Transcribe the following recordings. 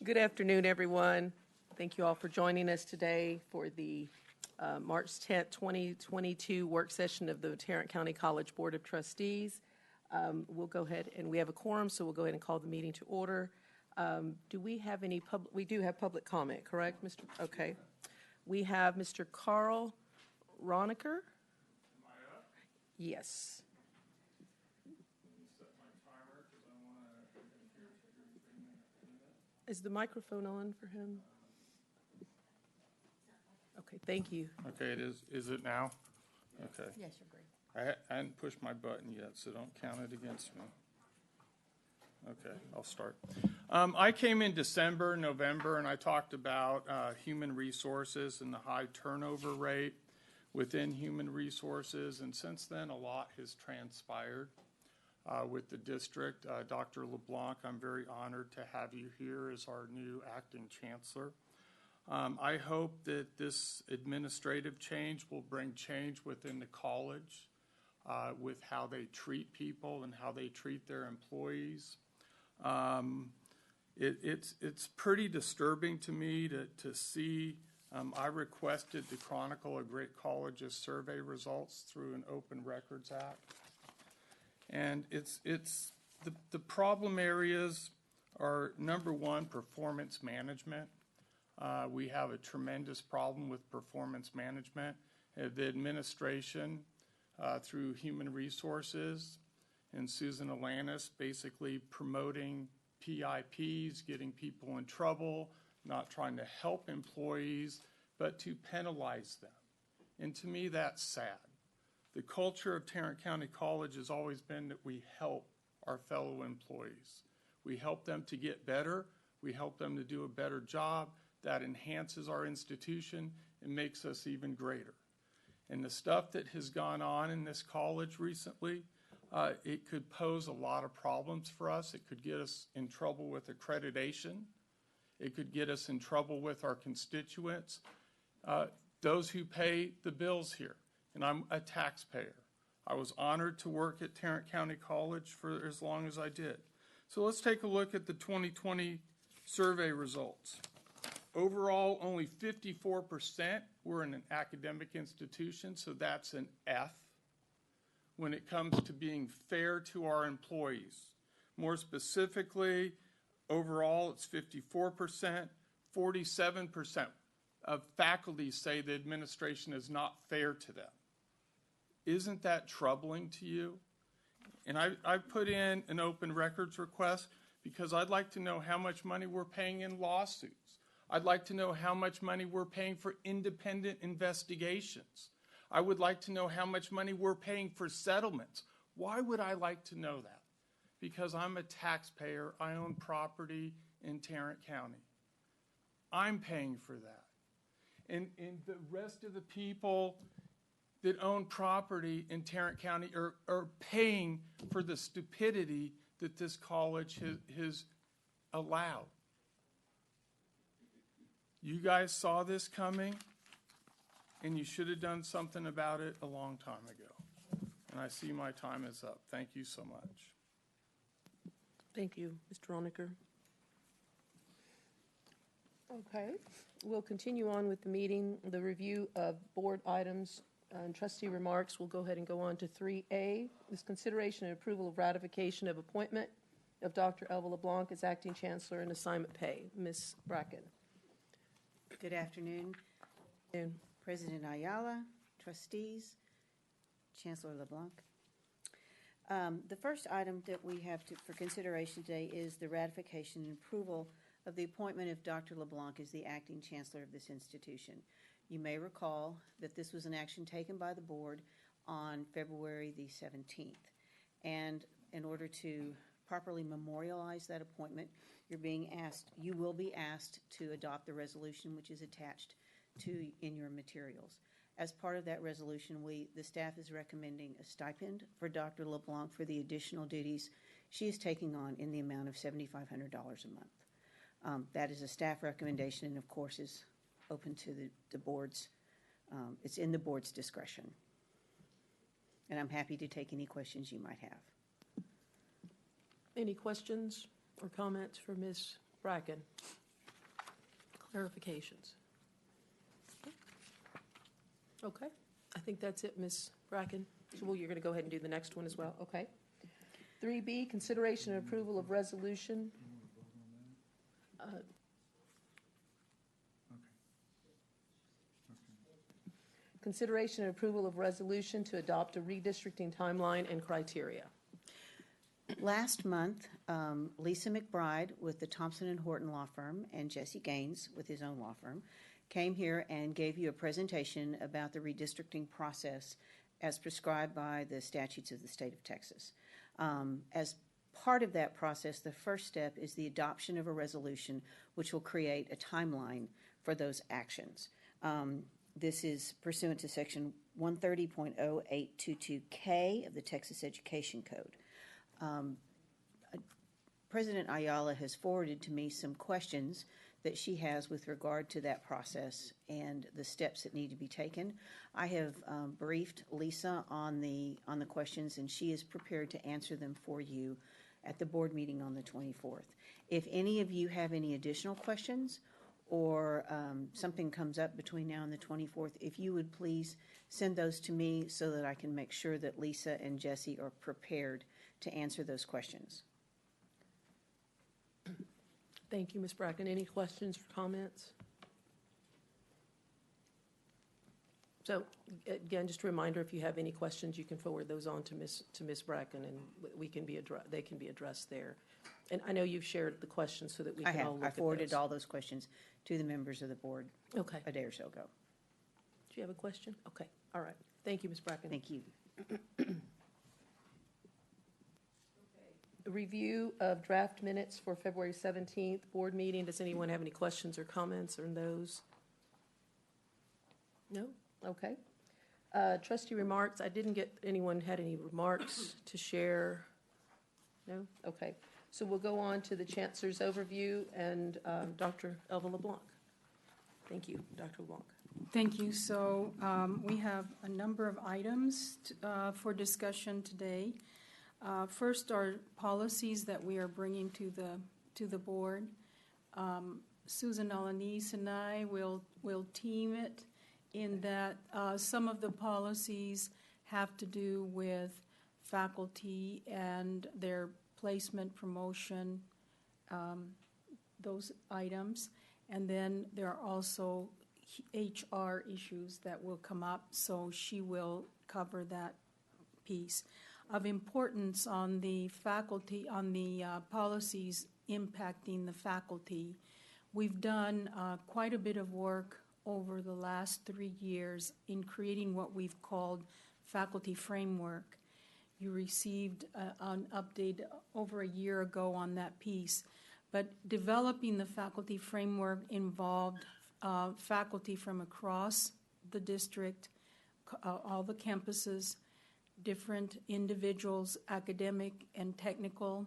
Good afternoon, everyone. Thank you all for joining us today for the March 10th, 2022 work session of the Tarrant County College Board of Trustees. We'll go ahead, and we have a quorum, so we'll go ahead and call the meeting to order. Do we have any we do have public comment, correct, Mr.? Okay. We have Mr. Carl Roniker. Am I up? Yes. Is the microphone on for him? Okay, thank you. Okay, it is. Is it now? Okay. Yes, you're great. I hadn't pushed my button yet, so don't count it against me. Okay, I'll start. I came in December, November, and I talked about human resources and the high turnover rate within human resources. And since then, a lot has transpired. With the district. Dr. LeBlanc, I'm very honored to have you here as our new acting chancellor. I hope that this administrative change will bring change within the college with how they treat people and how they treat their employees. It's pretty disturbing to me to see. I requested the Chronicle of Great Colleges survey results through an Open Records Act. And it's the problem areas are, number one, performance management. We have a tremendous problem with performance management. The administration through human resources and Susan Alanis basically promoting PIPs, getting people in trouble, not trying to help employees, but to penalize them. And to me, that's sad. The culture of Tarrant County College has always been that we help our fellow employees. We help them to get better. We help them to do a better job. That enhances our institution and makes us even greater. And the stuff that has gone on in this college recently, it could pose a lot of problems for us. It could get us in trouble with accreditation. It could get us in trouble with our constituents, those who pay the bills here. And I'm a taxpayer. I was honored to work at Tarrant County College for as long as I did. So let's take a look at the 2020 survey results. Overall, only 54% were in an academic institution, so that's an F when it comes to being fair to our employees. More specifically, overall it's 54%, 47% of faculty say the administration is not fair to them. Isn't that troubling to you? And I put in an open records request because I'd like to know how much money we're paying in lawsuits. I'd like to know how much money we're paying for independent investigations. I would like to know how much money we're paying for settlements. Why would I like to know that? Because I'm a taxpayer. I own property in Tarrant County. I'm paying for that. And the rest of the people that own property in Tarrant County are paying for the stupidity that this college has allowed. You guys saw this coming, and you should have done something about it a long time ago. And I see my time is up. Thank you so much. Thank you, Mr. Roniker. Okay, we'll continue on with the meeting. The review of board items and trustee remarks. We'll go ahead and go on to 3A. This consideration and approval of ratification of appointment of Dr. Elva LeBlanc as acting chancellor and assignment pay. Ms. Bracken. Good afternoon. President Ayala, trustees, Chancellor LeBlanc. The first item that we have for consideration today is the ratification and approval of the appointment of Dr. LeBlanc as the acting chancellor of this institution. You may recall that this was an action taken by the board on February the 17th. And in order to properly memorialize that appointment, you will be asked to adopt the resolution which is attached in your materials. As part of that resolution, the staff is recommending a stipend for Dr. LeBlanc for the additional duties she is taking on in the amount of $7,500 a month. That is a staff recommendation and, of course, is open to the board's, it's in the board's discretion. And I'm happy to take any questions you might have. Any questions or comments for Ms. Bracken? Clarifications? Okay, I think that's it, Ms. Bracken. So you're going to go ahead and do the next one as well, okay? 3B, consideration and approval of resolution. Consideration and approval of resolution to adopt a redistricting timeline and criteria. Last month, Lisa McBride with the Thompson and Horton Law Firm and Jesse Gaines with his own law firm came here and gave you a presentation about the redistricting process as prescribed by the statutes of the state of Texas. As part of that process, the first step is the adoption of a resolution which will create a timeline for those actions. This is pursuant to section 130.0822K of the Texas Education Code. President Ayala has forwarded to me some questions that she has with regard to that process and the steps that need to be taken. I have briefed Lisa on the questions, and she is prepared to answer them for you at the board meeting on the 24th. If any of you have any additional questions or something comes up between now and the 24th, if you would please send those to me so that I can make sure that Lisa and Jesse are prepared to answer those questions. Thank you, Ms. Bracken. Any questions or comments? So again, just a reminder, if you have any questions, you can forward those on to Ms. Bracken, and they can be addressed there. And I know you've shared the questions so that we can all look at those. I forwarded all those questions to the members of the board Okay. a day or so ago. Do you have a question? Okay. All right. Thank you, Ms. Bracken. Thank you. A review of draft minutes for February 17th board meeting. Does anyone have any questions or comments on those? No? Okay. Trustee remarks. I didn't get anyone had any remarks to share. No? Okay. So we'll go on to the Chancellor's overview and Dr. Elva LeBlanc. Thank you, Dr. LeBlanc. Thank you. So we have a number of items for discussion today. First are policies that we are bringing to the board. Susan Alanis and I will team it in that some of the policies have to do with faculty and their placement, promotion, those items. And then there are also HR issues that will come up, so she will cover that piece. Of importance on the faculty, on the policies impacting the faculty, we've done quite a bit of work over the last 3 years in creating what we've called faculty framework. You received an update over a year ago on that piece, but developing the faculty framework involved faculty from across the district, all the campuses, different individuals, academic and technical,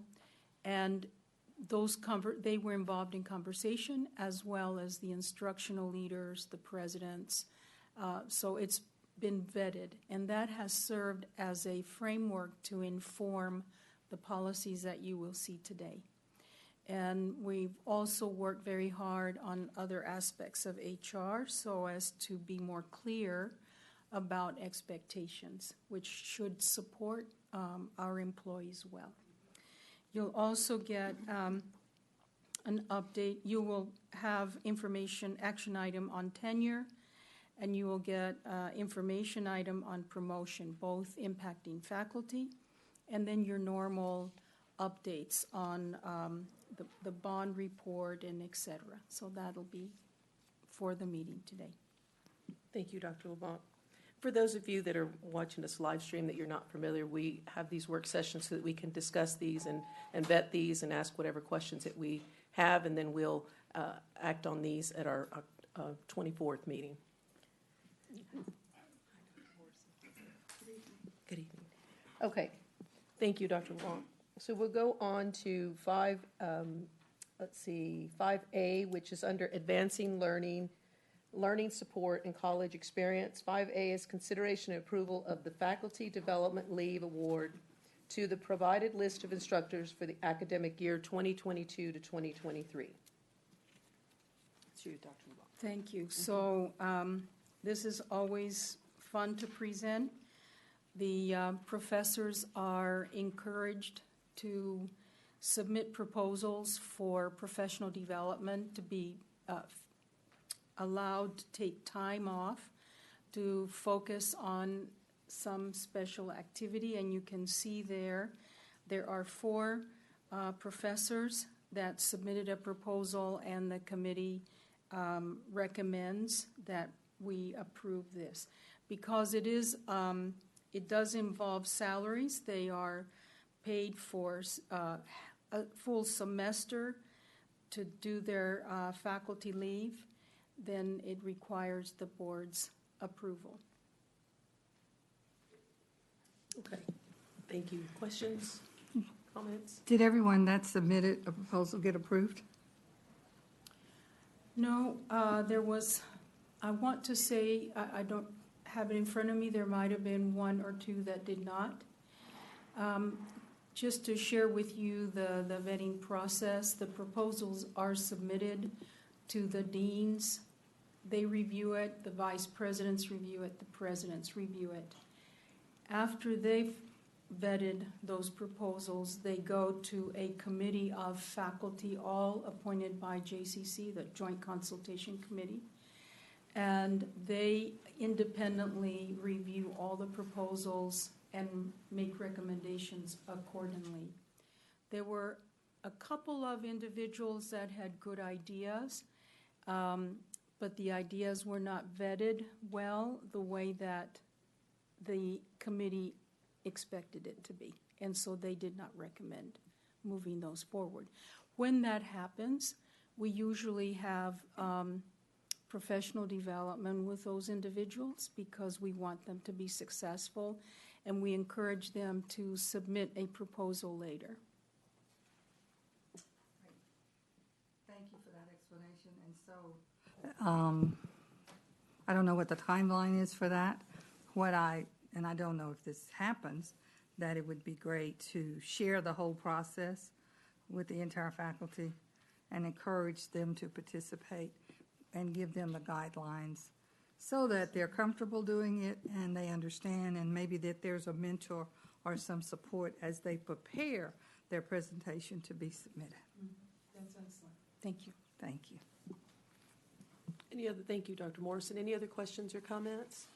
and they were involved in conversation as well as the instructional leaders, the presidents. So it's been vetted, and that has served as a framework to inform the policies that you will see today. And we've also worked very hard on other aspects of HR so as to be more clear about expectations, which should support our employees well. You'll also get an update. You will have information action item on tenure, and you will get information item on promotion, both impacting faculty, and then your normal updates on the bond report and et cetera. So that'll be for the meeting today. Thank you, Dr. LeBlanc. For those of you that are watching this live stream that you're not familiar, we have these work sessions so that we can discuss these and vet these and ask whatever questions that we have, and then we'll act on these at our 24th meeting. Good evening. Okay. Thank you, Dr. LeBlanc. So we'll go on to 5A, which is under advancing learning support and college experience. 5A is consideration and approval of the Faculty Development Leave Award to the provided list of instructors for the academic year 2022 to 2023. To Dr. LeBlanc. Thank you. So this is always fun to present. The professors are encouraged to submit proposals for professional development, to be allowed to take time off to focus on some special activity. And you can see there are 4 professors that submitted a proposal, and the committee recommends that we approve this. Because it does involve salaries, they are paid for a full semester to do their faculty leave, then it requires the board's approval. Okay, thank you. Questions, comments? Did everyone that submitted a proposal get approved? No, there was, I want to say, I don't have it in front of me, there might have been 1 or 2 that did not. Just to share with you the vetting process, the proposals are submitted to the deans. They review it, the vice presidents review it, the presidents review it. After they've vetted those proposals, they go to a committee of faculty, all appointed by JCC, the Joint Consultation Committee, and they independently review all the proposals and make recommendations accordingly. There were a couple of individuals that had good ideas, but the ideas were not vetted well the way that the committee expected it to be, and so they did not recommend moving those forward. When that happens, we usually have professional development with those individuals because we want them to be successful, and we encourage them to submit a proposal later. Thank you for that explanation. And so, I don't know what the timeline is for that. And I don't know if this happens, that it would be great to share the whole process with the entire faculty and encourage them to participate and give them the guidelines so that they're comfortable doing it and they understand, and maybe that there's a mentor or some support as they prepare their presentation to be submitted. That's excellent. Thank you. Thank you. Thank you, Dr. Morrison. Any other questions or comments?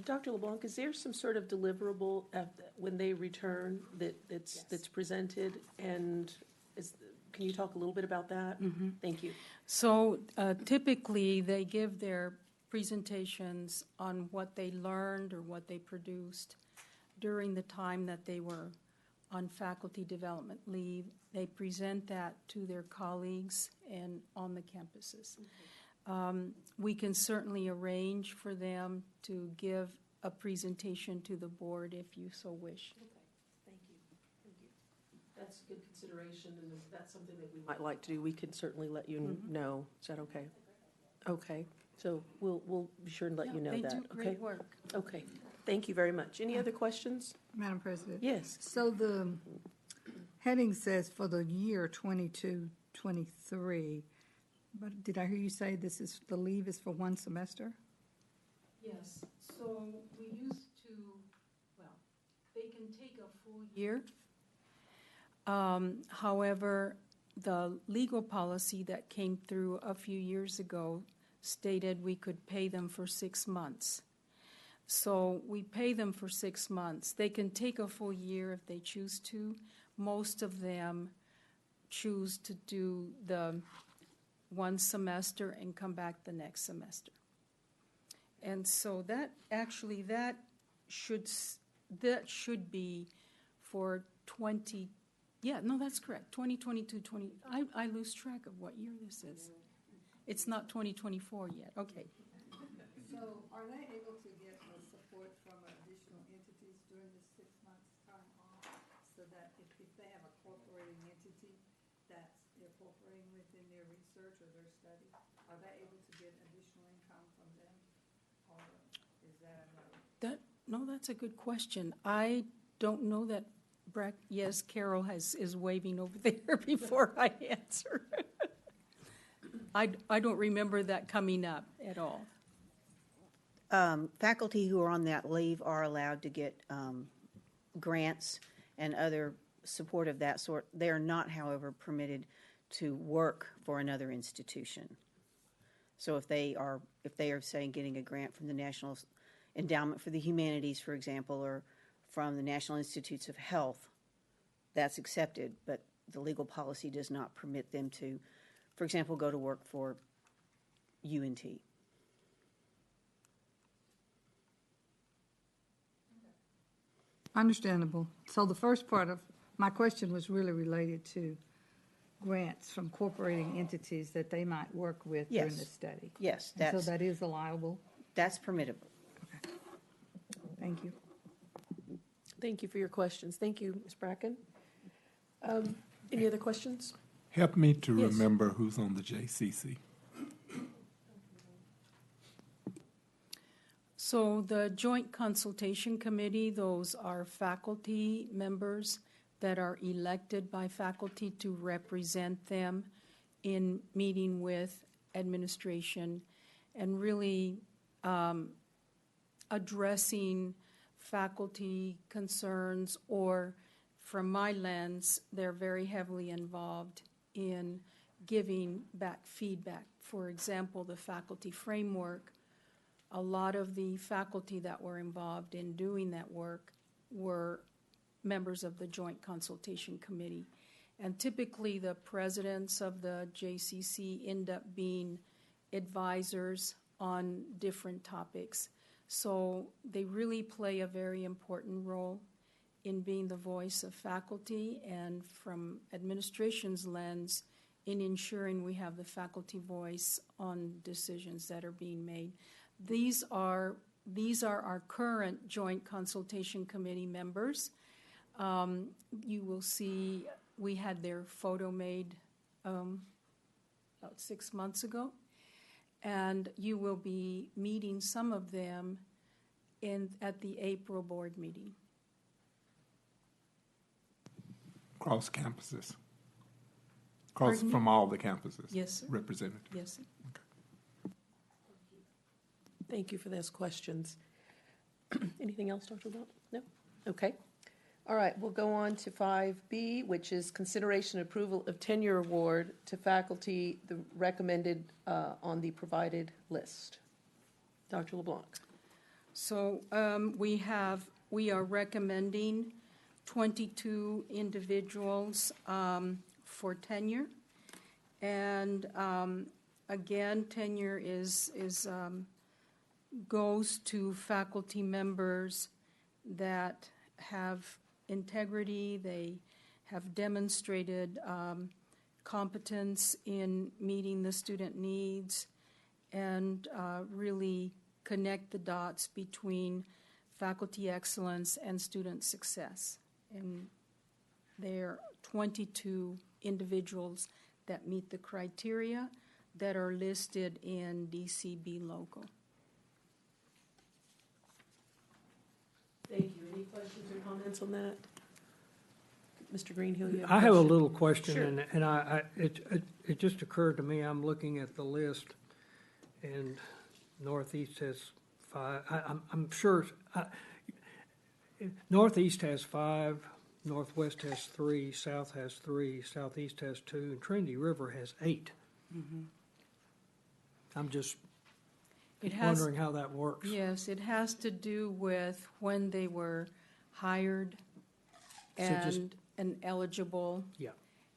Dr. LeBlanc, is there some sort of deliverable when they return that's presented? And can you talk a little bit about that? Mm-hmm. Thank you. So typically, they give their presentations on what they learned or what they produced during the time that they were on faculty development leave. They present that to their colleagues and on the campuses. Mm-hmm. We can certainly arrange for them to give a presentation to the board if you so wish. Okay, thank you. Thank you. That's a good consideration, and if that's something that we might like to do, we can certainly let you know. Is that okay? Okay, so we'll be sure to let you know that. They do great work. Okay, thank you very much. Any other questions? Madam President? Yes. So the heading says for the year 22-23, but did I hear you say the leave is for 1 semester? Yes, so we used to, they can take a full year. However, the legal policy that came through a few years ago stated we could pay them for 6 months. So we pay them for 6 months. They can take a full year if they choose to. Most of them choose to do the 1 semester and come back the next semester. And so that should be for 20, that's correct, 2022, I lose track of what year this is. It's not 2024 yet, okay. So are they able to get support from additional entities during this 6 months time off, so that if they have a cooperating entity that's incorporating within their research or their study, are they able to get additional income from them, or is that No, that's a good question. I don't know that. Yes, Carol is waving over there before I answer. I don't remember that coming up at all. Faculty who are on that leave are allowed to get grants and other support of that sort. They are not, however, permitted to work for another institution. So if they are, saying, getting a grant from the National Endowment for the Humanities, for example, or from the National Institutes of Health, that's accepted, but the legal policy does not permit them to, for example, go to work for UNT. Understandable. So the first part of my question was really related to grants from cooperating entities that they might work with during Yes. the study. Yes, And so that is allowable? that's permissible. Okay. Thank you. Thank you for your questions. Thank you, Ms. Bracken. Any other questions? Help me to Yes. remember who's on the JCC. So the Joint Consultation Committee, those are faculty members that are elected by faculty to represent them in meeting with administration and really addressing faculty concerns, or from my lens, they're very heavily involved in giving back feedback. For example, the faculty framework, a lot of the faculty that were involved in doing that work were members of the Joint Consultation Committee. And typically, the presidents of the JCC end up being advisors on different topics. So they really play a very important role in being the voice of faculty, and from administration's lens, in ensuring we have the faculty voice on decisions that are being made. These are our current Joint Consultation Committee members. You will see we had their photo made about 6 months ago, and you will be meeting some of them at the April board meeting. Cross campuses. Pardon me? From all the campuses. Yes, sir. Represented. Yes, sir. Thank you for those questions. Anything else, Dr. LeBlanc? No? Okay. All right, we'll go on to 5B, which is consideration and approval of tenure award to faculty recommended on the provided list. Dr. LeBlanc. So we are recommending 22 individuals for tenure. And again, tenure goes to faculty members that have integrity, they have demonstrated competence in meeting the student needs, and really connect the dots between faculty excellence and student success. And there are 22 individuals that meet the criteria that are listed in DCB local. Thank you. Any questions or comments on that? Mr. Greenhill, you have a I have a question? little question, Sure. and it just occurred to me, I'm looking at the list, and Northeast has 5, I'm sure, Northeast has 5, Northwest has 3, South has 3, Southeast has 2, and Trinity River has 8. I'm just wondering how that works. Yes, it has to do with when they were hired So just- and eligible. Yeah.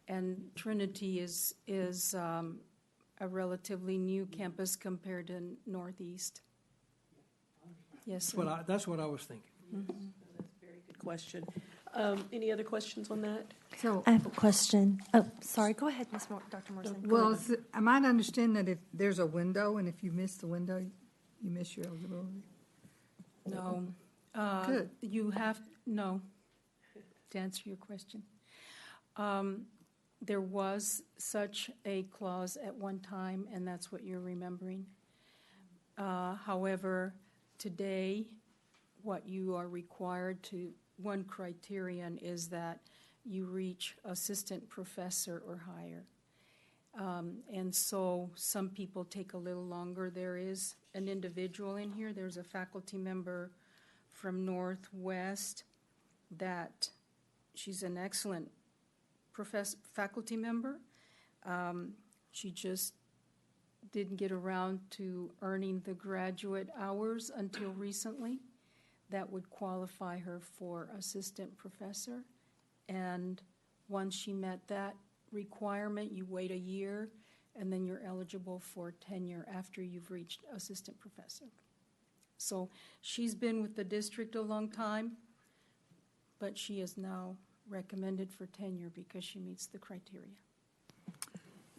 And Trinity is a relatively new campus compared to Northeast. Yes, sir. That's what I was thinking. That's a very good question. Any other questions on that? So, I have a question. Oh, sorry. Go ahead, Dr. Morrison. well, I might understand that if there's a window, and if you miss the window, you miss your eligibility. No. Good. No, to answer your question. There was such a clause at one time, and that's what you're remembering. However, today, what you are required to, one criterion is that you reach assistant professor or higher. And so some people take a little longer. There is an individual in here, there's a faculty member from Northwest that she's an excellent faculty member. She just didn't get around to earning the graduate hours until recently. That would qualify her for assistant professor. And once she met that requirement, you wait a year, and then you're eligible for tenure after you've reached assistant professor. So she's been with the district a long time, but she is now recommended for tenure because she meets the criteria.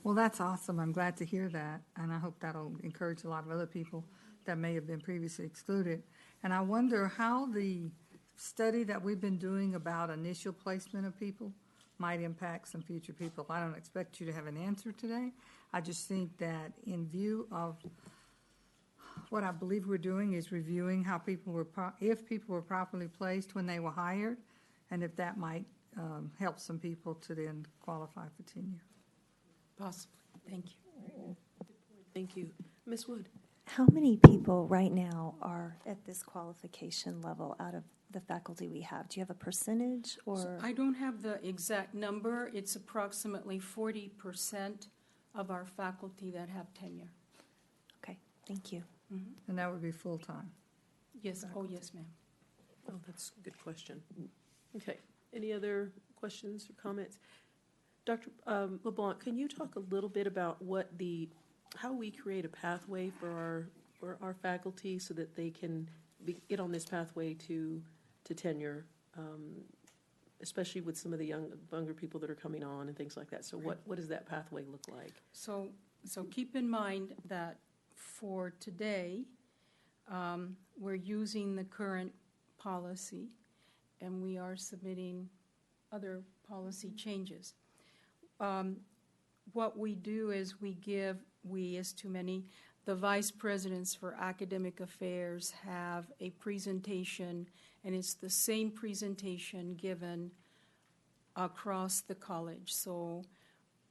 Well, that's awesome. I'm glad to hear that, and I hope that'll encourage a lot of other people that may have been previously excluded. And I wonder how the study that we've been doing about initial placement of people might impact some future people. I don't expect you to have an answer today. I just think that in view of what I believe we're doing is reviewing how people were, if people were properly placed when they were hired, and if that might help some people to then qualify for tenure. Possibly. Thank you. Thank you. Ms. Wood? How many people right now are at this qualification level out of the faculty we have? Do you have a percentage or? So I don't have the exact number. It's approximately 40% of our faculty that have tenure. Okay, thank you. And that would be full-time. Yes. Oh, yes, ma'am. Oh, that's a good question. Okay. Any other questions or comments? Dr. LeBlanc, can you talk a little bit about how we create a pathway for our faculty so that they can get on this pathway to tenure, especially with some of the younger people that are coming on and things like that? So what does that pathway look like? So keep in mind that for today, we're using the current policy, and we are submitting other policy changes. What we do is we as too many, the vice presidents for academic affairs have a presentation, and it's the same presentation given across the college. So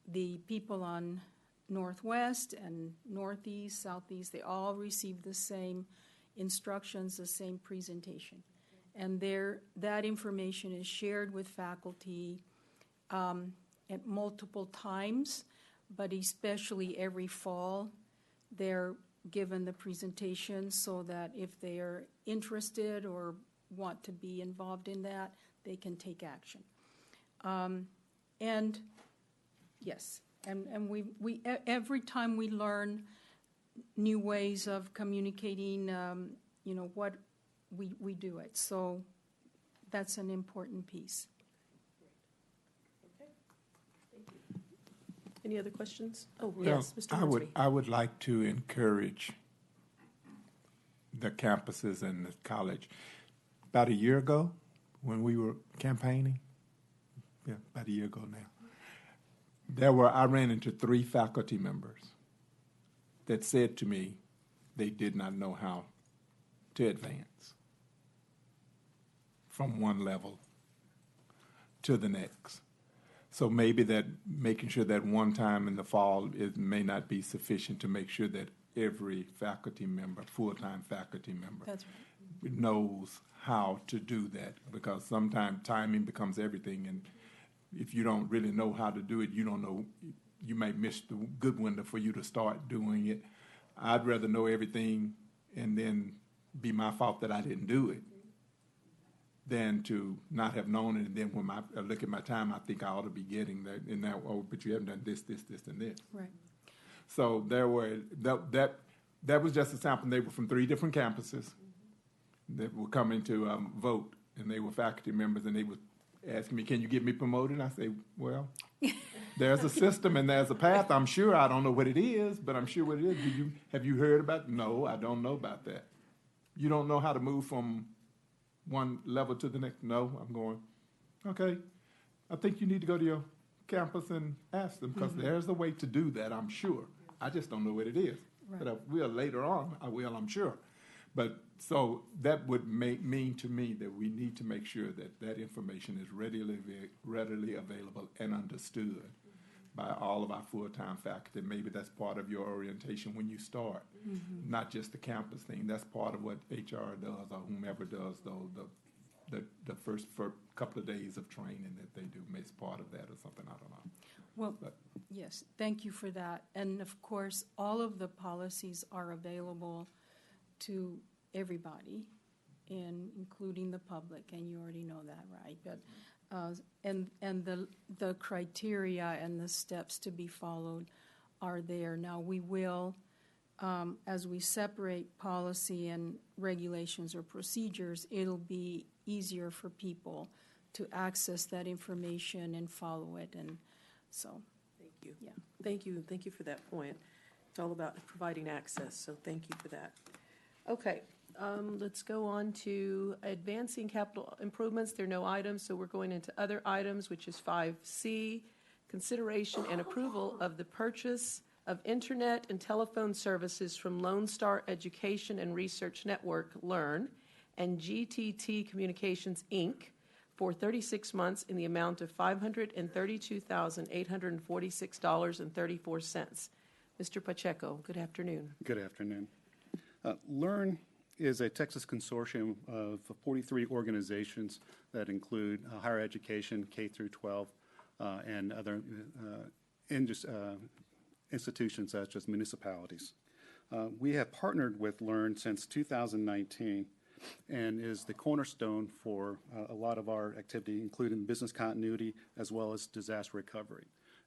the people on Northwest and Northeast, Southeast, they all receive the same instructions, the same presentation. And that information is shared with faculty at multiple times, but especially every fall, they're given the presentation so that if they are interested or want to be involved in that, they can take action. And yes, and we every time we learn new ways of communicating, what we do it. So that's an important piece. Any other questions? Oh, Well, yes, Mr. Hornsby. I would like to encourage the campuses and the college. About a year ago, when we were campaigning, about a year ago now, I ran into 3 faculty members that said to me they did not know how to advance from one level to the next. So maybe that making sure that one time in the fall may not be sufficient to make sure that every faculty member, full-time faculty member, That's right. knows how to do that, because sometimes timing becomes everything, and if you don't really know how to do it, you don't know, you might miss the good window for you to start doing it. I'd rather know everything and then be my fault that I didn't do it than to not have known it, and then when I look at my time, I think I ought to be getting that, and now, but you haven't done this, and this. Right. So there were, that was just a sample. They were from 3 different campuses that were coming to vote, and they were faculty members, and they were asking me, can you get me promoted? I say, well, there's a system and there's a path. I'm sure, I don't know what it is, but I'm sure what it is. Have you heard about it? No, I don't know about that. You don't know how to move from one level to the next? No. I'm going, okay, I think you need to go to your campus and ask them, because there's a way to do that, I'm sure. I just don't know what it is. Right. But I will later on, I'm sure. But so that would mean to me that we need to make sure that that information is readily available and understood, by all of our full-time faculty. Maybe that's part of your orientation when you start, not just the campus thing. That's part of what HR does or whomever does, though, the first couple of days of training that they do. Maybe it's part of that or something, I don't know. Well, But- yes, thank you for that. And of course, all of the policies are available to everybody, including the public, and you already know that, right? But, and the criteria and the steps to be followed are there. Now, we will, as we separate policy and regulations or procedures, it'll be easier for people to access that information and follow it, and so, Thank you. yeah. Thank you for that point. It's all about providing access, so thank you for that. Okay, let's go on to advancing capital improvements. There are no items, so we're going into other items, which is 5C, consideration and approval of the purchase of internet and telephone services from Lonestar Education and Research Network, LEARN, and GTT Communications, Inc., for 36 months in the amount of $532,846.34. Mr. Pacheco, good afternoon. Good afternoon. LEARN is a Texas consortium of 43 organizations that include higher education, K through 12, and other institutions such as municipalities. We have partnered with LEARN since 2019 and is the cornerstone for a lot of our activity, including business continuity as well as disaster recovery.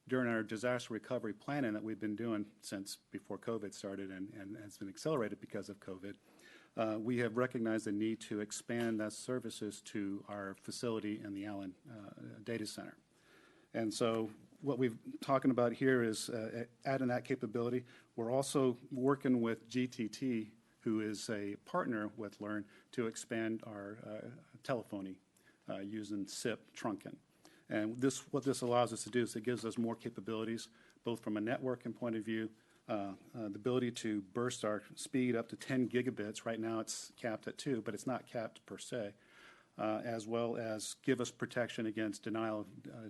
During our disaster recovery planning that we've been doing since before COVID started and has been accelerated because of COVID, we have recognized the need to expand those services to our facility in the Allen Data Center. And so what we're talking about here is adding that capability. We're also working with GTT, who is a partner with LEARN, to expand our telephony using SIP trunking. And what this allows us to do is it gives us more capabilities, both from a networking point of view, the ability to burst our speed up to 10 gigabits. Right now it's capped at 2, but it's not capped per se, as well as give us protection against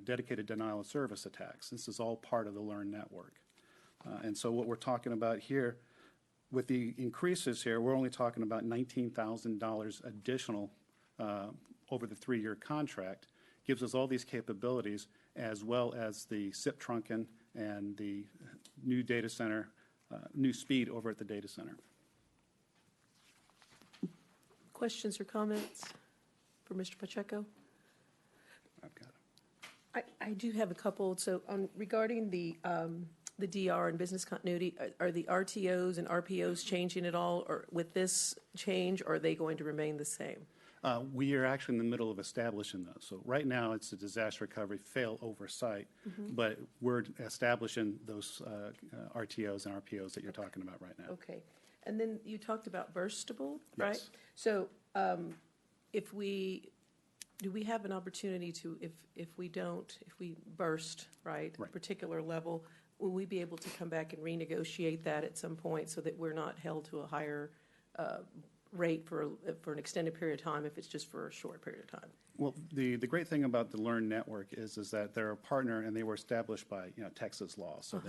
dedicated denial of service attacks. This is all part of the LEARN network. And so what we're talking about here, with the increases here, we're only talking about $19,000 additional over the 3-year contract. Gives us all these capabilities, as well as the SIP trunking and the new data center, new speed over at the data center. Questions or comments for Mr. Pacheco? I've got it. I do have a couple. So regarding the DR and business continuity, are the RTOs and RPOs changing at all, or with this change, or are they going to remain the same? We are actually in the middle of establishing those. So right now, it's a disaster recovery fail oversight, but we're establishing those RTOs and RPOs that you're talking about right now. Okay. And then you talked about burstable, right? Yes. So do we have an opportunity to, if we burst, right, a Right. particular level, will we be able to come back and renegotiate that at some point so that we're not held to a higher rate for an extended period of time if it's just for a short period of time? Well, the great thing about the LEARN network is that they're a partner and they were established by Texas law. So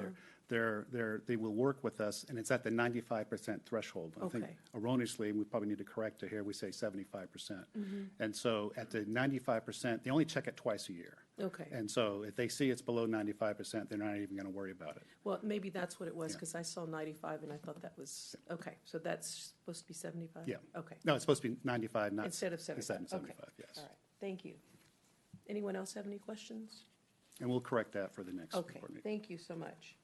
they will work with us, and it's at the 95% threshold. I think Okay. erroneously, we probably need to correct it here, we say 75%. And so at the 95%, they only check it twice a year. Okay. And so if they see it's below 95%, they're not even going to worry about it. Well, maybe that's what it was, Yeah. because I saw 95 and I thought that was, okay, so that's supposed to be 75? Yeah. Okay. No, it's supposed to be 95, not Instead of 75? instead of Okay. 75, yes. All right, thank you. Anyone else have any questions? And we'll correct that for the next Okay, board meeting. thank you so much.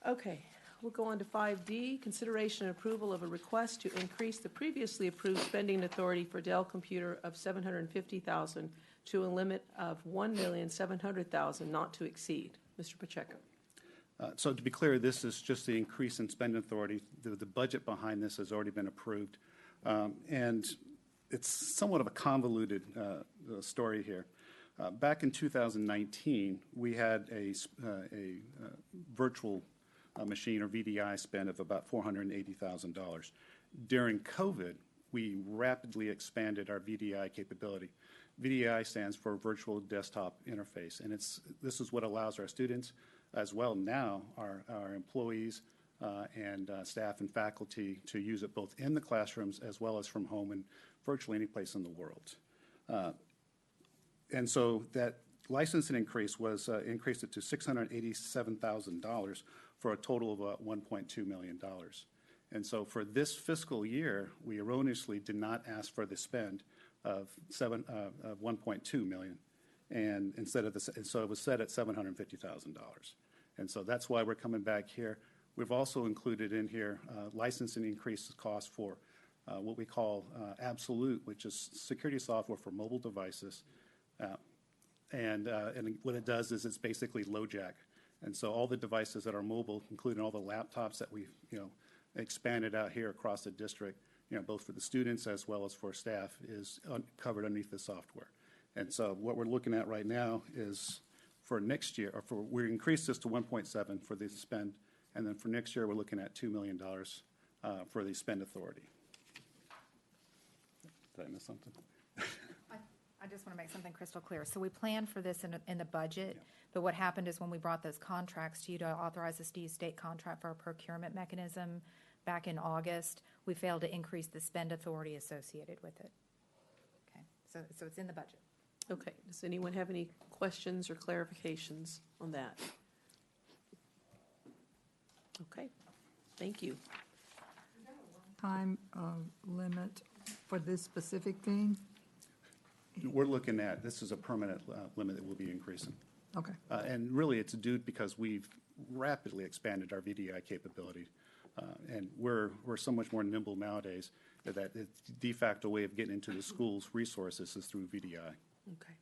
Okay, we'll go on to 5D, consideration and approval of a request to increase the previously approved spending authority for Dell computer of $750,000 to a limit of $1,700,000 not to exceed. Mr. Pacheco. So to be clear, this is just the increase in spending authority. The budget behind this has already been approved. And it's somewhat of a convoluted story here. Back in 2019, we had a virtual machine or VDI spend of about $480,000. During COVID, we rapidly expanded our VDI capability. VDI stands for Virtual Desktop Interface, and this is what allows our students, as well now our employees and staff and faculty, to use it both in the classrooms as well as from home and virtually any place in the world. And so that licensing increase was increased it to $687,000 for a total of $1.2 million. And so for this fiscal year, we erroneously did not ask for the spend of $1.2 million, and instead of so it was set at $750,000. And so that's why we're coming back here. We've also included in here licensing increase cost for what we call Absolute, which is security software for mobile devices. And what it does is it's basically LoJack. And so all the devices that are mobile, including all the laptops that we've expanded out here across the district, both for the students as well as for staff, is covered underneath the software. And so what we're looking at right now is for next year, we increased this to 1.7 for the spend, and then for next year we're looking at $2 million for the spend authority. Did I miss something? I just want to make something crystal clear. So we planned for this in the budget, but what happened is when we brought those contracts to you to authorize the state contract for a procurement mechanism back in August, we failed to increase the spend authority associated with it. Okay, so it's in the budget. Okay, does anyone have any questions or clarifications on that? Okay, thank you. Time limit for this specific thing? We're looking at, this is a permanent limit that will be increasing. Okay. And really, it's due because we've rapidly expanded our VDI capability. And we're so much more nimble nowadays that the de facto way of getting into the school's resources is through VDI. Okay.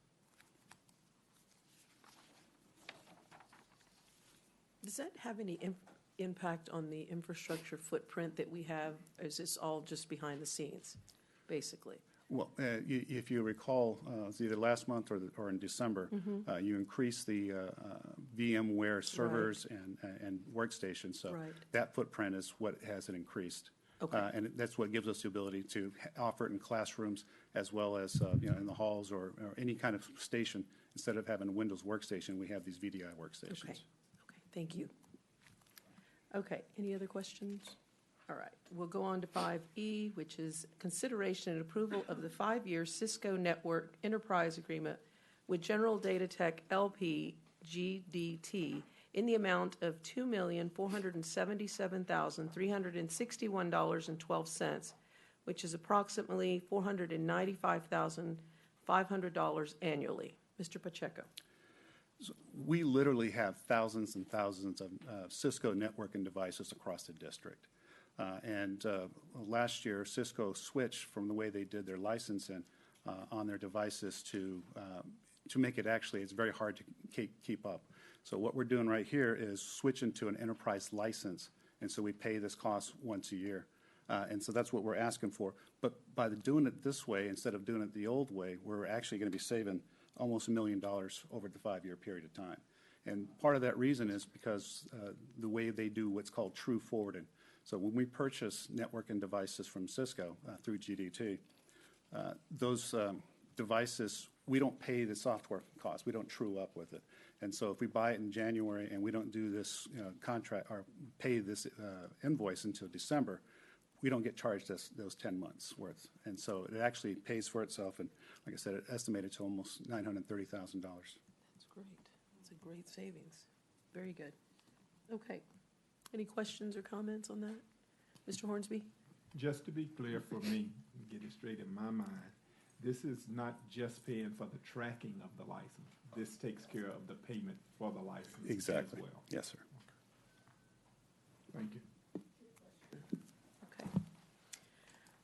Does that have any impact on the infrastructure footprint that we have? Or is this all just behind the scenes, basically? Well, if you recall, it was either last month or in December, you increased the VMware servers and workstations. So that footprint is what has it increased. Okay. And that's what gives us the ability to offer it in classrooms as well as in the halls or any kind of station. Instead of having a Windows workstation, we have these VDI workstations. Okay, thank you. Okay, any other questions? All right, we'll go on to 5E, which is consideration and approval of the 5-year CISCO Network Enterprise Agreement with General Datatech L.P. GDT in the amount of $2,477,361.12, which is approximately $495,500 annually. Mr. Pacheco. So we literally have thousands and thousands of CISCO networking devices across the district. Last year, CISCO switched from the way they did their licensing on their devices to make it it's very hard to keep up. So what we're doing right here is switching to an enterprise license, and so we pay this cost once a year. And so that's what we're asking for. But by doing it this way, instead of doing it the old way, we're actually going to be saving almost $1 million over the 5-year period of time. And part of that reason is because the way they do what's called true forwarding. So when we purchase networking devices from CISCO through GDT, those devices, we don't pay the software cost. We don't true up with it. And so if we buy it in January and we don't do this contract or pay this invoice until December, we don't get charged those 10 months worth. And so it actually pays for itself. And like I said, it estimated to almost $930,000. That's great. That's a great savings. Very good. Okay. Any questions or comments on that? Mr. Hornsby? Just to be clear for me, get it straight in my mind, this is not just paying for the tracking of the license. This takes care of the payment for the license Exactly. as well. Yes, sir. Thank you. Okay.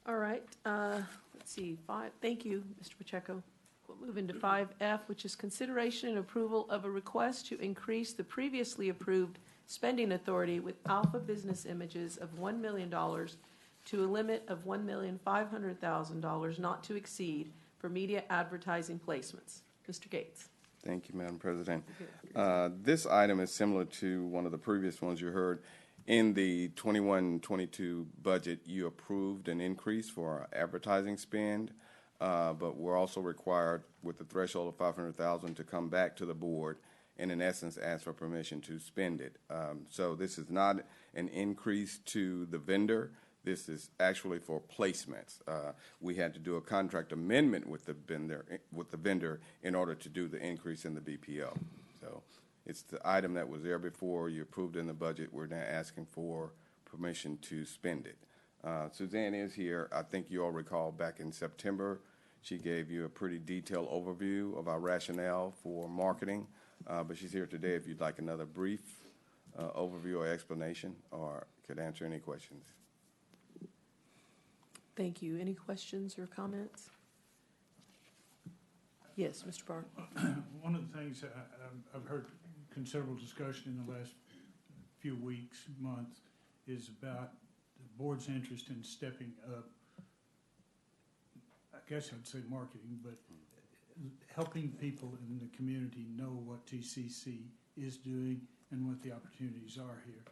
All right. Let's see. Thank you, Mr. Pacheco. We'll move into 5F, which is consideration and approval of a request to increase the previously approved spending authority with Alpha Business Images of $1 million to a limit of $1,500,000 not to exceed for media advertising placements. Mr. Gates. Thank you, Madam President. This item is similar to one of the previous ones you heard. In the 21-22 budget, you approved an increase for our advertising spend. but we're also required with the threshold of 500,000 to come back to the board and in essence ask for permission to spend it. So this is not an increase to the vendor. This is actually for placements. We had to do a contract amendment with the vendor in order to do the increase in the BPO. So it's the item that was there before, you approved in the budget. We're now asking for permission to spend it. Suzanne is here. I think you all recall back in September, she gave you a pretty detailed overview of our rationale for marketing, but she's here today if you'd like another brief overview or explanation, or could answer any questions. Thank you. Any questions or comments? Yes, Mr. Barr. One of the things I've heard considerable discussion in the last few weeks, months, is about the board's interest in stepping up, I guess I'd say marketing, but helping people in the community know what TCC is doing and what the opportunities are here.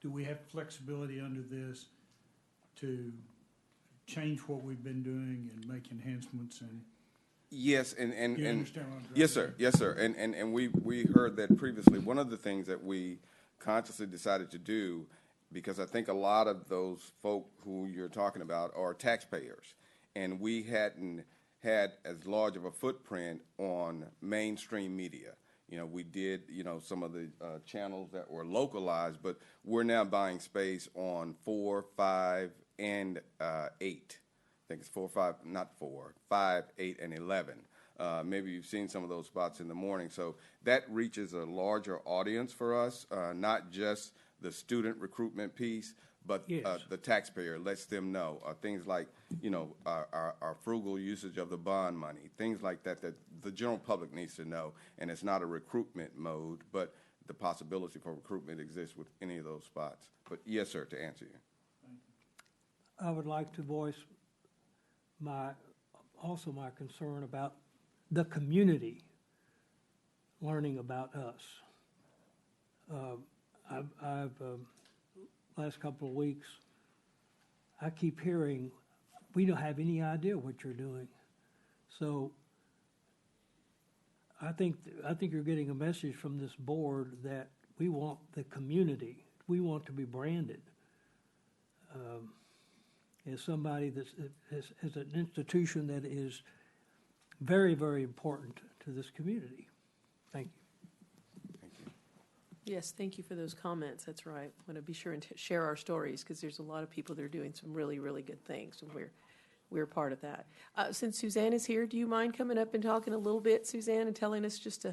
Do we have flexibility under this to change what we've been doing and make enhancements? And yes, and you understand what I'm yes, sir, yes, sir. And we heard that previously. One of the things that we consciously decided to do, because I think a lot of those folk who you're talking about are taxpayers, and we hadn't had as large of a footprint on mainstream media. You know, we did, some of the channels that were localized, but we're now buying space on 4, 5, and 8. I think it's 4, 5, not 4, 5, 8, and 11. Maybe you've seen some of those spots in the morning. So that reaches a larger audience for us, not just the student recruitment piece, but Yes. The taxpayer lets them know things like, our frugal usage of the bond money, things like that the general public needs to know. And it's not a recruitment mode, but the possibility for recruitment exists with any of those spots. But yes, sir, to answer you. I would like to voice my concern about the community learning about us. I've last couple of weeks, I keep hearing, we don't have any idea what you're doing. So I think you're getting a message from this board that we want the community, we want to be branded. As somebody that's as an institution that is very, very important to this community. Thank you. Yes, thank you for those comments. That's right. I want to be sure and share our stories because there's a lot of people that are doing some really, really good things, and we're part of that. Since Suzanne is here, do you mind coming up and talking a little bit, Suzanne, and telling us just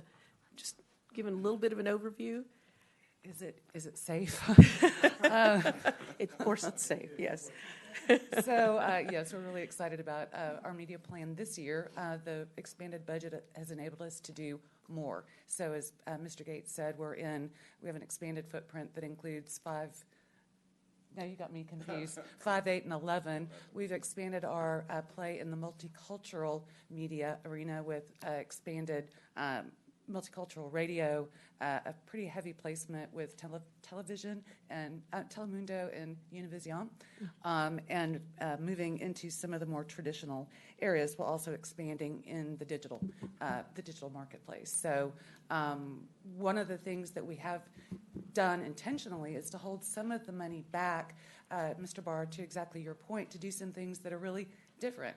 giving a little bit of an overview? Is it safe? Of course, it's safe. Yes. So yes, we're really excited about our media plan this year. The expanded budget has enabled us to do more. So as Mr. Gates said, we have an expanded footprint that includes 5. Now you got me confused. 5, 8, and 11. We've expanded our play in the multicultural media arena with expanded multicultural radio, a pretty heavy placement with television and Telemundo and Univision, and moving into some of the more traditional areas, while also expanding in the digital marketplace. So one of the things that we have done intentionally is to hold some of the money back, Mr. Barr, to exactly your point, to do some things that are really different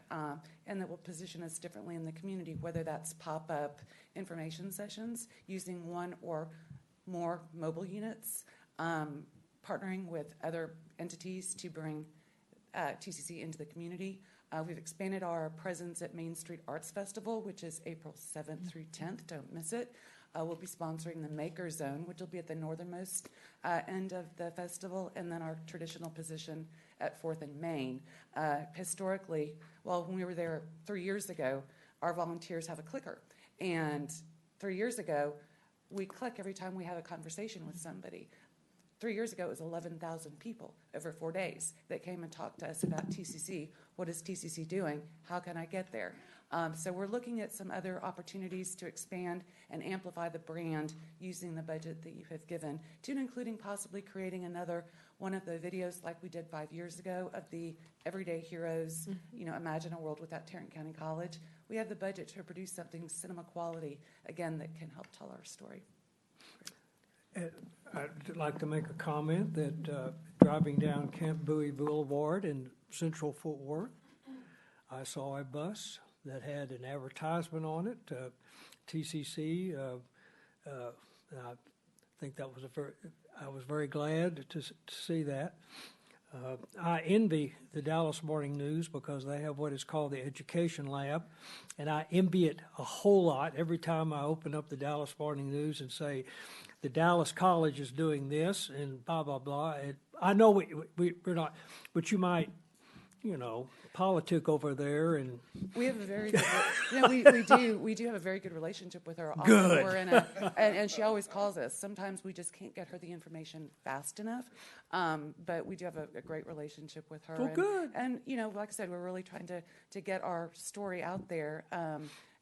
and that will position us differently in the community, whether that's pop-up information sessions, using one or more mobile units, partnering with other entities to bring TCC into the community. We've expanded our presence at Main Street Arts Festival, which is April 7th through 10th. Don't miss it. We'll be sponsoring the Maker Zone, which will be at the northernmost end of the festival, and then our traditional position at 4th and Main. Historically, when we were there 3 years ago, our volunteers have a clicker. And 3 years ago, we click every time we have a conversation with somebody. 3 years ago, it was 11,000 people over 4 days that came and talked to us about TCC. What is TCC doing? How can I get there? So we're looking at some other opportunities to expand and amplify the brand using the budget that you have given, to including possibly creating another one of the videos like we did 5 years ago of the everyday heroes, imagine a world without Tarrant County College. We have the budget to produce something cinema quality, again, that can help tell our story. I'd like to make a comment that driving down Camp Bowie Boulevard in central Fort Worth, I saw a bus that had an advertisement on it, TCC. I think that was I was very glad to see that. I envy the Dallas Morning News because they have what is called the Education Lab, and I envy it a whole lot every time I open up the Dallas Morning News and say, the Dallas College is doing this and blah, blah, blah. I know we're not, but you might, politic over there and. We have a very good, we do have a very good relationship with her. Often Good. We're in and she always calls us. Sometimes we just can't get her the information fast enough, but we do have a great relationship with her. Oh, good. And like I said, we're really trying to get our story out there.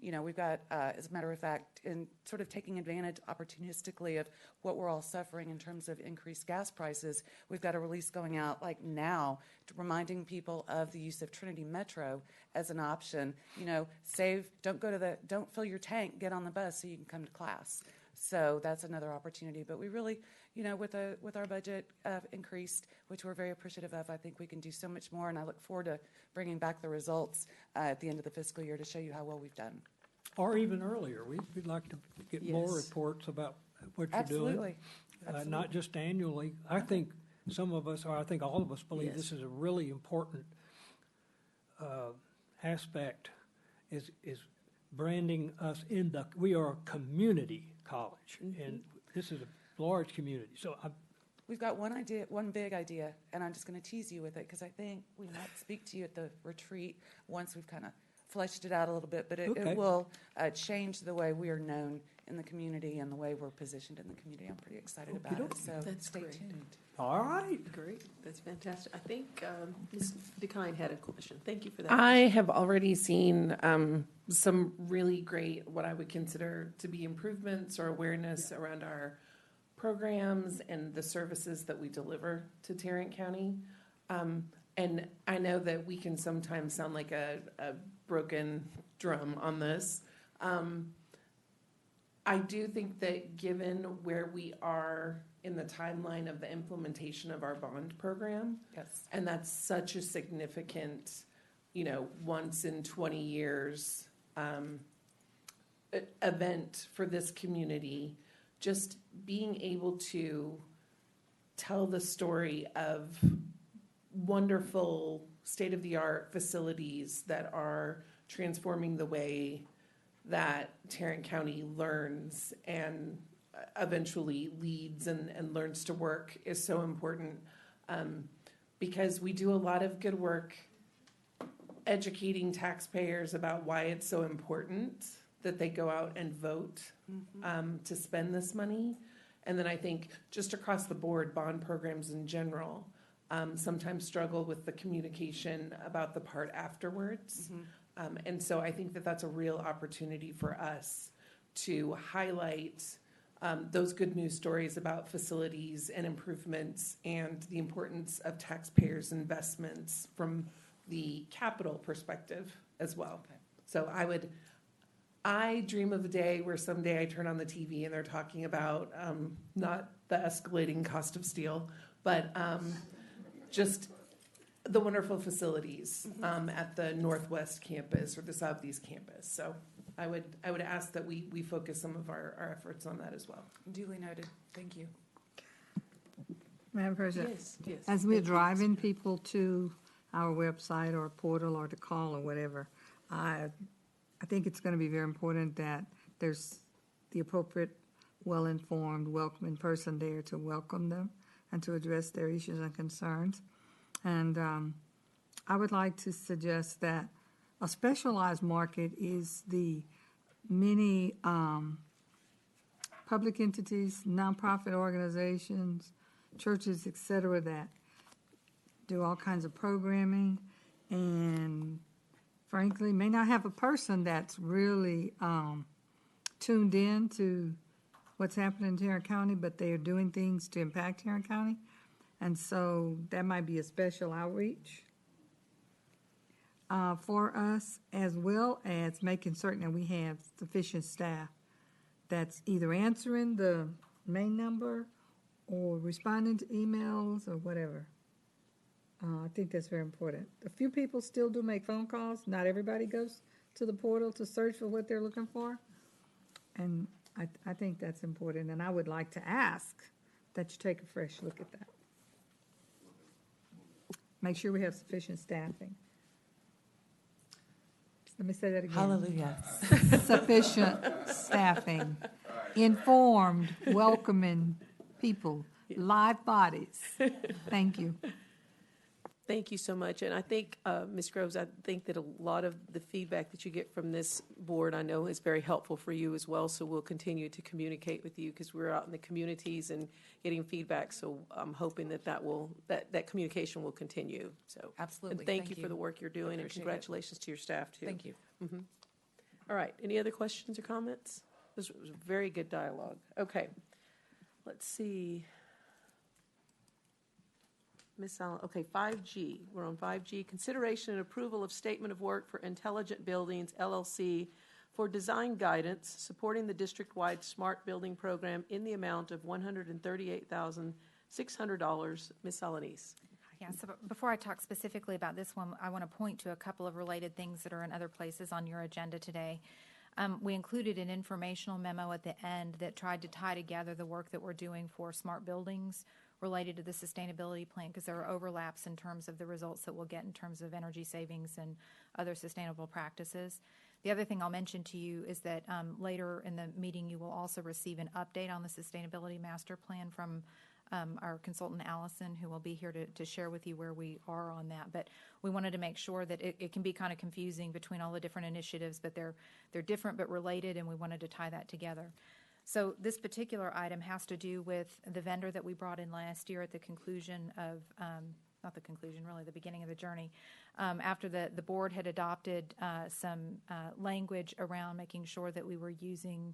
We've got, as a matter of fact, in sort of taking advantage opportunistically of what we're all suffering in terms of increased gas prices, we've got a release going out like now, reminding people of the use of Trinity Metro as an option. Save, don't fill your tank, get on the bus so you can come to class. So that's another opportunity. But we really, with our budget increased, which we're very appreciative of, I think we can do so much more. And I look forward to bringing back the results at the end of the fiscal year to show you how well we've done. Or even earlier. We'd like to get more reports about what you're doing. Absolutely. Not just annually. I think some of us, or I think all of us believe this is a really important aspect is branding us we are a community college, and this is a large community. So we've got one big idea, and I'm just going to tease you with it because I think we might speak to you at the retreat once we've kind of fleshed it out a little bit, but it will change the way we are known in the community and the way we're positioned in the community. I'm pretty excited about it, so stay tuned. All right. Great. That's fantastic. I think Ms. DeKine had a question. Thank you for that. I have already seen some really great, what I would consider to be improvements or awareness around our programs and the services that we deliver to Tarrant County. And I know that we can sometimes sound like a broken drum on this. I do think that given where we are in the timeline of the implementation of our bond program, and that's such a significant, once in 20 years event for this community, just being able to tell the story of wonderful state-of-the-art facilities that are transforming the way that Tarrant County learns and eventually leads and learns to work is so important, because we do a lot of good work educating taxpayers about why it's so important that they go out and vote to spend this money. And then I think just across the board, bond programs in general sometimes struggle with the communication about the part afterwards. And so I think that that's a real opportunity for us to highlight those good news stories about facilities and improvements and the importance of taxpayers' investments from the capital perspective as well. So I dream of a day where someday I turn on the TV and they're talking about not the escalating cost of steel, but just the wonderful facilities at the Northwest campus or the Southeast campus. So I would ask that we focus some of our efforts on that as well. Duly noted. Thank you. Madam President, Yes. as we're driving people to our website or portal or to call or whatever, I think it's going to be very important that there's the appropriate, well-informed, welcoming person there to welcome them and to address their issues and concerns. And I would like to suggest that a specialized market is the many public entities, nonprofit organizations, churches, et cetera, that do all kinds of programming and frankly may not have a person that's really tuned in to what's happening in Tarrant County, but they are doing things to impact Tarrant County. And so that might be a special outreach for us, as well as making certain that we have sufficient staff that's either answering the main number or responding to emails or whatever. I think that's very important. A few people still do make phone calls. Not everybody goes to the portal to search for what they're looking for. And I think that's important. And I would like to ask that you take a fresh look at that. Make sure we have sufficient staffing. Let me say that again. Hallelujah. Sufficient staffing, informed, welcoming people, live bodies. Thank you. Thank you so much. And I think, Ms. Groves, I think that a lot of the feedback that you get from this board, I know is very helpful for you as well. So we'll continue to communicate with you because we're out in the communities and getting feedback. So I'm hoping that communication will continue. So Absolutely. And thank you for the work you're doing, and congratulations to your staff too. Thank you. Mm-hmm. All right. Any other questions or comments? This was a very good dialogue. Okay. Let's see. Ms. Allen, okay, 5G. We're on 5G. Consideration and approval of statement of work for Intelligent Buildings, LLC, for design guidance supporting the district-wide smart building program in the amount of $138,600. Ms. Alanis. Yeah, so before I talk specifically about this one, I want to point to a couple of related things that are in other places on your agenda today. We included an informational memo at the end that tried to tie together the work that we're doing for smart buildings related to the sustainability plan, because there are overlaps in terms of the results that we'll get in terms of energy savings and other sustainable practices. The other thing I'll mention to you is that later in the meeting you will also receive an update on the sustainability master plan from our consultant Allison, who will be here to share with you where we are on that. But we wanted to make sure that it can be kind of confusing between all the different initiatives, but they're different but related, and we wanted to tie that together. So this particular item has to do with the vendor that we brought in last year at the conclusion of, not the conclusion, really the beginning of the journey, after the board had adopted some language around making sure that we were using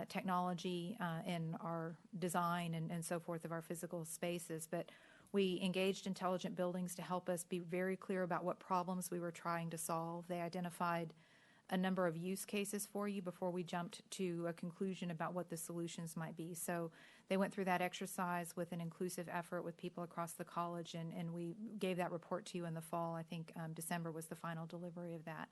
technology in our design and so forth of our physical spaces. But we engaged Intelligent Buildings to help us be very clear about what problems we were trying to solve. They identified a number of use cases for you before we jumped to a conclusion about what the solutions might be. So they went through that exercise with an inclusive effort with people across the college, and we gave that report to you in the fall. I think December was the final delivery of that.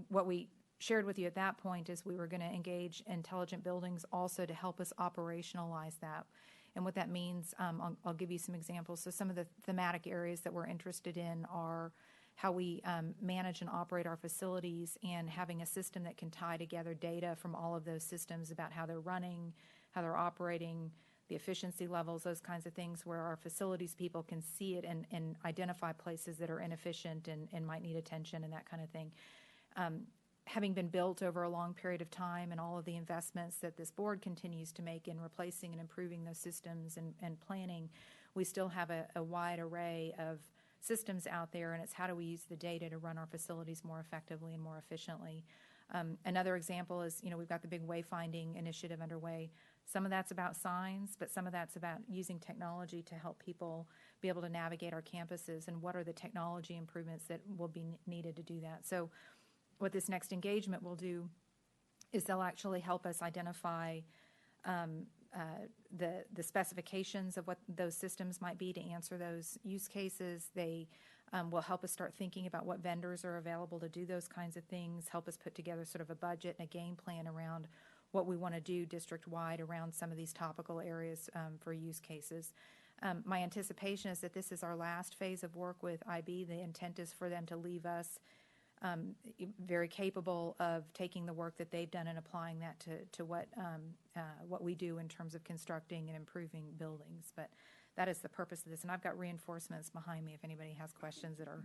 What we shared with you at that point is we were going to engage Intelligent Buildings also to help us operationalize that. And what that means, I'll give you some examples. So some of the thematic areas that we're interested in are how we manage and operate our facilities, and having a system that can tie together data from all of those systems about how they're running, how they're operating, the efficiency levels, those kinds of things, where our facilities people can see it and identify places that are inefficient and might need attention and that kind of thing. Having been built over a long period of time, and all of the investments that this board continues to make in replacing and improving those systems and planning, we still have a wide array of systems out there, and it's how do we use the data to run our facilities more effectively and more efficiently. Another example is, we've got the big wayfinding initiative underway. Some of that's about signs, but some of that's about using technology to help people be able to navigate our campuses, and what are the technology improvements that will be needed to do that. So what this next engagement will do is they'll actually help us identify the specifications of what those systems might be to answer those use cases. They will help us start thinking about what vendors are available to do those kinds of things, help us put together sort of a budget and a game plan around what we want to do district-wide around some of these topical areas for use cases. My anticipation is that this is our last phase of work with IB. The intent is for them to leave us very capable of taking the work that they've done and applying that to what we do in terms of constructing and improving buildings. But that is the purpose of this. And I've got reinforcements behind me if anybody has questions that are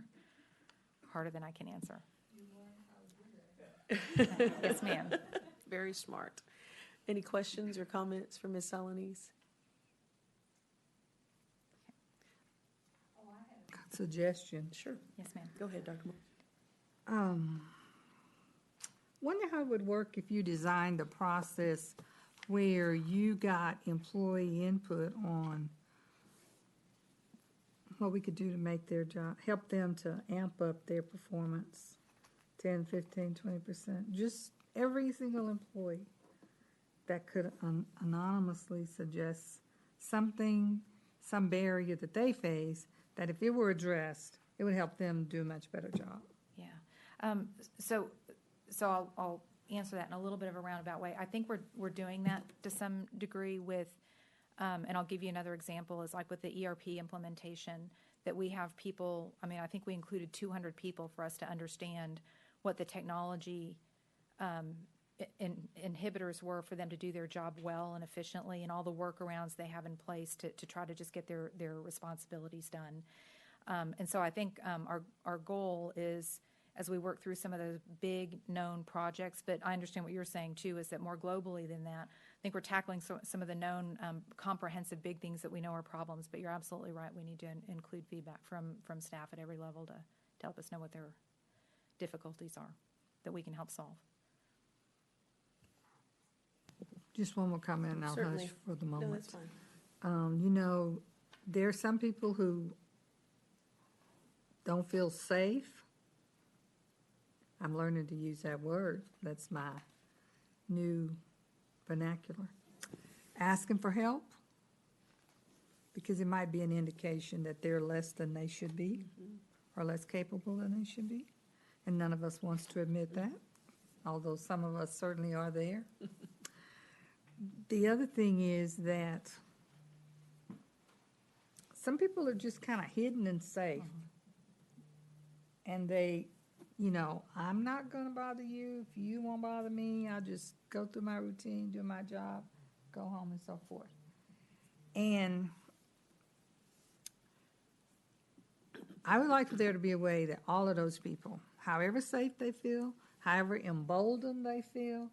harder than I can answer. Yes, ma'am. Very smart. Any questions or comments for Ms. Alanis? Suggestion. Sure. Yes, ma'am. Go ahead, Dr. Moore. Wonder how it would work if you designed a process where you got employee input on what we could do to make their job, help them to amp up their performance, 10, 15, 20%. Just every single employee that could anonymously suggest something, some barrier that they face, that if it were addressed, it would help them do a much better job. Yeah. So I'll answer that in a little bit of a roundabout way. I think we're doing that to some degree with, and I'll give you another example, is like with the ERP implementation, that we have people, I mean, I think we included 200 people for us to understand what the technology inhibitors were for them to do their job well and efficiently, and all the workarounds they have in place to try to just get their responsibilities done. And so I think our goal is, as we work through some of those big known projects, but I understand what you're saying too, is that more globally than that, I think we're tackling some of the known comprehensive big things that we know are problems, but you're absolutely right. We need to include feedback from staff at every level to help us know what their difficulties are that we can help solve. Just one more comment, and I'll Certainly. hush for the moment. No, that's fine. You know, there are some people who don't feel safe. I'm learning to use that word. That's my new vernacular. Asking for help, because it might be an indication that they're less than they should be, or less capable than they should be. And none of us wants to admit that, although some of us certainly are there. The other thing is that some people are just kind of hidden and safe. And they, you know, I'm not going to bother you. If you won't bother me, I'll just go through my routine, do my job, go home, and so forth. And I would like for there to be a way that all of those people, however safe they feel, however emboldened they feel,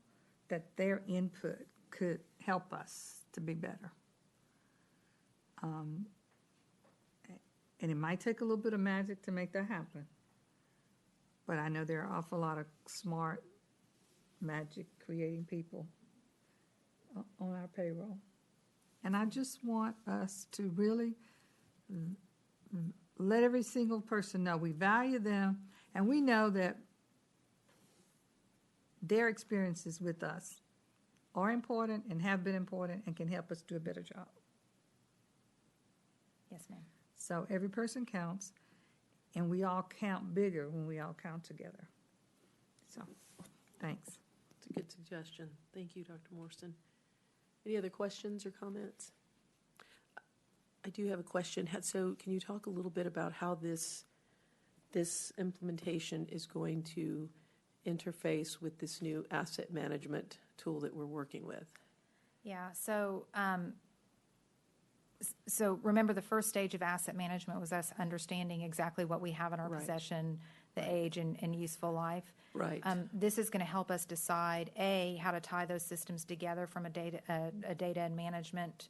that their input could help us to be better. And it might take a little bit of magic to make that happen. But I know there are an awful lot of smart, magic-creating people on our payroll. And I just want us to really let every single person know we value them, and we know that their experiences with us are important and have been important and can help us do a better job. Yes, ma'am. So every person counts, and we all count bigger when we all count together. So, thanks. It's a good suggestion. Thank you, Dr. Morrison. Any other questions or comments? I do have a question. So can you talk a little bit about how this implementation is going to interface with this new asset management tool that we're working with? Yeah, so remember the first stage of asset management was us understanding exactly what we have in our possession, the age and useful life. Right. This is going to help us decide, A, how to tie those systems together from a data and management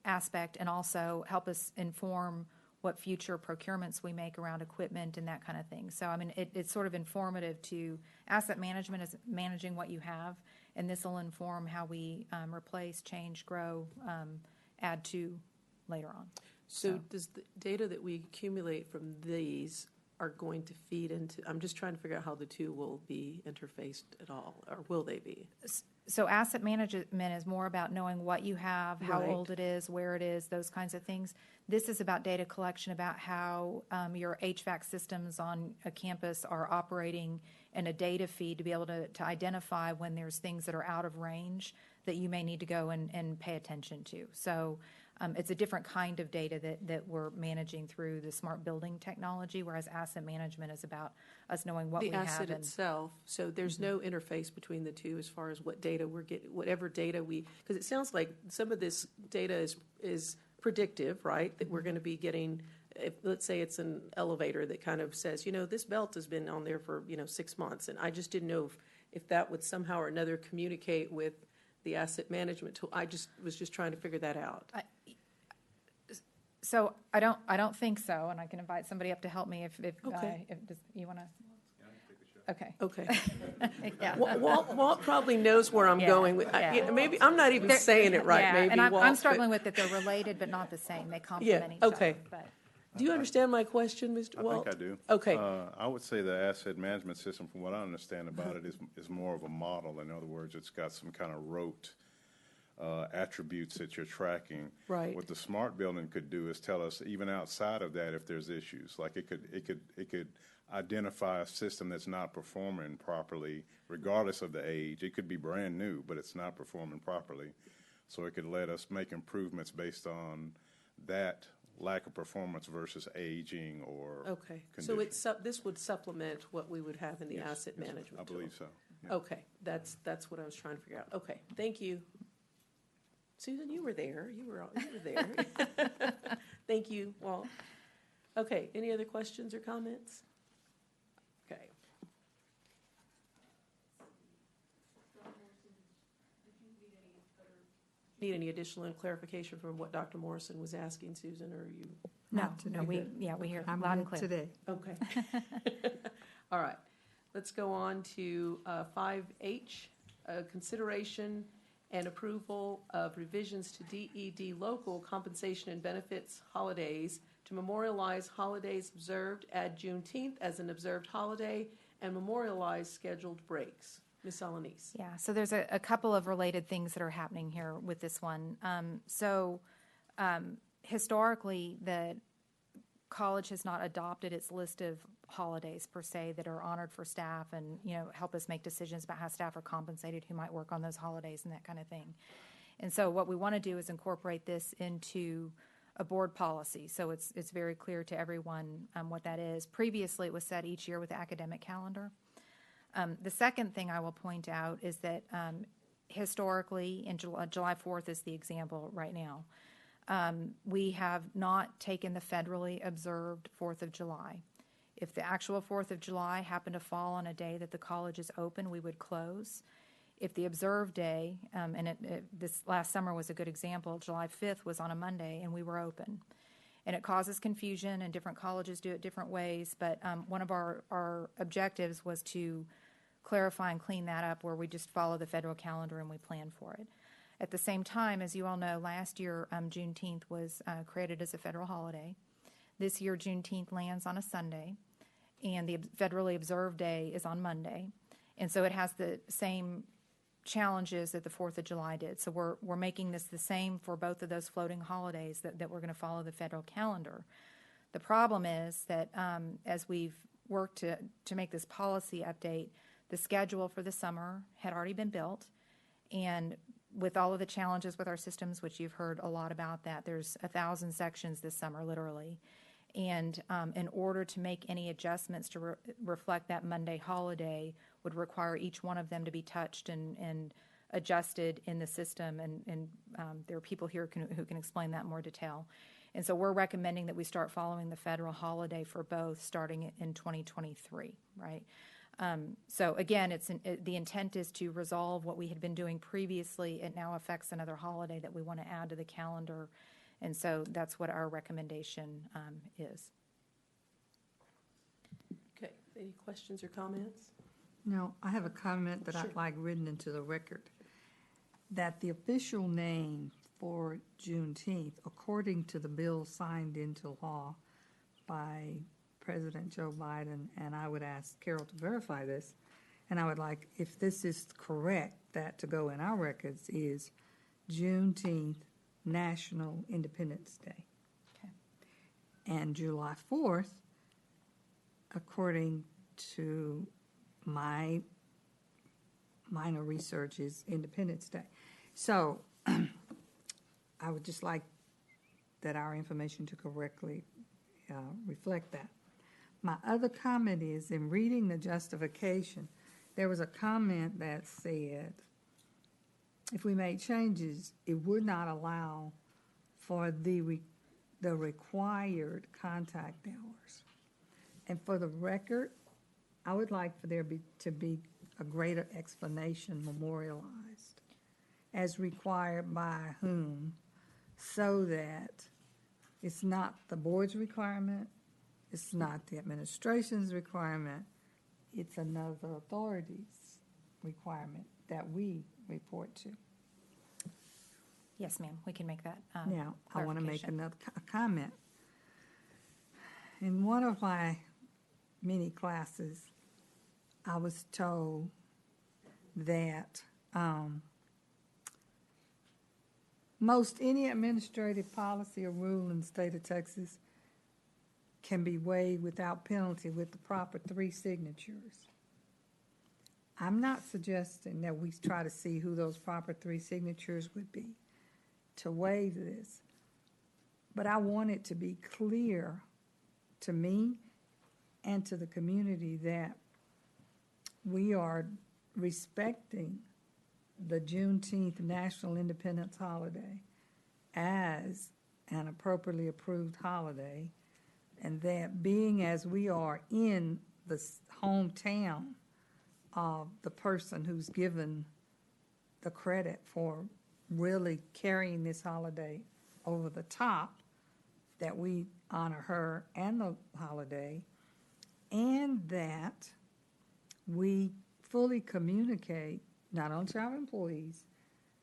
aspect, and also help us inform what future procurements we make around equipment and that kind of thing. So, I mean, it's sort of informative to asset management is managing what you have, and this will inform how we replace, change, grow, add to later on. So does the data that we accumulate from these are going to feed into, I'm just trying to figure out how the two will be interfaced at all, or will they be? So asset management is more about knowing what you have, how old it is, where it is, those kinds of things. This is about data collection, about how your HVAC systems on a campus are operating, and a data feed to be able to identify when there's things that are out of range that you may need to go and pay attention to. So it's a different kind of data that we're managing through the smart building technology, whereas asset management is about us knowing what we have. The asset itself, so there's no interface between the two as far as what data we're getting, whatever data we, because it sounds like some of this data is predictive, right? That we're going to be getting, if, let's say it's an elevator that kind of says, you know, this belt has been on there for, 6 months, and I just didn't know if that would somehow or another communicate with the asset management tool. I was just trying to figure that out. So I don't think so, and I can invite somebody up to help me if Okay. you want to. Okay. Okay. Yeah. Walt probably knows where I'm Yeah, going with, yeah. maybe, I'm not even saying it right, Yeah, maybe, and Walt. I'm but- struggling with that they're related but not the same. They Yeah, complement each okay. other. But Do you understand my question, Mr. I Walt? think I do. Okay. I would say the asset management system, from what I understand about it, is more of a model. In other words, it's got some kind of rote attributes that you're tracking. Right. What the smart building could do is tell us, even outside of that, if there's issues. Like it could identify a system that's not performing properly, regardless of the age. It could be brand new, but it's not performing properly. So it could let us make improvements based on that lack of performance versus aging or Okay, condition. so this would supplement what we would have in the asset management I tool? believe so. Yeah. Okay, that's what I was trying to figure out. Okay, thank you. Susan, you were there. You were there. Thank you, Walt. Okay, any other questions or comments? Okay. Need any additional clarification from what Dr. Morrison was asking, Susan, or are you? no, Not today. we hear I'm loud and good clear. today. Okay. All right. Let's go on to 5H, consideration and approval of revisions to DED local compensation and benefits holidays to memorialize holidays observed, add Juneteenth as an observed holiday, and memorialize scheduled breaks. Ms. Alanis. Yeah, so there's a couple of related things that are happening here with this one. Historically, the college has not adopted its list of holidays per se that are honored for staff and, help us make decisions about how staff are compensated, who might work on those holidays and that kind of thing. And so what we want to do is incorporate this into a board policy, so it's very clear to everyone what that is. Previously, it was set each year with the academic calendar. The second thing I will point out is that historically, and July 4th is the example right now, we have not taken the federally observed 4th of July. If the actual 4th of July happened to fall on a day that the college is open, we would close. If the observed day, this last summer was a good example, July 5th was on a Monday and we were open. And it causes confusion and different colleges do it different ways, but one of our objectives was to clarify and clean that up where we just follow the federal calendar and we plan for it. At the same time, as you all know, last year Juneteenth was created as a federal holiday. This year Juneteenth lands on a Sunday and the federally observed day is on Monday. And so it has the same challenges that the 4th of July did. So we're making this the same for both of those floating holidays that we're going to follow the federal calendar. The problem is that as we've worked to make this policy update, the schedule for the summer had already been built, and with all of the challenges with our systems, which you've heard a lot about that, there's 1,000 sections this summer, literally. And in order to make any adjustments to reflect that Monday holiday would require each one of them to be touched and adjusted in the system. And there are people here who can explain that in more detail. And so we're recommending that we start following the federal holiday for both starting in 2023, right? So again, the intent is to resolve what we had been doing previously. It now affects another holiday that we want to add to the calendar. And so that's what our recommendation is. Okay, any questions or comments? No, I have a comment that I'd like written into the record, that the official name for Juneteenth, according to the bill signed into law by President Joe Biden, and I would ask Carol to verify this, and I would like, if this is correct, that to go in our records is Juneteenth National Independence Day. Okay. And July 4th, according to my minor research, is Independence Day. So I would just like that our information to correctly reflect that. My other comment is, in reading the justification, there was a comment that said if we made changes, it would not allow for the required contact hours. And for the record, I would like for there to be a greater explanation memorialized, as required by whom, so that it's not the board's requirement, it's not the administration's requirement, it's another authority's requirement that we report to. Yes, ma'am, we can make that Now, I want to make clarification. another comment. In one of my mini classes, I was told that most any administrative policy or rule in the state of Texas can be waived without penalty with the proper 3 signatures. I'm not suggesting that we try to see who those proper 3 signatures would be to waive this, but I want it to be clear to me and to the community that we are respecting the Juneteenth National Independence Holiday as an appropriately approved holiday, and that being as we are in the hometown of the person who's given the credit for really carrying this holiday over the top, that we honor her and the holiday, and that we fully communicate, not only to our employees,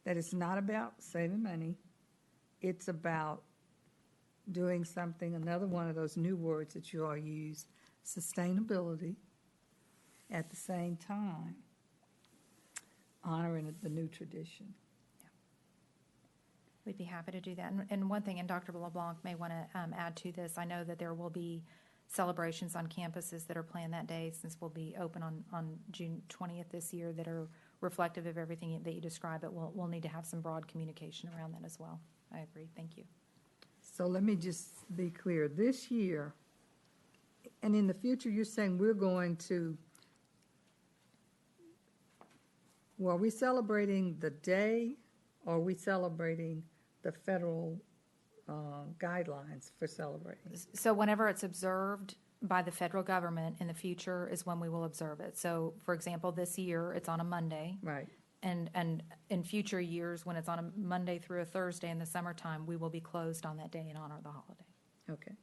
that it's not about saving money, it's about doing something, another one of those new words that you all use, sustainability, at the same time honoring the new tradition. We'd be happy to do that. And one thing, and Dr. LeBlanc may want to add to this, I know that there will be celebrations on campuses that are planned that day, since we'll be open on June 20th this year, that are reflective of everything that you described, but we'll need to have some broad communication around that as well. I agree. Thank you. So let me just be clear. This year, and in the future, you're saying we're going to, well, are we celebrating the day, or are we celebrating the federal guidelines for celebrating? So whenever it's observed by the federal government in the future is when we will observe it. So, for example, this year, it's on a Monday. Right. And in future years, when it's on a Monday through a Thursday in the summertime, we will be closed on that day and honor the holiday. Okay.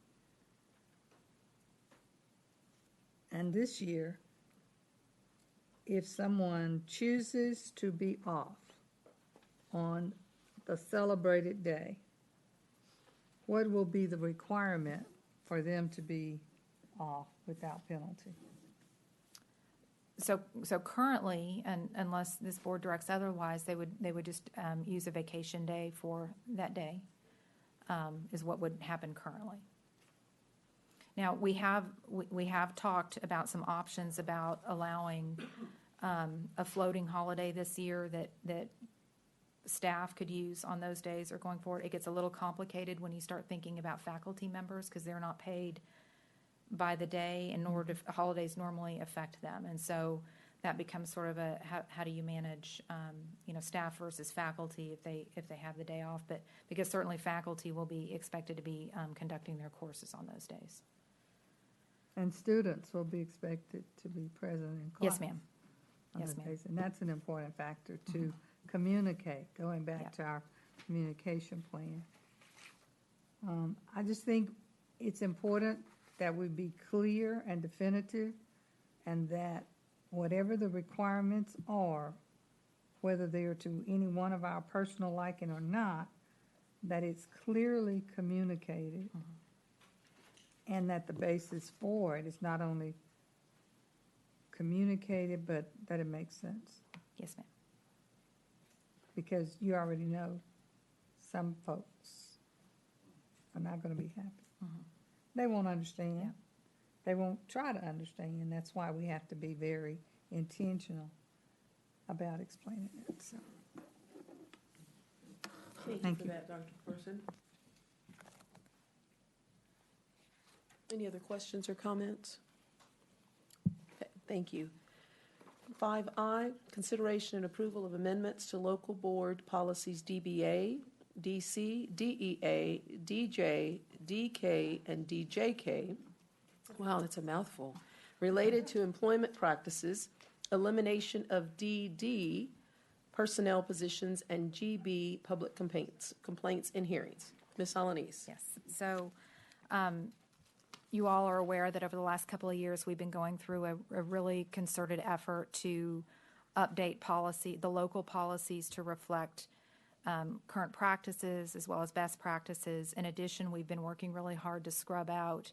And this year, if someone chooses to be off on the celebrated day, what will be the requirement for them to be off without penalty? So currently, and unless this board directs otherwise, they would just use a vacation day for that day, is what would happen currently. Now, we have talked about some options about allowing a floating holiday this year that staff could use on those days or going forward. It gets a little complicated when you start thinking about faculty members, because they're not paid by the day, and nor do holidays normally affect them. And so that becomes sort of a, how do you manage, staff versus faculty if they have the day off? But because certainly faculty will be expected to be conducting their courses on those days. And students will be expected to be present in class. Yes, ma'am. Yes, ma'am. And that's an important factor to communicate, going back to our communication plan. I just think it's important that we be clear and definitive, and that whatever the requirements are, whether they are to any one of our personal liking or not, that it's clearly communicated, and that the basis for it is not only communicated, but that it makes sense. Yes, ma'am. Because you already know some folks are not going to be happy. They won't understand. Yeah. They won't try to understand. That's why we have to be very intentional about explaining it. So, Thank you for that, Dr. Person. Any other questions or comments? Okay, thank you. 5I, consideration and approval of amendments to local board policies DBA, DC, DEA, DJ, DK, and DJK. Wow, that's a mouthful. Related to employment practices, elimination of DD, personnel positions, and GB, public complaints and hearings. Ms. Alanis. Yes. So You all are aware that over the last couple of years, we've been going through a really concerted effort to update the local policies to reflect current practices as well as best practices. In addition, we've been working really hard to scrub out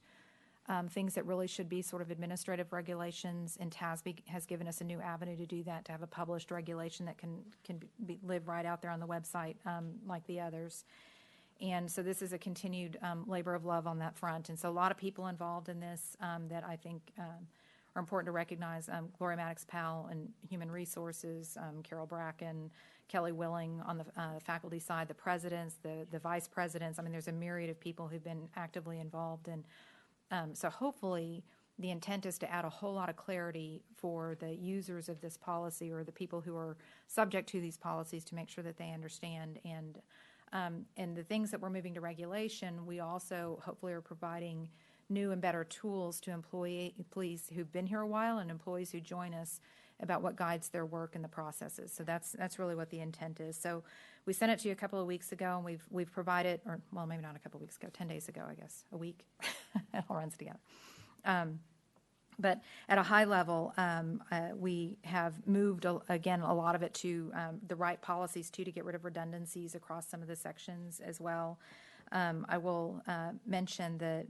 things that really should be sort of administrative regulations, and TASB has given us a new avenue to do that, to have a published regulation that can live right out there on the website like the others. And so this is a continued labor of love on that front. And so a lot of people involved in this that I think are important to recognize. Gloria Maddox-Powell in Human Resources, Carol Bracken, Kelly Willing on the faculty side, the presidents, the vice presidents. I mean, there's a myriad of people who've been actively involved. And so hopefully the intent is to add a whole lot of clarity for the users of this policy or the people who are subject to these policies to make sure that they understand. And the things that we're moving to regulation, we also hopefully are providing new and better tools to employees who've been here a while and employees who join us about what guides their work and the processes. So that's really what the intent is. So we sent it to you a couple of weeks ago, and we've provided, or well, maybe not a couple of weeks ago, 10 days ago, I guess, a week. It all runs together. But at a high level, we have moved, again, a lot of it to the right policies, to get rid of redundancies across some of the sections as well. I will mention that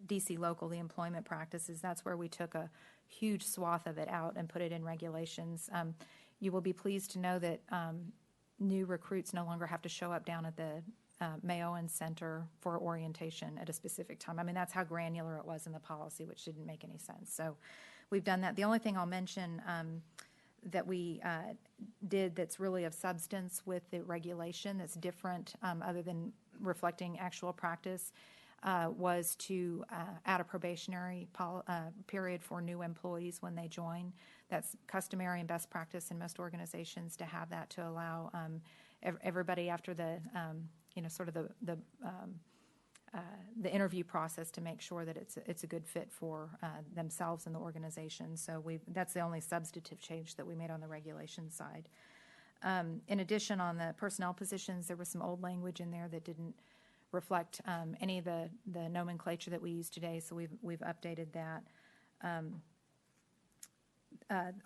DC Local, the employment practices, that's where we took a huge swath of it out and put it in regulations. You will be pleased to know that new recruits no longer have to show up down at the Mayoan Center for orientation at a specific time. I mean, that's how granular it was in the policy, which didn't make any sense. So we've done that. The only thing I'll mention that we did that's really of substance with the regulation that's different other than reflecting actual practice was to add a probationary period for new employees when they join. That's customary and best practice in most organizations to have that, to allow everybody after the sort of the interview process to make sure that it's a good fit for themselves and the organization. So that's the only substantive change that we made on the regulation side. In addition, on the personnel positions, there was some old language in there that didn't reflect any of the nomenclature that we use today, so we've updated that.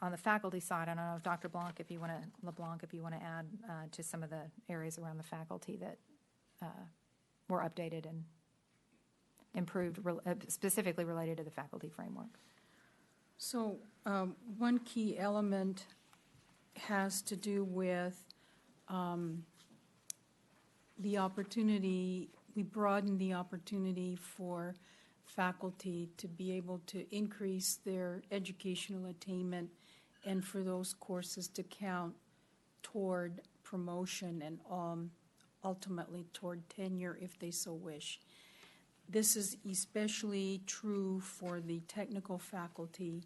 On the faculty side, I don't know if Dr. LeBlanc, if you want to add to some of the areas around the faculty that were updated and improved, specifically related to the faculty framework. So one key element has to do with the opportunity. We broaden the opportunity for faculty to be able to increase their educational attainment and for those courses to count toward promotion and ultimately toward tenure if they so wish. This is especially true for the technical faculty.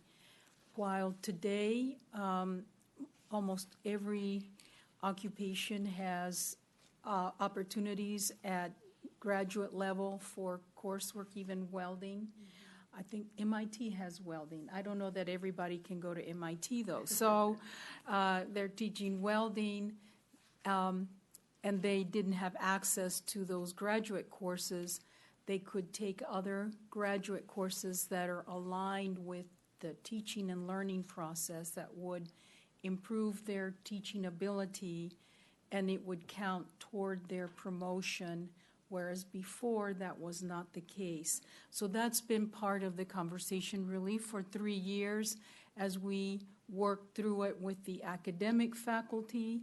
While today almost every occupation has opportunities at graduate level for coursework, even welding. I think MIT has welding. I don't know that everybody can go to MIT, though. So they're teaching welding, and they didn't have access to those graduate courses. They could take other graduate courses that are aligned with the teaching and learning process that would improve their teaching ability, and it would count toward their promotion, whereas before that was not the case. So that's been part of the conversation really for 3 years as we work through it with the academic faculty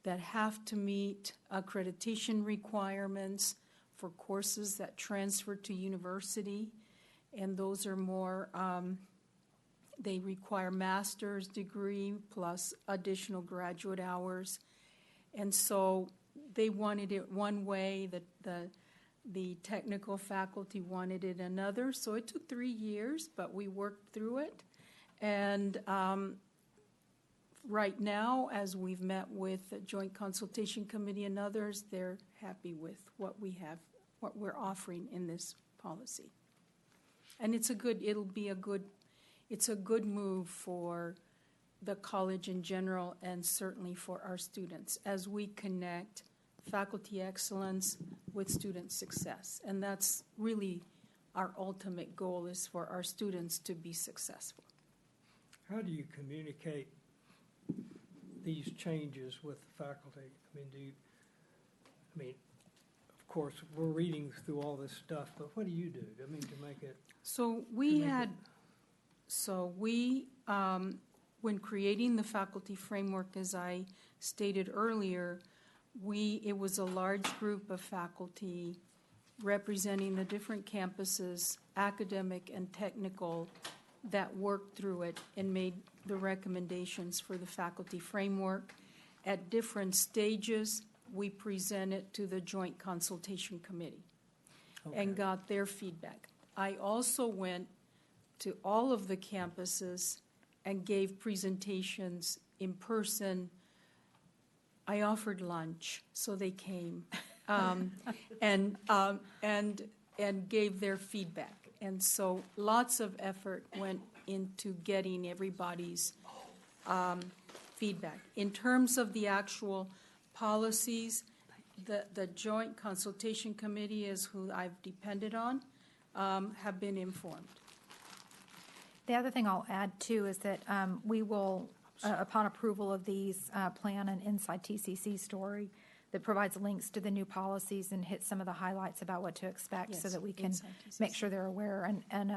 that have to meet accreditation requirements for courses that transfer to university, and those are more, they require master's degree plus additional graduate hours. And so they wanted it one way, the technical faculty wanted it another. So it took 3 years, but we worked through it. And right now, as we've met with the Joint Consultation Committee and others, they're happy with what we have, what we're offering in this policy. And it's a good move for the college in general and certainly for our students as we connect faculty excellence with student success. And that's really our ultimate goal is for our students to be successful. How do you communicate these changes with the faculty? Of course, we're reading through all this stuff, but what do you do? To make it. So when creating the faculty framework, as I stated earlier, it was a large group of faculty representing the different campuses, academic and technical, that worked through it and made the recommendations for the faculty framework. At different stages, we presented to the Joint Consultation Committee and got their feedback. I also went to all of the campuses and gave presentations in person. I offered lunch, so they came, and gave their feedback. And so lots of effort went into getting everybody's feedback. In terms of the actual policies, the Joint Consultation Committee is who I've depended on, have been informed. The other thing I'll add, too, is that we will, upon approval of these, plan an Inside TCC story that provides links to the new policies and hits some of the highlights about what to expect, so that we can make sure they're aware. And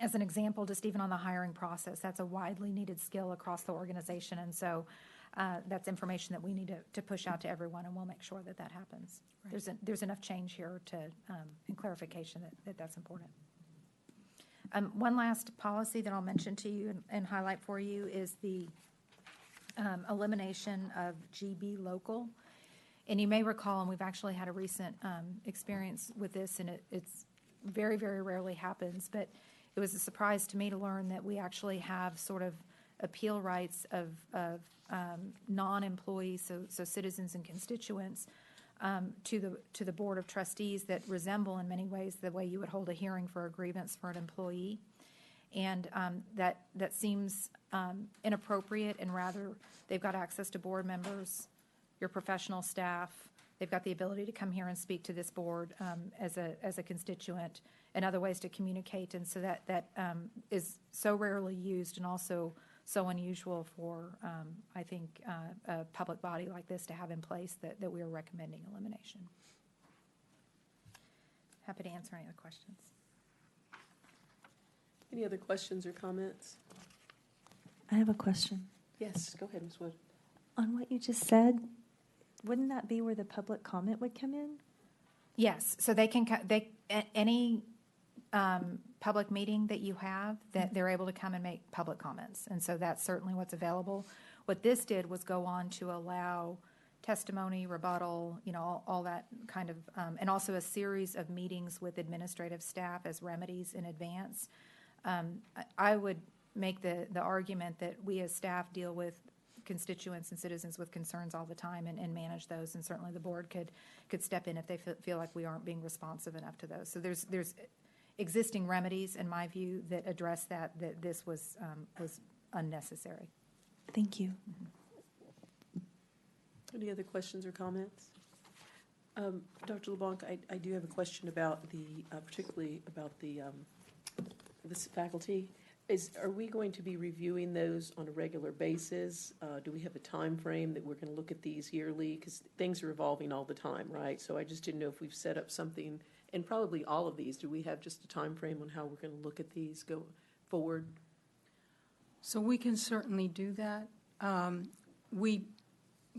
as an example, just even on the hiring process, that's a widely needed skill across the organization. And so that's information that we need to push out to everyone, and we'll make sure that that happens. Right. There's enough change here and clarification that's important. One last policy that I'll mention to you and highlight for you is the elimination of GB local. And you may recall, and we've actually had a recent experience with this, and it's very, very rarely happens, but it was a surprise to me to learn that we actually have sort of appeal rights of non-employees, so citizens and constituents, to the Board of Trustees that resemble in many ways the way you would hold a hearing for a grievance for an employee. And that seems inappropriate, and rather they've got access to board members, your professional staff. They've got the ability to come here and speak to this board as a constituent, and other ways to communicate. And so that is so rarely used, and also so unusual for, I think, a public body like this to have in place, that we are recommending elimination. Happy to answer any other questions. Any other questions or comments? I have a question. Yes, go ahead, Ms. Wood. On what you just said, wouldn't that be where the public comment would come in? Yes, so any public meeting that you have, that they're able to come and make public comments. And so that's certainly what's available. What this did was go on to allow testimony, rebuttal, all that kind of, and also a series of meetings with administrative staff as remedies in advance. I would make the argument that we as staff deal with constituents and citizens with concerns all the time and manage those, and certainly the board could step in if they feel like we aren't being responsive enough to those. So there's existing remedies, in my view, that address that this was unnecessary. Thank you. Any other questions or comments? Dr. LeBlanc, I do have a question about particularly about this faculty. Are we going to be reviewing those on a regular basis? Do we have a time frame that we're going to look at these yearly? Because things are evolving all the time, right? So I just didn't know if we've set up something, and probably all of these, do we have just a time frame on how we're going to look at these go forward? So we can certainly do that.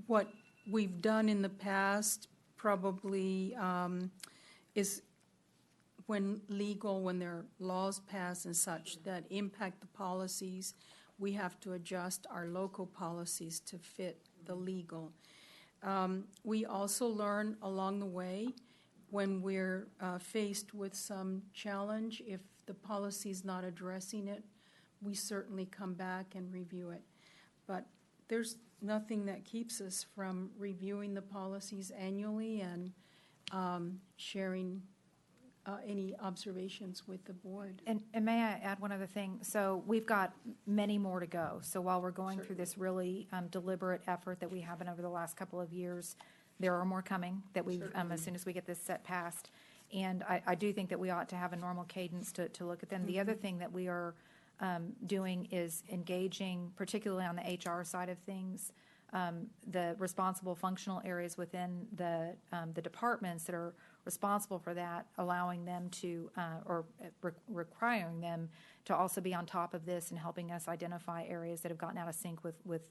What we've done in the past probably is when there are laws passed and such that impact the policies, we have to adjust our local policies to fit the legal. We also learn along the way when we're faced with some challenge. If the policy is not addressing it, we certainly come back and review it. But there's nothing that keeps us from reviewing the policies annually and sharing any observations with the board. And may I add one other thing? So we've got many more to go. So while we're going through this really deliberate effort that we have been over the last couple of years, there are more coming that we've, as soon as we get this set passed. And I do think that we ought to have a normal cadence to look at them. The other thing that we are doing is engaging, particularly on the HR side of things, the responsible functional areas within the departments that are responsible for that, allowing them to, requiring them to also be on top of this and helping us identify areas that have gotten out of sync with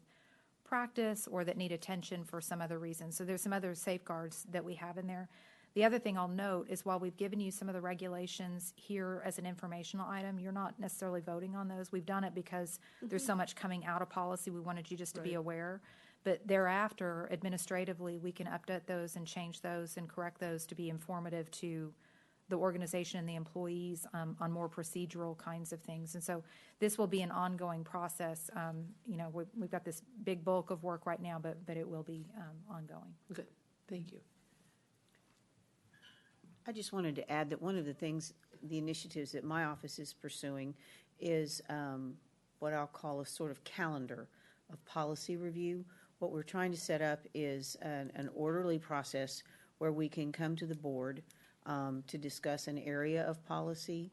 practice or that need attention for some other reason. So there's some other safeguards that we have in there. The other thing I'll note is while we've given you some of the regulations here as an informational item, you're not necessarily voting on those. We've done it because there's so much coming out of policy. We wanted you just to be aware. But thereafter, administratively, we can update those and change those and correct those to be informative to the organization and the employees on more procedural kinds of things. And so this will be an ongoing process. We've got this big bulk of work right now, but it will be ongoing. Good. Thank you. I just wanted to add that one of the things, the initiatives that my office is pursuing is what I'll call a sort of calendar of policy review. What we're trying to set up is an orderly process where we can come to the board to discuss an area of policy,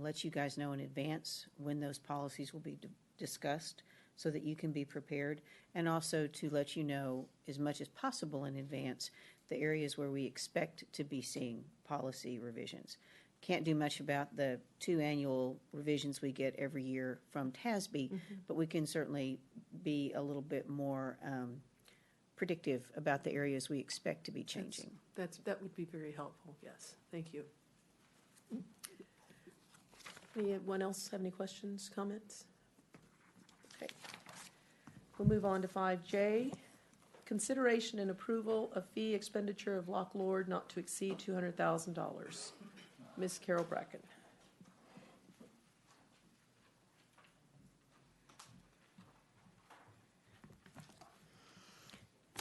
let you guys know in advance when those policies will be discussed so that you can be prepared, and also to let you know as much as possible in advance the areas where we expect to be seeing policy revisions. Can't do much about the 2 annual revisions we get every year from TASB, but we can certainly be a little bit more predictive about the areas we expect to be changing. That would be very helpful, yes. Thank you. Anyone else have any questions, comments? Okay. We'll move on to 5J. Consideration and approval of fee expenditure of Locke Lord not to exceed $200,000. Ms. Carol Bracken.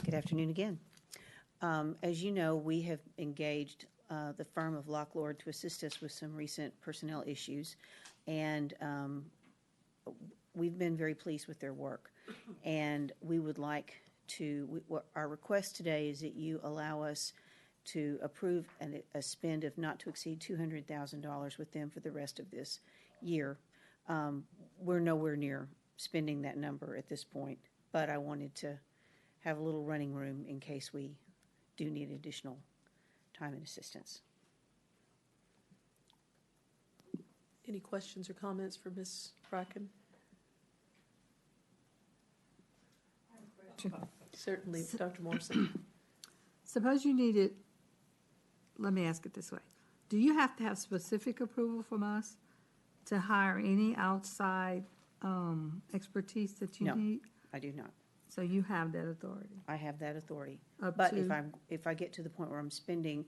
Good afternoon again. As you know, we have engaged the firm of Locke Lord to assist us with some recent personnel issues, and we've been very pleased with their work. And we would like to, our request today is that you allow us to approve a spend of not to exceed $200,000 with them for the rest of this year. We're nowhere near spending that number at this point, but I wanted to have a little running room in case we do need additional time and assistance. Any questions or comments for Ms. Bracken? Certainly, Dr. Morrison. Suppose you needed, let me ask it this way. Do you have to have specific approval from us to hire any outside expertise that you need? No, I do not. So you have that authority? I have that authority. Up But to? if I get to the point where I'm spending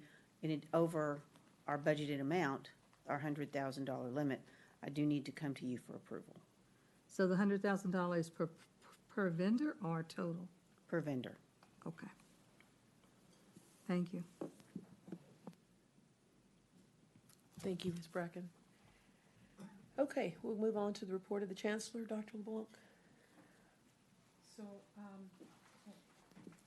over our budgeted amount, our $100,000 limit, I do need to come to you for approval. So the $100,000 per vendor or total? Per vendor. Okay. Thank you. Thank you, Ms. Bracken. Okay, we'll move on to the report of the Chancellor, Dr. LeBlanc. So,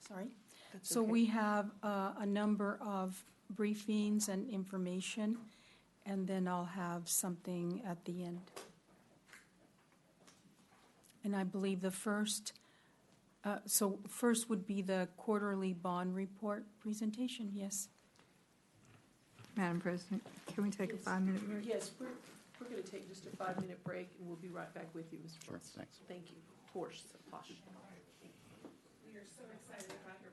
sorry. That's So okay. we have a number of briefings and information, and then I'll have something at the end. And I believe the first, first would be the quarterly bond report presentation, yes. Madam President, can we take a 5-minute break? Yes, we're going to take just a 5-minute break, and we'll be right back with you, Mr. Sure, Brooks. thanks. Thank you. Posh. We are so excited about your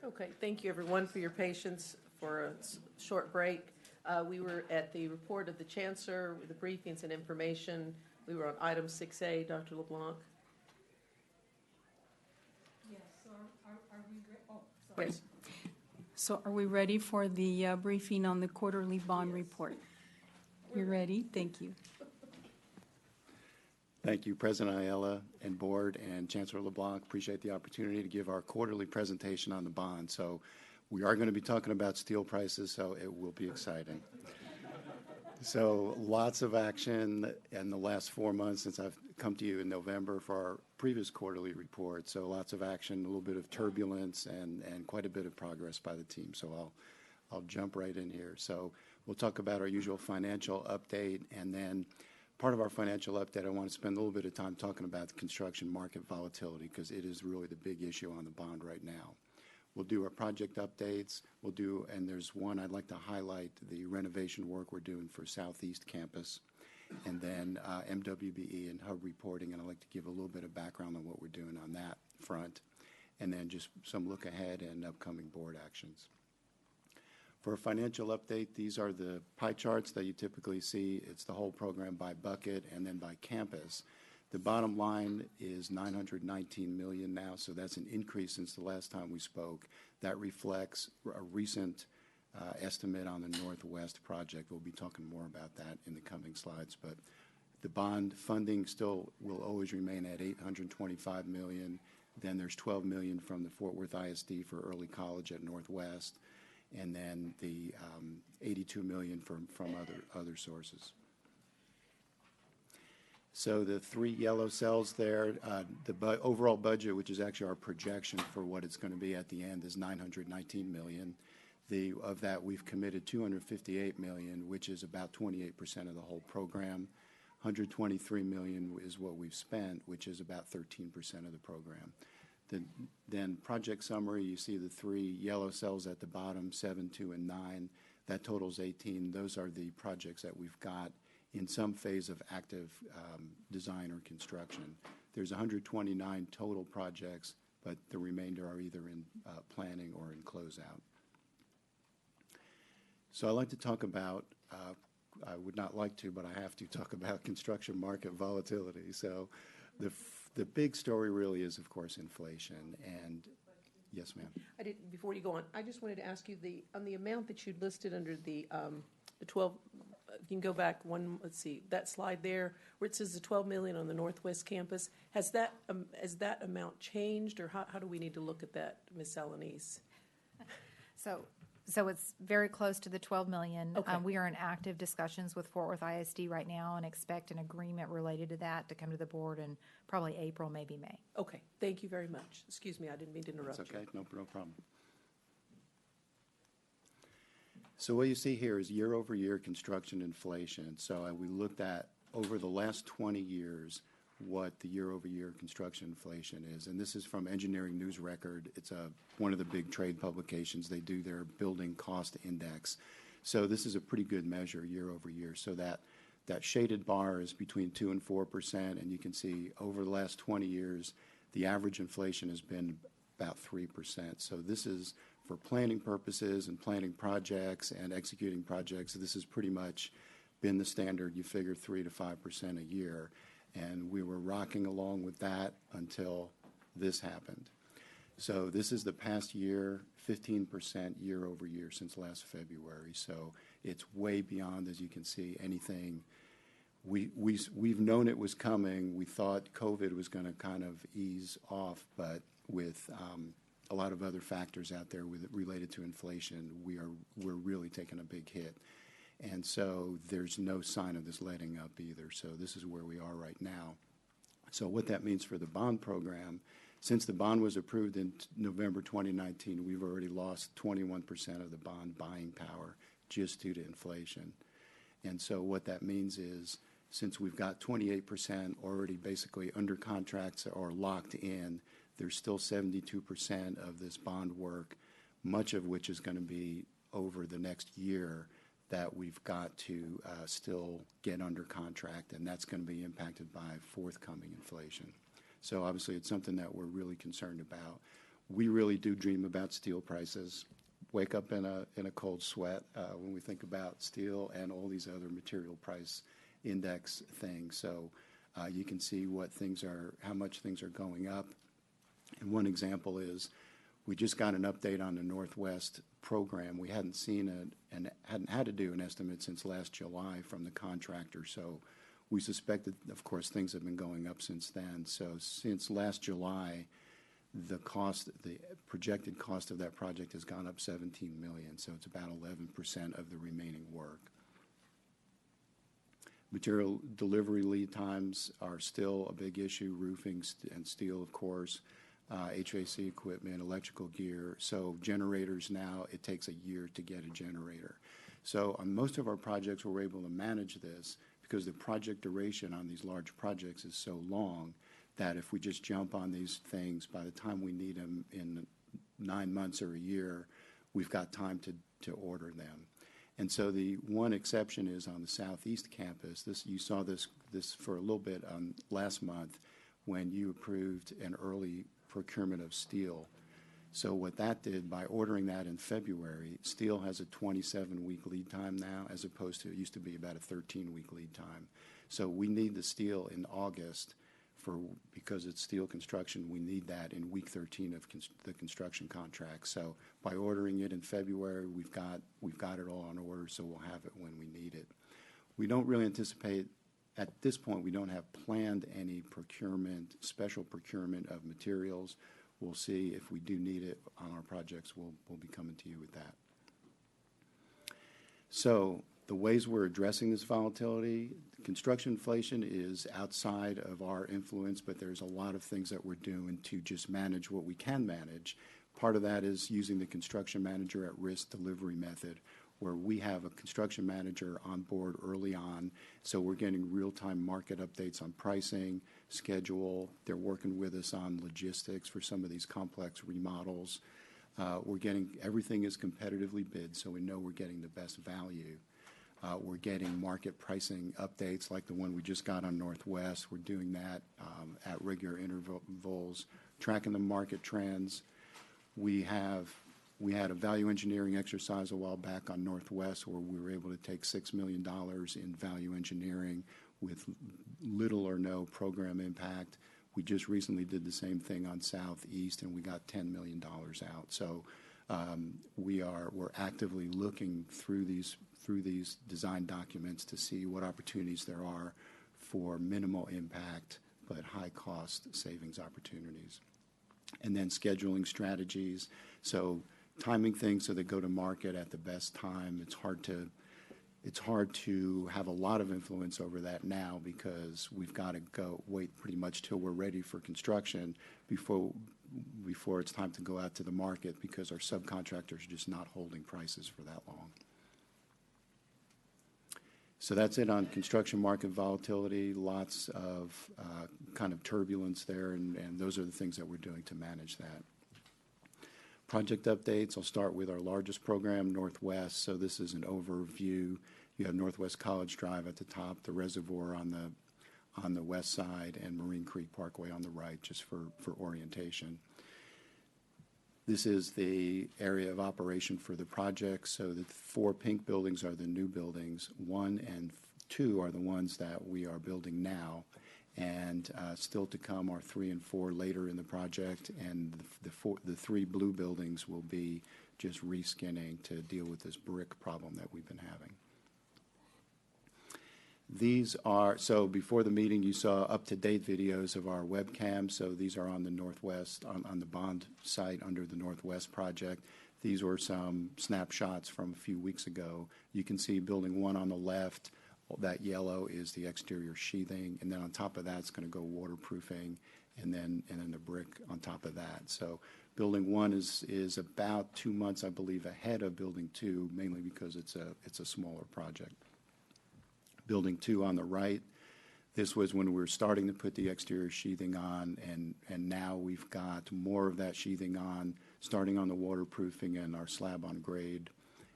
Okay, thank you, everyone, for your patience for a short break. We were at the report of the Chancellor, the briefings and information. We were on item 6A, Dr. LeBlanc. Yes, so are we ready? Oh, sorry. Yes. So are we ready for the briefing on the quarterly bond report? You're ready? Thank you. Thank you, President Ayala and Board and Chancellor LeBlanc. Appreciate the opportunity to give our quarterly presentation on the bond. So we are going to be talking about steel prices, so it will be exciting. So lots of action in the last 4 months since I've come to you in November for our previous quarterly report. So lots of action, a little bit of turbulence, and quite a bit of progress by the team. So I'll jump right in here. So we'll talk about our usual financial update, and then part of our financial update, I want to spend a little bit of time talking about the construction market volatility, because it is really the big issue on the bond right now. We'll do our project updates. And there's one I'd like to highlight, the renovation work we're doing for Southeast Campus, and then MWBE and hub reporting, and I'd like to give a little bit of background on what we're doing on that front, and then just some look ahead and upcoming board actions. For a financial update, these are the pie charts that you typically see. It's the whole program by bucket and then by campus. The bottom line is $919 million now, so that's an increase since the last time we spoke. That reflects a recent estimate on the Northwest project. We'll be talking more about that in the coming slides, but the bond funding still will always remain at $825 million. Then there's $12 million from the Fort Worth ISD for early college at Northwest, and then the $82 million from other sources. So the three yellow cells there, the overall budget, which is actually our projection for what it's going to be at the end, is $919 million. Of that, we've committed $258 million, which is about 28% of the whole program. $123 million is what we've spent, which is about 13% of the program. Then project summary, you see the three yellow cells at the bottom, 7, 2, and 9. That totals 18. Those are the projects that we've got in some phase of active design or construction. There's 129 total projects, but the remainder are either in planning or in closeout. So I'd like to talk about, I would not like to, but I have to talk about construction market volatility. So the big story really is, of course, inflation. And yes, ma'am. Before you go on, I just wanted to ask you on the amount that you listed under the 12. You can go back one. Let's see that slide there where it says the $12 million on the Northwest campus. Has that amount changed, or how do we need to look at that, Ms. Alanese? So it's very close to the $12 million. Okay. We are in active discussions with Fort Worth ISD right now and expect an agreement related to that to come to the board in probably April, maybe May. Okay, thank you very much. Excuse me, I didn't mean to interrupt. That's okay, no problem. So what you see here is year-over-year construction inflation. So we looked at over the last 20 years what the year-over-year construction inflation is. And this is from Engineering News Record. It's one of the big trade publications. They do their building cost index. So this is a pretty good measure year-over-year. So that shaded bar is between 2 and 4%. And you can see over the last 20 years, the average inflation has been about 3%. So this is for planning purposes and planning projects and executing projects. This has pretty much been the standard. You figure 3 to 5% a year. And we were rocking along with that until this happened. So this is the past year, 15% year over year since last February. So it's way beyond, as you can see, anything. We've known it was coming. We thought COVID was going to kind of ease off, but with a lot of other factors out there related to inflation, we're really taking a big hit. And so there's no sign of this letting up either. So this is where we are right now. So what that means for the bond program, since the bond was approved in November 2019, we've already lost 21% of the bond buying power just due to inflation. And so what that means is, since we've got 28% already basically under contracts or locked in, there's still 72% of this bond work, much of which is going to be over the next year, that we've got to still get under contract, and that's going to be impacted by forthcoming inflation. So obviously it's something that we're really concerned about. we really do dream about steel prices. Wake up in a cold sweat when we think about steel and all these other material price index things. So you can see how much things are going up. And one example is we just got an update on the Northwest program. We hadn't seen it and hadn't had to do an estimate since last July from the contractor. So we suspected, of course, things have been going up since then. So since last July, the projected cost of that project has gone up $17 million. So it's about 11% of the remaining work. Material delivery lead times are still a big issue, roofing and steel, of course, HVAC equipment, electrical gear. So generators now, it takes a year to get a generator. So on most of our projects, we're able to manage this because the project duration on these large projects is so long that if we just jump on these things, by the time we need them in 9 months or a year, we've got time to order them. And so the one exception is on the Southeast campus. You saw this for a little bit last month when you approved an early procurement of steel. So what that did, by ordering that in February, steel has a 27-week lead time now, as opposed to it used to be about a 13-week lead time. So we need the steel in August because it's steel construction. We need that in week 13 of the construction contract. So by ordering it in February, we've got it all on order, so we'll have it when we need it. We don't really anticipate, at this point, we don't have planned any special procurement of materials. We'll see if we do need it on our projects. We'll be coming to you with that. So the ways we're addressing this volatility, construction inflation is outside of our influence, but there's a lot of things that we're doing to just manage what we can manage. Part of that is using the construction manager at risk delivery method, where we have a construction manager on board early on. So we're getting real-time market updates on pricing, schedule. They're working with us on logistics for some of these complex remodels. Everything is competitively bid, so we know we're getting the best value. We're getting market pricing updates like the one we just got on Northwest. We're doing that at regular intervals, tracking the market trends. We had a value engineering exercise a while back on Northwest where we were able to take $6 million in value engineering with little or no program impact. We just recently did the same thing on Southeast, and we got $10 million out. So we're actively looking through these design documents to see what opportunities there are for minimal impact but high cost savings opportunities. And then scheduling strategies. So timing things so they go to market at the best time. It's hard to have a lot of influence over that now because we've got to wait pretty much till we're ready for construction before it's time to go out to the market because our subcontractors are just not holding prices for that long. So that's it on construction market volatility, lots of kind of turbulence there, and those are the things that we're doing to manage that. Project updates, I'll start with our largest program, Northwest. So this is an overview. You have Northwest College Drive at the top, the reservoir on the west side, and Marine Creek Parkway on the right, just for orientation. This is the area of operation for the project. So the 4 pink buildings are the new buildings. 1 and 2 are the ones that we are building now. And still to come are 3 and 4 later in the project. And the 3 blue buildings will be just reskinning to deal with this brick problem that we've been having. So before the meeting, you saw up-to-date videos of our webcam. So these are on the Northwest, on the bond site under the Northwest project. These were some snapshots from a few weeks ago. You can see building 1 on the left. That yellow is the exterior sheathing. And then on top of that, it's going to go waterproofing, and then the brick on top of that. So building 1 is about 2 months, I believe, ahead of building 2, mainly because it's a smaller project. Building 2 on the right, this was when we were starting to put the exterior sheathing on, and now we've got more of that sheathing on, starting on the waterproofing, and our slab on grade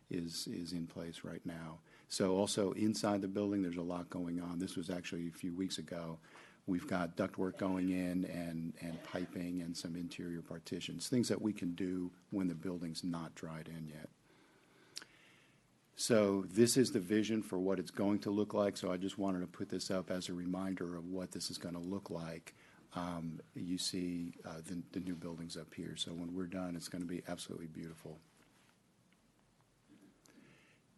is in place right now. So also inside the building, there's a lot going on. This was actually a few weeks ago. We've got ductwork going in and piping and some interior partitions, things that we can do when the building's not dried in yet. So this is the vision for what it's going to look like. So I just wanted to put this up as a reminder of what this is going to look like. You see the new buildings up here. So when we're done, it's going to be absolutely beautiful.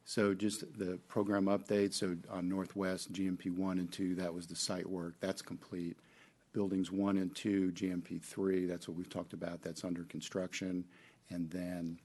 So just the program update. So on Northwest, GMP 1 and 2, that was the site work. That's complete. Buildings 1 and 2, GMP 3, that's what we've talked about. That's under construction. And then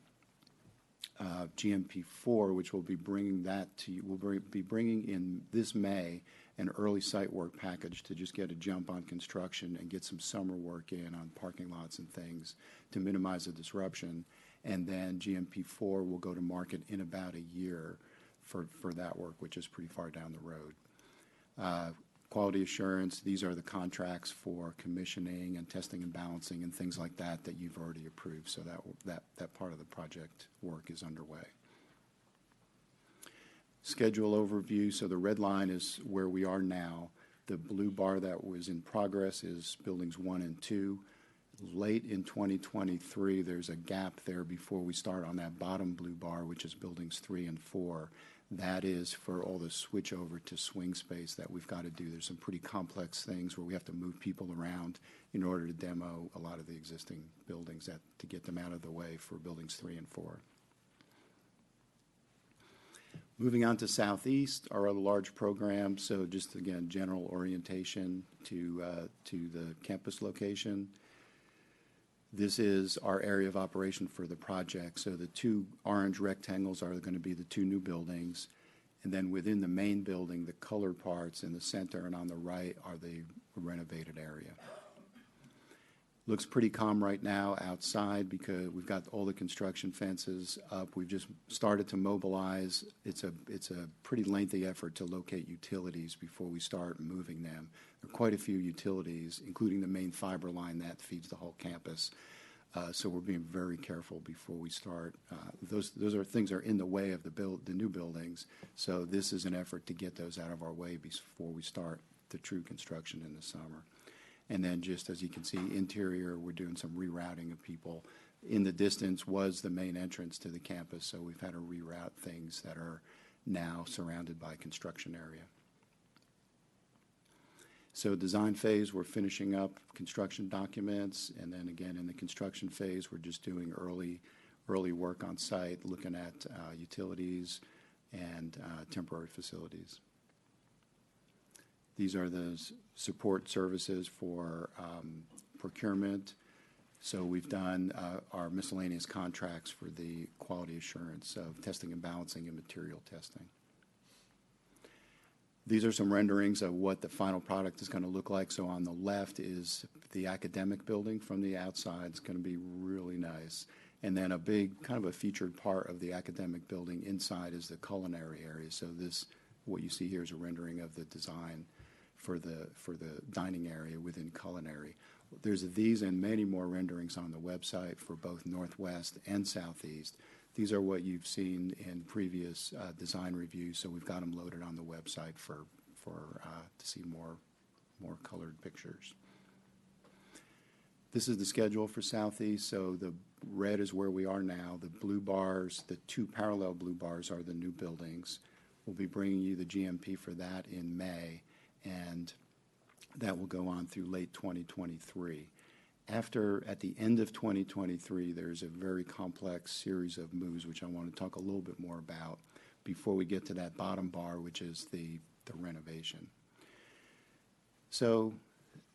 GMP 4, which will be bringing that to you, we'll be bringing in this May an early site work package to just get a jump on construction and get some summer work in on parking lots and things to minimize the disruption. And then GMP 4 will go to market in about a year for that work, which is pretty far down the road. Quality assurance, these are the contracts for commissioning and testing and balancing and things like that that you've already approved. So that part of the project work is underway. Schedule overview, so the red line is where we are now. The blue bar that was in progress is buildings 1 and 2. Late in 2023, there's a gap there before we start on that bottom blue bar, which is buildings 3 and 4. That is for all the switch over to swing space that we've got to do. There's some pretty complex things where we have to move people around in order to demo a lot of the existing buildings to get them out of the way for buildings 3 and 4. Moving on to Southeast, our other large program. So just again, general orientation to the campus location. This is our area of operation for the project. So the two orange rectangles are going to be the two new buildings. And then within the main building, the colored parts in the center and on the right are the renovated area. Looks pretty calm right now outside because we've got all the construction fences up. We've just started to mobilize. It's a pretty lengthy effort to locate utilities before we start moving them. There are quite a few utilities, including the main fiber line that feeds the whole campus. So we're being very careful before we start. Those are things that are in the way of the new buildings. So this is an effort to get those out of our way before we start the true construction in the summer. And then just as you can see, interior, we're doing some rerouting of people. In the distance was the main entrance to the campus, so we've had to reroute things that are now surrounded by construction area. So design phase, we're finishing up construction documents, and then again in the construction phase, we're just doing early work on site, looking at utilities and temporary facilities. These are the support services for procurement. So we've done our miscellaneous contracts for the quality assurance of testing and balancing and material testing. These are some renderings of what the final product is going to look like. So on the left is the academic building from the outside. It's going to be really nice. And then a big kind of a featured part of the academic building inside is the culinary area. So what you see here is a rendering of the design for the dining area within culinary. There's these and many more renderings on the website for both Northwest and Southeast. These are what you've seen in previous design reviews, so we've got them loaded on the website to see more colored pictures. This is the schedule for Southeast. So the red is where we are now. The blue bars, the two parallel blue bars, are the new buildings. We'll be bringing you the GMP for that in May, and that will go on through late 2023. At the end of 2023, there's a very complex series of moves, which I want to talk a little bit more about before we get to that bottom bar, which is the renovation. So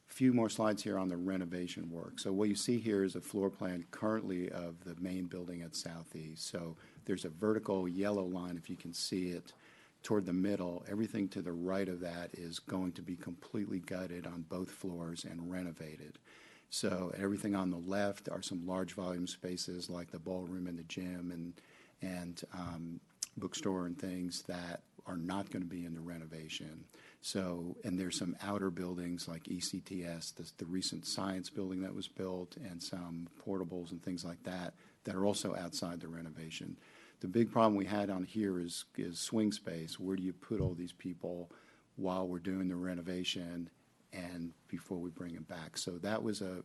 a few more slides here on the renovation work. So what you see here is a floor plan currently of the main building at Southeast. So there's a vertical yellow line, if you can see it, toward the middle. Everything to the right of that is going to be completely gutted on both floors and renovated. So everything on the left are some large volume spaces like the ballroom and the gym and bookstore and things that are not going to be in the renovation. So, and there's some outer buildings like ECTS, the recent science building that was built, and some portables and things like that are also outside the renovation. The big problem we had on here is swing space. Where do you put all these people while we're doing the renovation and before we bring them back. So that was a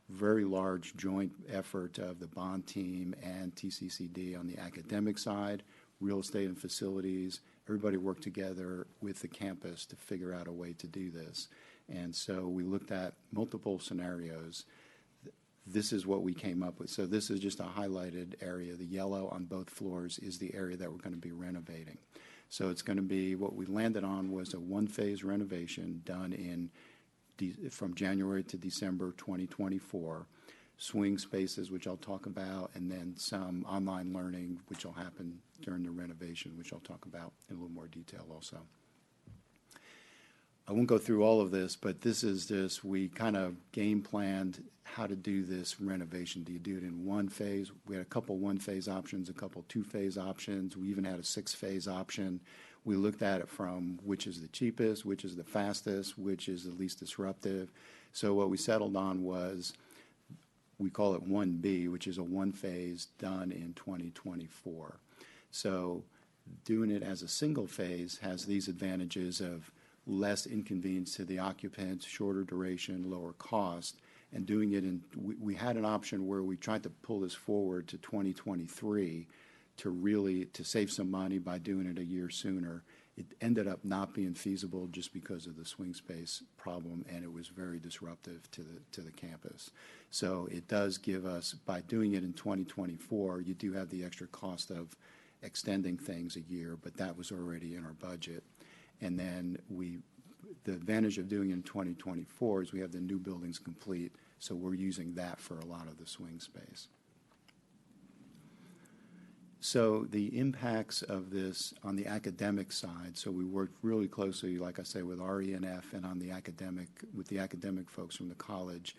very large joint effort of the bond team and TCCD on the academic side, real estate and facilities. Everybody worked together with the campus to figure out a way to do this. And so we looked at multiple scenarios. This is what we came up with. So this is just a highlighted area. The yellow on both floors is the area that we're going to be renovating. So it's going to be, what we landed on was a one-phase renovation done from January to December 2024. Swing spaces, which I'll talk about, and then some online learning, which will happen during the renovation, which I'll talk about in a little more detail also. I won't go through all of this, but we kind of game planned how to do this renovation. Do you do it in one phase? We had a couple one-phase options, a couple two-phase options. We even had a six-phase option. We looked at it from which is the cheapest, which is the fastest, which is the least disruptive. So what we settled on was, we call it 1B, which is a one-phase done in 2024. So doing it as a single phase has these advantages of less inconvenience to the occupants, shorter duration, lower cost, and doing it we had an option where we tried to pull this forward to 2023 to save some money by doing it a year sooner. It ended up not being feasible just because of the swing space problem, and it was very disruptive to the campus. So it does give us, by doing it in 2024, you do have the extra cost of extending things a year, but that was already in our budget. And then the advantage of doing it in 2024 is we have the new buildings complete, so we're using that for a lot of the swing space. So the impacts of this on the academic side, so we worked really closely, like I say, with RENF and with the academic folks from the college.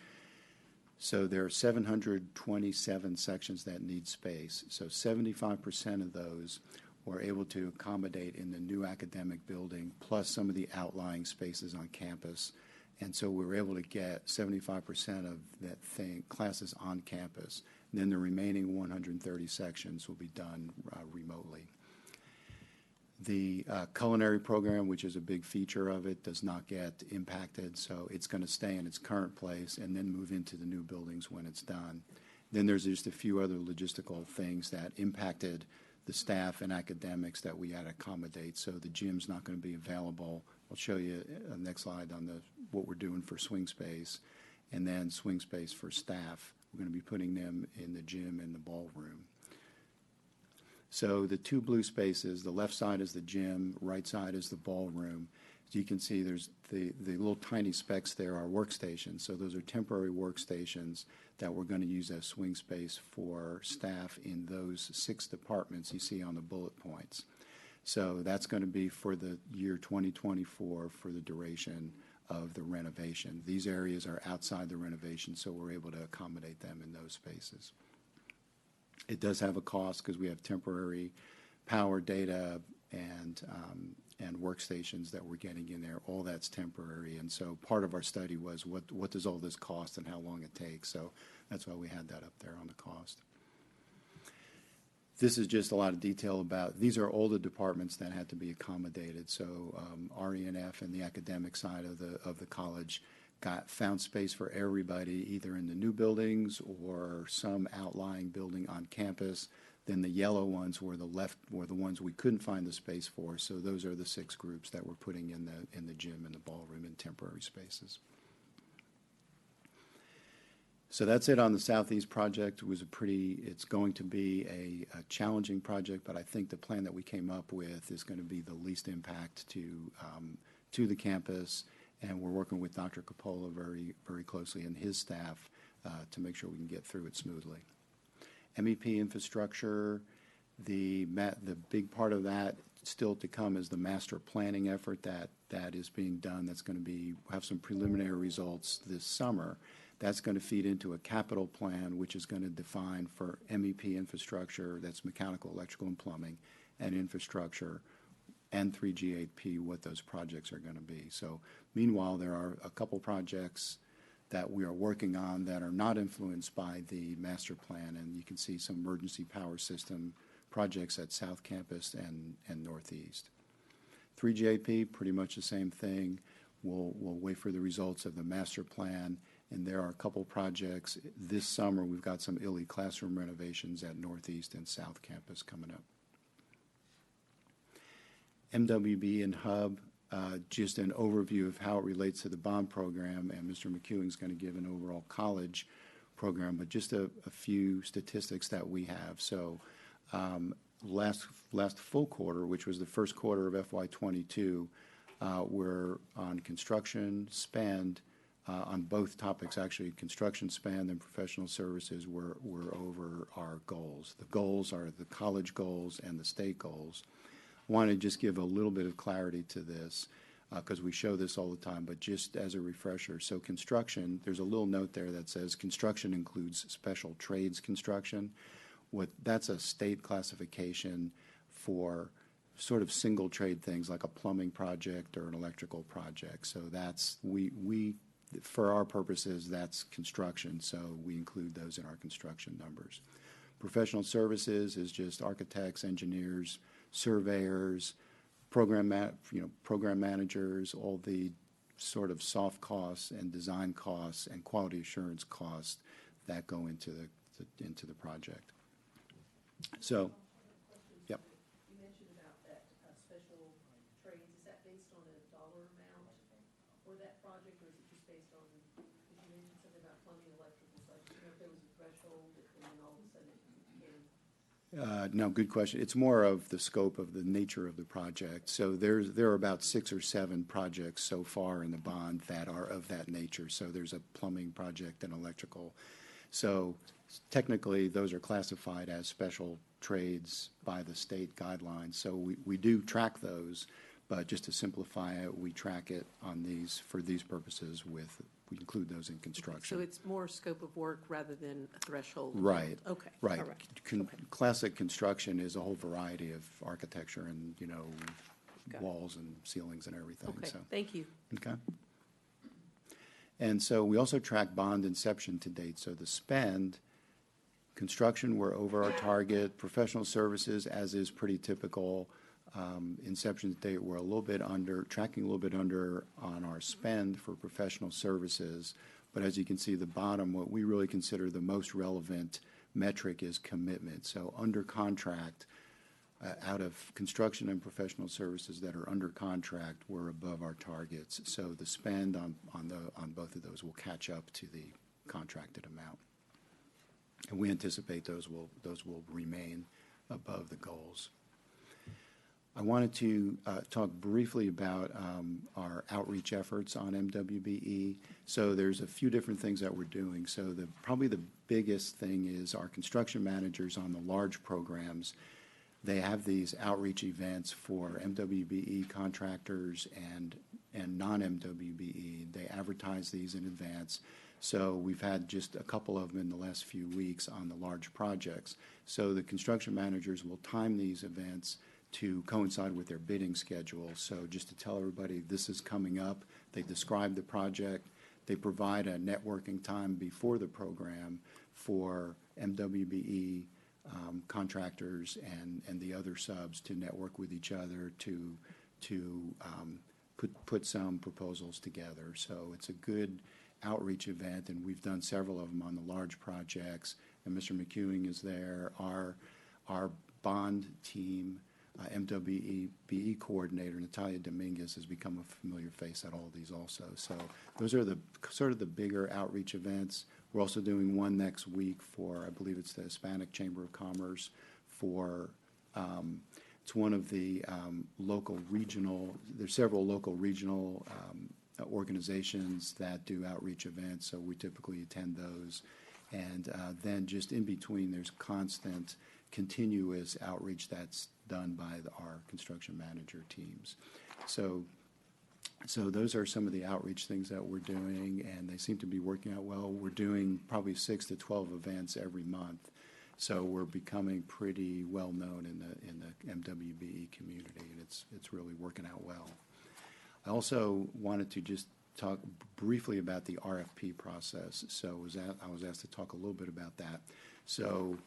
So there are 727 sections that need space. So 75% of those were able to accommodate in the new academic building, plus some of the outlying spaces on campus. And so we were able to get 75% of classes on campus. And then the remaining 130 sections will be done remotely. The culinary program, which is a big feature of it, does not get impacted, so it's going to stay in its current place and then move into the new buildings when it's done. Then there's just a few other logistical things that impacted the staff and academics that we had to accommodate. So the gym's not going to be available. I'll show you next slide on what we're doing for swing space, and then swing space for staff. We're going to be putting them in the gym and the ballroom. So the two blue spaces, the left side is the gym, right side is the ballroom. As you can see, there's the little tiny specks there are workstations. So those are temporary workstations that we're going to use as swing space for staff in those 6 departments you see on the bullet points. So that's going to be for the year 2024 for the duration of the renovation. These areas are outside the renovation, so we're able to accommodate them in those spaces. It does have a cost because we have temporary power, data, and workstations that we're getting in there. All that's temporary, and so part of our study was what does all this cost and how long it takes. So that's why we had that up there on the cost. This is just a lot of detail about, these are all the departments that had to be accommodated. So RENF and the academic side of the college found space for everybody, either in the new buildings or some outlying building on campus. Then the yellow ones were the ones we couldn't find the space for. So those are the 6 groups that we're putting in the gym and the ballroom in temporary spaces. So that's it on the Southeast project. It's going to be a challenging project, but I think the plan that we came up with is going to be the least impact to the campus, and we're working with Dr. Coppola very, very closely and his staff to make sure we can get through it smoothly. MEP infrastructure, the big part of that still to come is the master planning effort that is being done. That's going to have some preliminary results this summer. That's going to feed into a capital plan, which is going to define for MEP infrastructure, that's mechanical, electrical, and plumbing, and infrastructure, and 3G8P, what those projects are going to be. So meanwhile, there are a couple projects that we are working on that are not influenced by the master plan, and you can see some emergency power system projects at South Campus and Northeast. 3G8P, pretty much the same thing. We'll wait for the results of the master plan, and there are a couple projects. This summer, we've got some ILE classroom renovations at Northeast and South Campus coming up. MWBE and Hub, just an overview of how it relates to the bond program, and Mr. McEwing's going to give an overall college program, but just a few statistics that we have. So last full quarter, which was the first quarter of FY22, we're on construction spend on both topics, actually. Construction spend and professional services were over our goals. The goals are the college goals and the state goals. I want to just give a little bit of clarity to this because we show this all the time, but just as a refresher. So construction, there's a little note there that says construction includes special trades construction. That's a state classification for sort of single trade things like a plumbing project or an electrical project. So that's, for our purposes, that's construction, so we include those in our construction numbers. Professional services is just architects, engineers, surveyors, program managers, all the sort of soft costs and design costs and quality assurance costs that go into the project. So, yep. You mentioned about that special trades. Is that based on a dollar amount for that project, or is it just based on, because you mentioned something about plumbing, electrical, so I just know if there was a threshold and then all of a sudden it became. No, good question. It's more of the scope of the nature of the project. So there are about 6 or 7 projects so far in the bond that are of that nature. So there's a plumbing project and electrical. So technically, those are classified as special trades by the state guidelines. So we do track those, but just to simplify it, we track it on these, for these purposes, we include those in construction. So it's more scope of work rather than a threshold? Right. Okay. Right. All right. Classic construction is a whole variety of architecture and, Got walls and ceilings and everything. Okay, So. thank you. Okay. And so we also track bond inception to date. So the spend, construction, we're over our target. Professional services, as is pretty typical. Inception to date, we're tracking a little bit under on our spend for professional services. But as you can see, the bottom, what we really consider the most relevant metric is commitment. So under contract, out of construction and professional services that are under contract, we're above our targets. So the spend on both of those will catch up to the contracted amount. And we anticipate those will remain above the goals. I wanted to talk briefly about our outreach efforts on MWBE. So there's a few different things that we're doing. So probably the biggest thing is our construction managers on the large programs. They have these outreach events for MWBE contractors and non-MWBE. They advertise these in advance. So we've had just a couple of them in the last few weeks on the large projects. So the construction managers will time these events to coincide with their bidding schedule. So just to tell everybody this is coming up, they describe the project, they provide a networking time before the program for MWBE contractors and the other subs to network with each other to put some proposals together. So it's a good outreach event, and we've done several of them on the large projects. And Mr. McEwing is there. Our bond team, MWBE coordinator, Natalia Dominguez, has become a familiar face at all of these also. So those are the sort of the bigger outreach events. We're also doing one next week for, I believe it's the Hispanic Chamber of Commerce for, it's one of the local regional, there's several local regional organizations that do outreach events, so we typically attend those. And then just in between, there's constant, continuous outreach that's done by our construction manager teams. So those are some of the outreach things that we're doing, and they seem to be working out well. We're doing probably 6 to 12 events every month, so we're becoming pretty well known in the MWBE community, and it's really working out well. I also wanted to just talk briefly about the RFP process. So I was asked to talk a little bit about that. So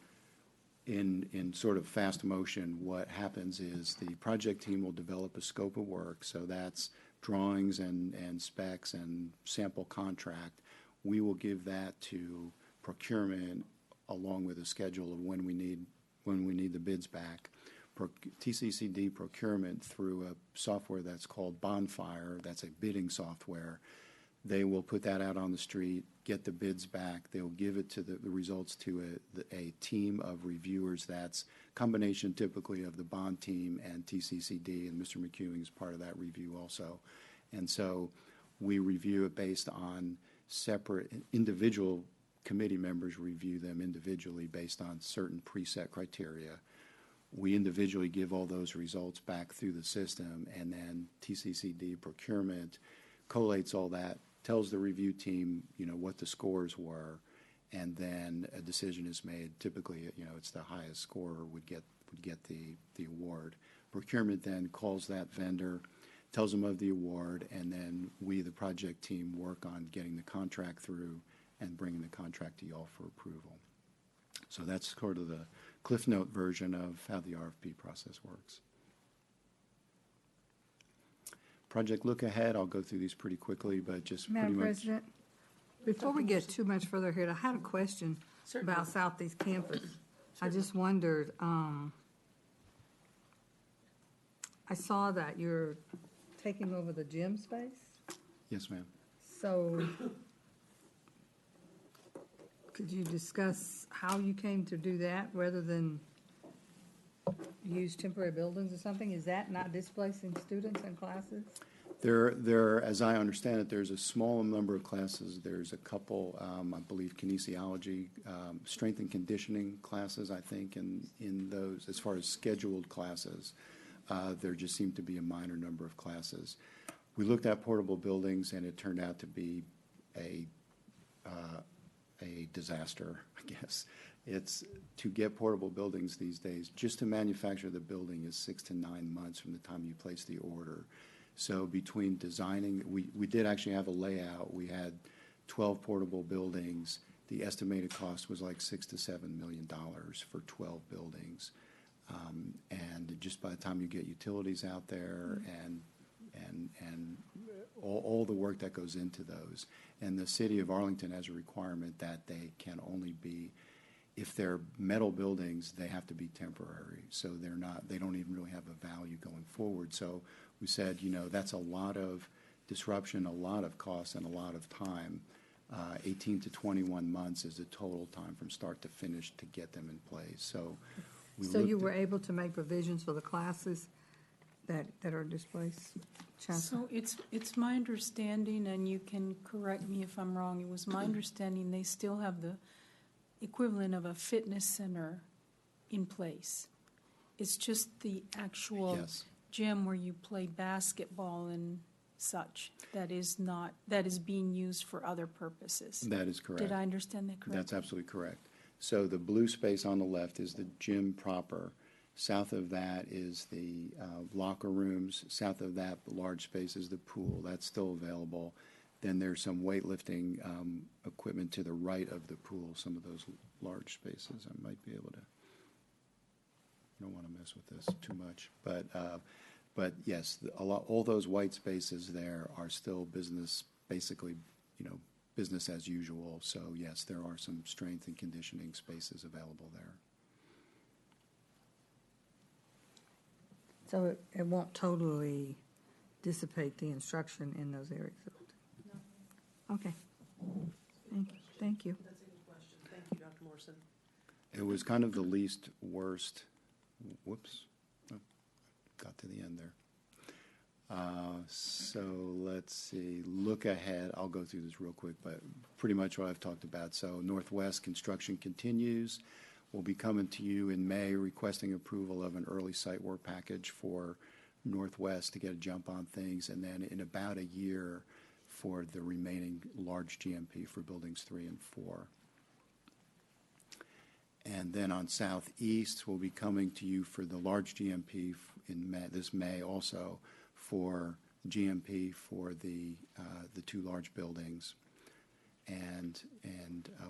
in sort of fast motion, what happens is the project team will develop a scope of work. So that's drawings and specs and sample contract, we will give that to procurement along with a schedule of when we need the bids back. TCCD procurement through a software that's called Bonfire, that's a bidding software. They will put that out on the street, get the bids back. They'll give it to the results to a team of reviewers. That's combination typically of the bond team and TCCD, and Mr. McEwing is part of that review also. And so we review it based on separate individual committee members review them individually based on certain preset criteria. We individually give all those results back through the system, and then TCCD procurement collates all that, tells the review team, what the scores were, and then a decision is made. Typically, it's the highest scorer would get the award. Procurement then calls that vendor, tells them of the award, and then we, the project team, work on getting the contract through and bringing the contract to y'all for approval. So that's sort of the Cliff Note version of how the RFP process works. Project look ahead, I'll go through these pretty quickly, but just Madam pretty much. President, before we get too much further ahead, I had a question about Southeast Campus. I just wondered, I saw that you're taking over the gym space. Yes, ma'am. So could you discuss how you came to do that rather than use temporary buildings or something? Is that not displacing students and classes? There, as I understand it, there's a small number of classes. There's a couple, I believe, kinesiology, strength and conditioning classes, I think, in those, as far as scheduled classes. There just seemed to be a minor number of classes. We looked at portable buildings, and it turned out to be a disaster, I guess. It's to get portable buildings these days, just to manufacture the building is 6 to 9 months from the time you place the order. So between designing, we did actually have a layout. We had 12 portable buildings. The estimated cost was like $6 to $7 million for 12 buildings. And just by the time you get utilities out there and all the work that goes into those. And the city of Arlington has a requirement that they can only be, if they're metal buildings, they have to be temporary. So they don't even really have a value going forward. So we said, that's a lot of disruption, a lot of cost, and a lot of time. 18 to 21 months is the total time from start to finish to get them in place. So you were able to make provisions for the classes that are displaced? Chancellor? So it's my understanding, and you can correct me if I'm wrong, it was my understanding they still have the equivalent of a fitness center in place. It's just the actual gym where you play basketball and such that is being used for other purposes. That is correct. Did I understand that correctly? That's absolutely correct. So the blue space on the left is the gym proper. South of that is the locker rooms. South of that, the large space is the pool. That's still available. Then there's some weightlifting equipment to the right of the pool, some of those large spaces. I might be able to, I don't want to mess with this too much. But yes, all those white spaces there are still business, basically, business as usual. So yes, there are some strength and conditioning spaces available there. So it won't totally dissipate the instruction in those areas? No. Okay. Thank you. That's a good question. Thank you, Dr. Morrison. It was kind of the least worst. Whoops. Oh, got to the end there. So let's see. Look ahead. I'll go through this real quick, but pretty much what I've talked about. So Northwest construction continues. We'll be coming to you in May requesting approval of an early site work package for Northwest to get a jump on things, and then in about a year for the remaining large GMP for buildings 3 and 4. And then on Southeast, we'll be coming to you for the large GMP in this May also for GMP for the 2 large buildings. And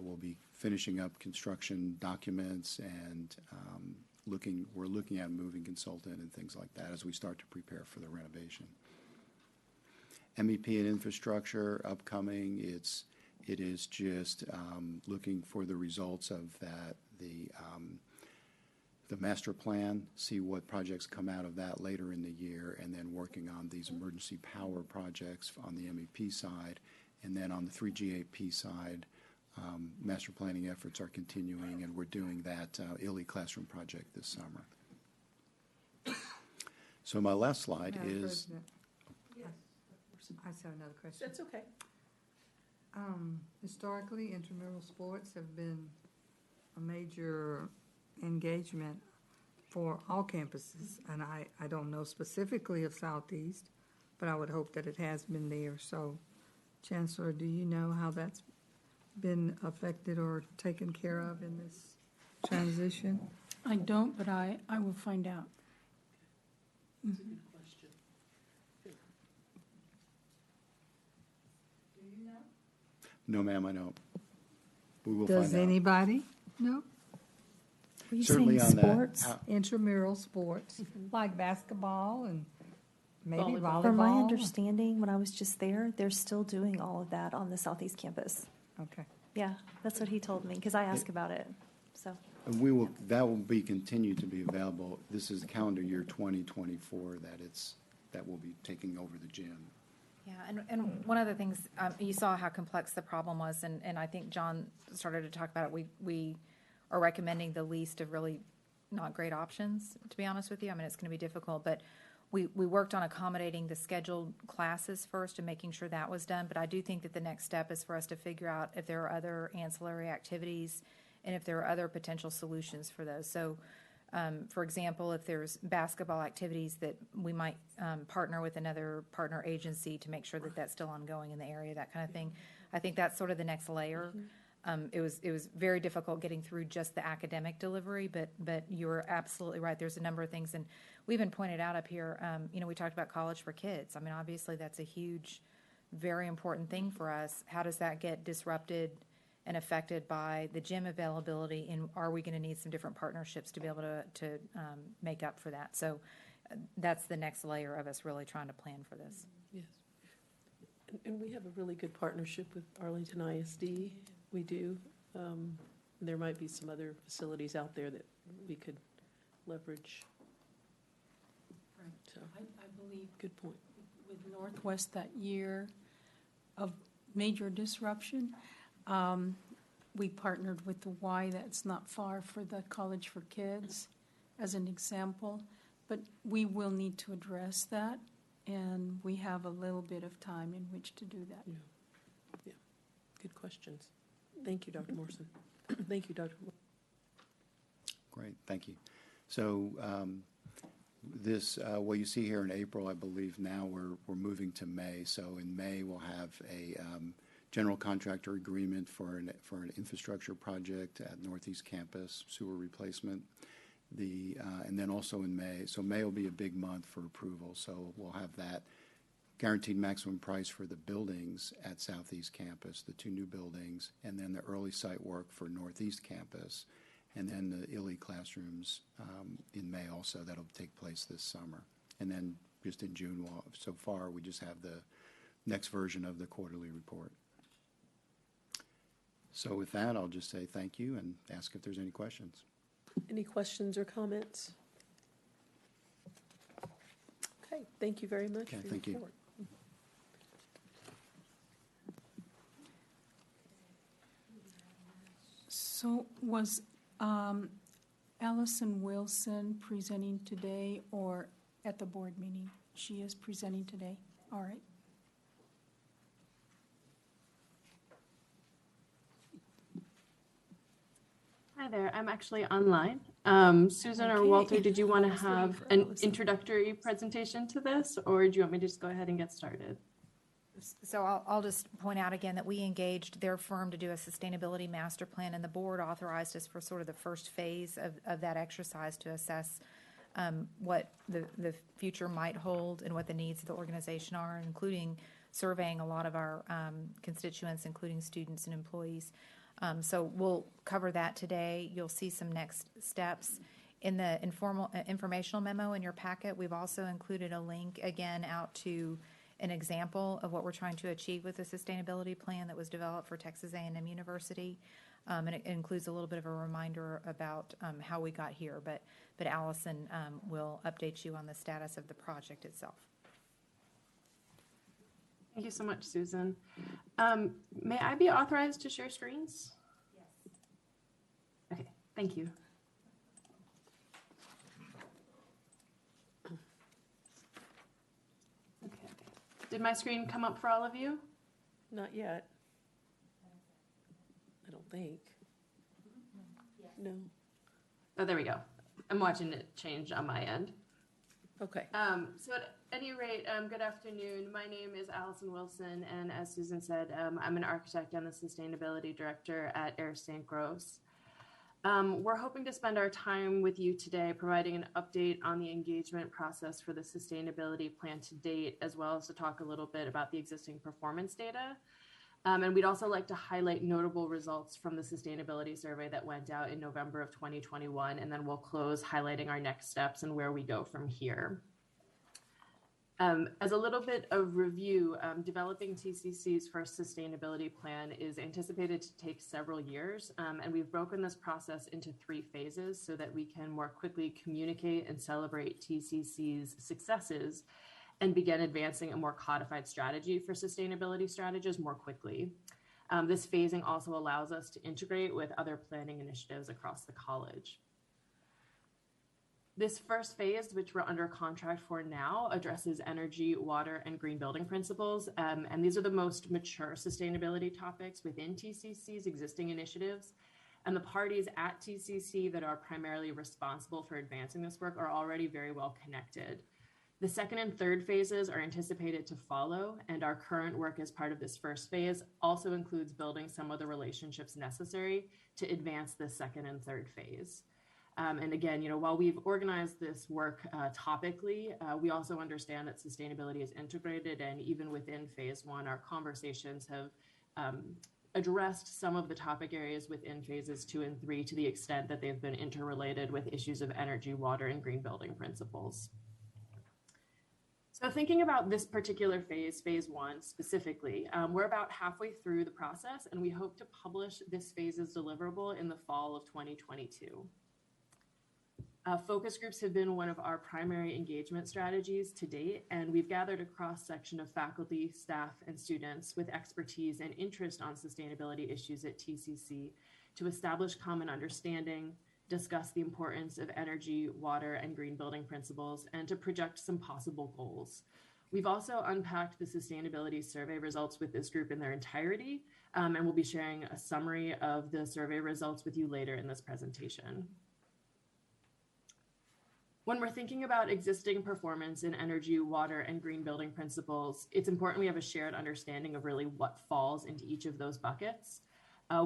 we'll be finishing up construction documents and we're looking at moving consultant and things like that as we start to prepare for the renovation. MEP and infrastructure upcoming. It is just looking for the results of that, the master plan, see what projects come out of that later in the year, and then working on these emergency power projects on the MEP side. And then on the 3G8P side, master planning efforts are continuing, and we're doing that ILI classroom project this summer. So my last slide Madam is... President, I just have another question. That's okay. Historically, intramural sports have been a major engagement for all campuses, and I don't know specifically of Southeast, but I would hope that it has been there. So, Chancellor, do you know how that's been affected or taken care of in this transition? I don't, but I will find out. That's a good question. No, ma'am, I don't. We will Does find out. anybody? No? Were you Certainly saying on sports? that. Intramural sports, like basketball and maybe volleyball. From my understanding, when I was just there, they're still doing all of that on the Southeast campus. Okay. Yeah, that's what he told me, because I asked about it, so. And that will be continued to be available. This is calendar year 2024 that will be taking over the gym. Yeah, and one of the things, you saw how complex the problem was, and I think John started to talk about it. We are recommending the least of really not great options, to be honest with you. I mean, it's going to be difficult, but we worked on accommodating the scheduled classes first and making sure that was done. But I do think that the next step is for us to figure out if there are other ancillary activities and if there are other potential solutions for those. So, for example, if there's basketball activities that we might partner with another partner agency to make sure that that's still ongoing in the area, that kind of thing. I think that's sort of the next layer. It was very difficult getting through just the academic delivery, but you're absolutely right. There's a number of things, and we even pointed out up here, we talked about college for kids. I mean, obviously that's a huge, very important thing for us. How does that get disrupted and affected by the gym availability, and are we going to need some different partnerships to be able to make up for that? So that's the next layer of us really trying to plan for this. Yes. And we have a really good partnership with Arlington ISD. We do. There might be some other facilities out there that we could leverage. Right. So, I believe good point. with Northwest that year of major disruption, we partnered with the Y that's not far for the College for Kids as an example, but we will need to address that, and we have a little bit of time in which to do that. Yeah. Good questions. Thank you, Dr. Morrison. Thank you, Dr. Morrison. Great, thank you. So what you see here in April, I believe now we're moving to May. So in May, we'll have a general contractor agreement for an infrastructure project at Northeast Campus, sewer replacement. And then also in May, so May will be a big month for approval. So we'll have that guaranteed maximum price for the buildings at Southeast Campus, the 2 new buildings, and then the early site work for Northeast Campus, and then the ILI classrooms in May also. That'll take place this summer. And then just in June, so far, we just have the next version of the quarterly report. So with that, I'll just say thank you and ask if there's any questions. Any questions or comments? Okay, thank you very much Okay, for your thank you. report. So was Allison Wilson presenting today or at the board meeting? She is presenting today. All right. Hi there, I'm actually online. Susan or Okay. Walter, did you want to have an introductory presentation to this, or do you want me to just go ahead and get started? So I'll just point out again that we engaged their firm to do a sustainability master plan, and the board authorized us for sort of the first phase of that exercise to assess what the future might hold and what the needs of the organization are, including surveying a lot of our constituents, including students and employees. So we'll cover that today. You'll see some next steps. In the informational memo in your packet, we've also included a link again out to an example of what we're trying to achieve with the sustainability plan that was developed for Texas A&M University. And it includes a little bit of a reminder about how we got here, but Allison will update you on the status of the project itself. Thank you so much, Susan. May I be authorized to share screens? Yes. Okay, thank you. Okay. Did my screen come up for all of you? Not yet. I don't think. No. Oh, there we go. I'm watching it change on my end. Okay. So at any rate, good afternoon. My name is Allison Wilson, and as Susan said, I'm an architect and the sustainability director at Air St. Gross. We're hoping to spend our time with you today providing an update on the engagement process for the sustainability plan to date, as well as to talk a little bit about the existing performance data. And we'd also like to highlight notable results from the sustainability survey that went out in November of 2021, and then we'll close highlighting our next steps and where we go from here. As a little bit of review, developing TCC's first sustainability plan is anticipated to take several years, and we've broken this process into 3 phases so that we can more quickly communicate and celebrate TCC's successes and begin advancing a more codified strategy for sustainability strategies more quickly. This phasing also allows us to integrate with other planning initiatives across the college. This first phase, which we're under contract for now, addresses energy, water, and green building principles. And these are the most mature sustainability topics within TCC's existing initiatives. And the parties at TCC that are primarily responsible for advancing this work are already very well connected. The second and third phases are anticipated to follow, and our current work as part of this first phase also includes building some of the relationships necessary to advance the second and third phase. And again, while we've organized this work topically, we also understand that sustainability is integrated, and even within phase 1, our conversations have addressed some of the topic areas within phases 2 and 3 to the extent that they've been interrelated with issues of energy, water, and green building principles. So thinking about this particular phase, phase 1 specifically, we're about halfway through the process, and we hope to publish this phase's deliverable in the fall of 2022. Focus groups have been one of our primary engagement strategies to date, and we've gathered a cross-section of faculty, staff, and students with expertise and interest on sustainability issues at TCC to establish common understanding, discuss the importance of energy, water, and green building principles, and to project some possible goals. We've also unpacked the sustainability survey results with this group in their entirety, and we'll be sharing a summary of the survey results with you later in this presentation. When we're thinking about existing performance in energy, water, and green building principles, it's important we have a shared understanding of really what falls into each of those buckets.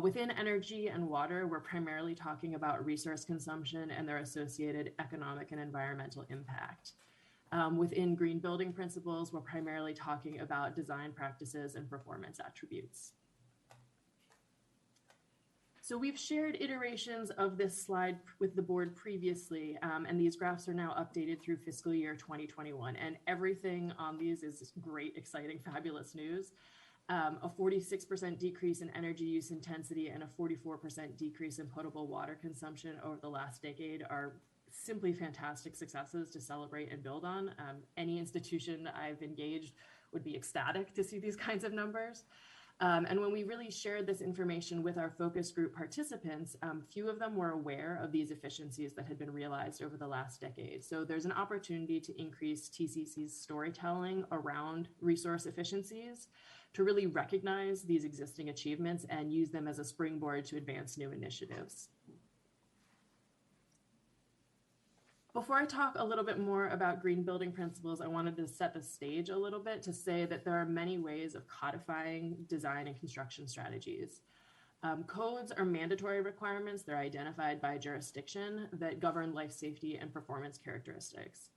Within energy and water, we're primarily talking about resource consumption and their associated economic and environmental impact. Within green building principles, we're primarily talking about design practices and performance attributes. So we've shared iterations of this slide with the board previously, and these graphs are now updated through fiscal year 2021, and everything on these is great, exciting, fabulous news. A 46% decrease in energy use intensity and a 44% decrease in potable water consumption over the last decade are simply fantastic successes to celebrate and build on. Any institution I've engaged would be ecstatic to see these kinds of numbers. And when we really shared this information with our focus group participants, few of them were aware of these efficiencies that had been realized over the last decade. So there's an opportunity to increase TCC's storytelling around resource efficiencies to really recognize these existing achievements and use them as a springboard to advance new initiatives. Before I talk a little bit more about green building principles, I wanted to set the stage a little bit to say that there are many ways of codifying design and construction strategies. Codes are mandatory requirements. They're identified by jurisdiction that govern life safety and performance characteristics.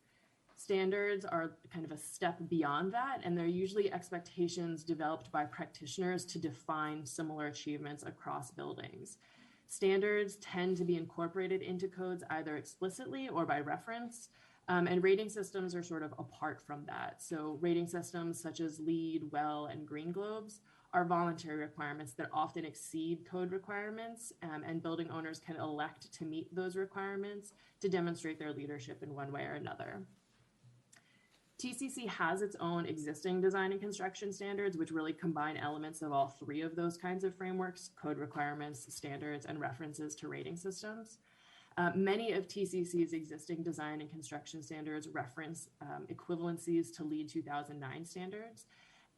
Standards are kind of a step beyond that, and they're usually expectations developed by practitioners to define similar achievements across buildings. Standards tend to be incorporated into codes either explicitly or by reference, And rating systems are sort of apart from that. So rating systems such as LEED, WELL, and Green Globes are voluntary requirements that often exceed code requirements, and building owners can elect to meet those requirements to demonstrate their leadership in one way or another. TCC has its own existing design and construction standards, which really combine elements of all three of those kinds of frameworks: code requirements, standards, and references to rating systems. Many of TCC's existing design and construction standards reference equivalencies to LEED 2009 standards,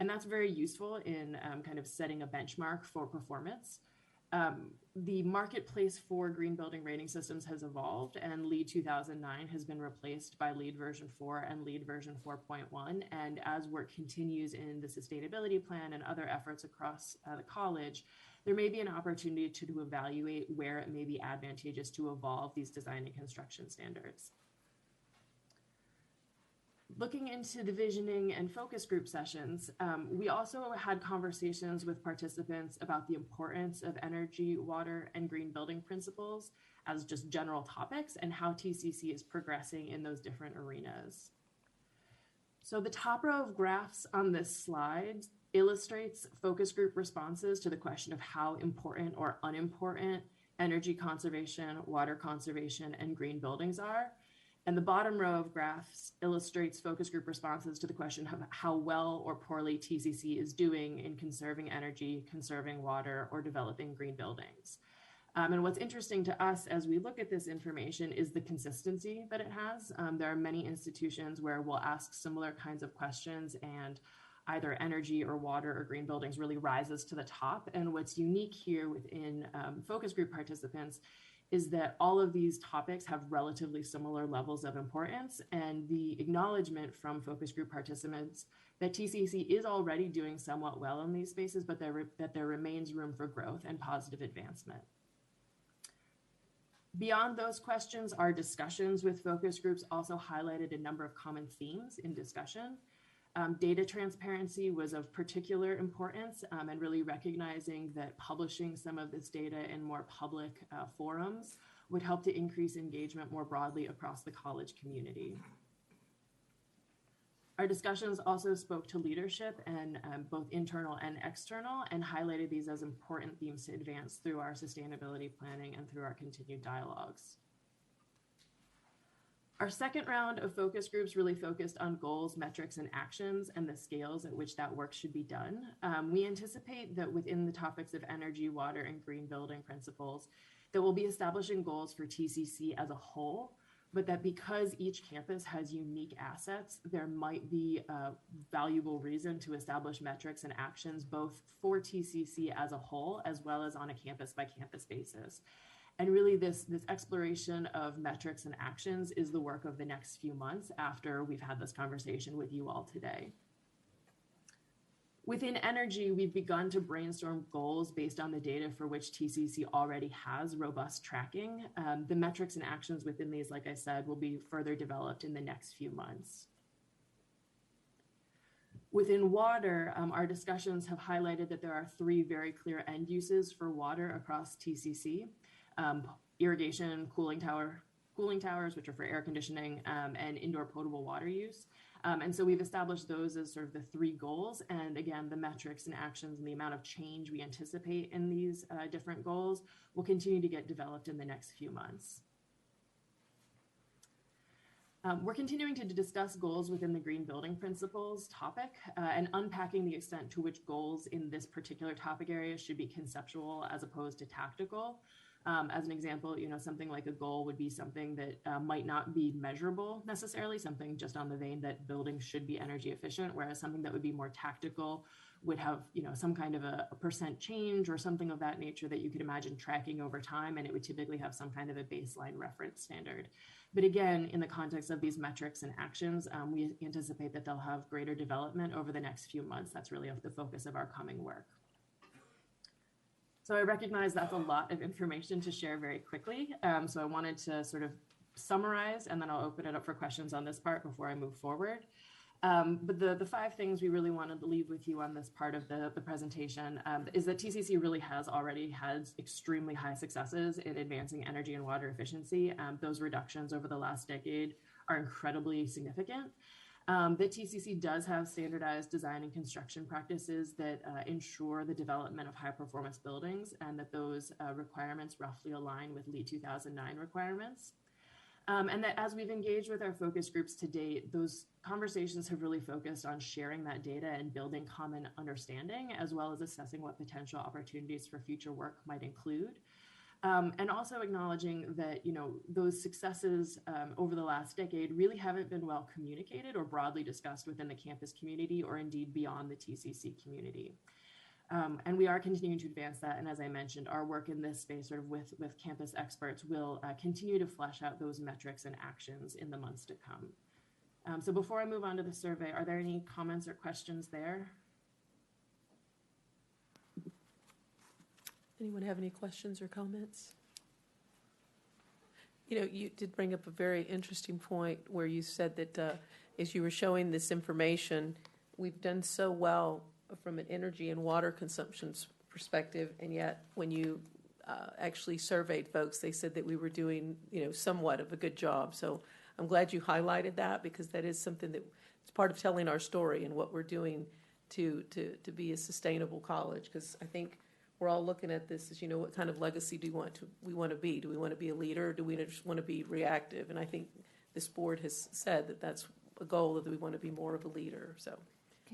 and that's very useful in kind of setting a benchmark for performance. The marketplace for green building rating systems has evolved, and LEED 2009 has been replaced by LEED version 4 and LEED version 4.1. And as work continues in the sustainability plan and other efforts across the college, there may be an opportunity to evaluate where it may be advantageous to evolve these design and construction standards. Looking into the visioning and focus group sessions, we also had conversations with participants about the importance of energy, water, and green building principles as just general topics and how TCC is progressing in those different arenas. So the top row of graphs on this slide illustrates focus group responses to the question of how important or unimportant energy conservation, water conservation, and green buildings are. And the bottom row of graphs illustrates focus group responses to the question of how well or poorly TCC is doing in conserving energy, conserving water, or developing green buildings. And what's interesting to us as we look at this information is the consistency that it has. There are many institutions where we'll ask similar kinds of questions and either energy or water or green buildings really rises to the top. And what's unique here within focus group participants is that all of these topics have relatively similar levels of importance, and the acknowledgement from focus group participants that TCC is already doing somewhat well in these spaces, but that there remains room for growth and positive advancement. Beyond those questions, our discussions with focus groups also highlighted a number of common themes in discussion. Data transparency was of particular importance, and really recognizing that publishing some of this data in more public forums would help to increase engagement more broadly across the college community. Our discussions also spoke to leadership, and both internal and external, and highlighted these as important themes to advance through our sustainability planning and through our continued dialogues. Our second round of focus groups really focused on goals, metrics, and actions, and the scales at which that work should be done. We anticipate that within the topics of energy, water, and green building principles, that we'll be establishing goals for TCC as a whole, but that because each campus has unique assets, there might be a valuable reason to establish metrics and actions both for TCC as a whole, as well as on a campus-by-campus basis. And really this exploration of metrics and actions is the work of the next few months after we've had this conversation with you all today. Within energy, we've begun to brainstorm goals based on the data for which TCC already has robust tracking. The metrics and actions within these, like I said, will be further developed in the next few months. Within water, our discussions have highlighted that there are three very clear end uses for water across TCC. Irrigation, cooling towers, which are for air conditioning, and indoor potable water use. And so we've established those as sort of the three goals. And again, the metrics and actions and the amount of change we anticipate in these different goals will continue to get developed in the next few months. We're continuing to discuss goals within the green building principles topic and unpacking the extent to which goals in this particular topic area should be conceptual as opposed to tactical. As an example, something like a goal would be something that might not be measurable necessarily, something just on the vein that buildings should be energy efficient, whereas something that would be more tactical would have, some kind of a percent change or something of that nature that you could imagine tracking over time, and it would typically have some kind of a baseline reference standard. But again, in the context of these metrics and actions, we anticipate that they'll have greater development over the next few months. That's really the focus of our coming work. So I recognize that's a lot of information to share very quickly. So I wanted to sort of summarize, and then I'll open it up for questions on this part before I move forward. But the five things we really wanted to leave with you on this part of the presentation is that TCC really has already had extremely high successes in advancing energy and water efficiency. Those reductions over the last decade are incredibly significant. The TCC does have standardized design and construction practices that ensure the development of high-performance buildings, and that those requirements roughly align with LEED 2009 requirements. And that as we've engaged with our focus groups to date, those conversations have really focused on sharing that data and building common understanding, as well as assessing what potential opportunities for future work might include. And also acknowledging that, those successes over the last decade really haven't been well communicated or broadly discussed within the campus community, or indeed beyond the TCC community. And we are continuing to advance that. And as I mentioned, our work in this space sort of with campus experts will continue to flesh out those metrics and actions in the months to come. So before I move on to the survey, are there any comments or questions there? Anyone have any questions or comments? You did bring up a very interesting point where you said that as you were showing this information, we've done so well from an energy and water consumption perspective, and yet when you actually surveyed folks, they said that we were doing, somewhat of a good job. So I'm glad you highlighted that, because that is something that it's part of telling our story and what we're doing to be a sustainable college. Because I think we're all looking at this as, what kind of legacy we want to be? Do we want to be a leader, or do we just want to be reactive? And I think this board has said that that's a goal, that we want to be more of a leader. So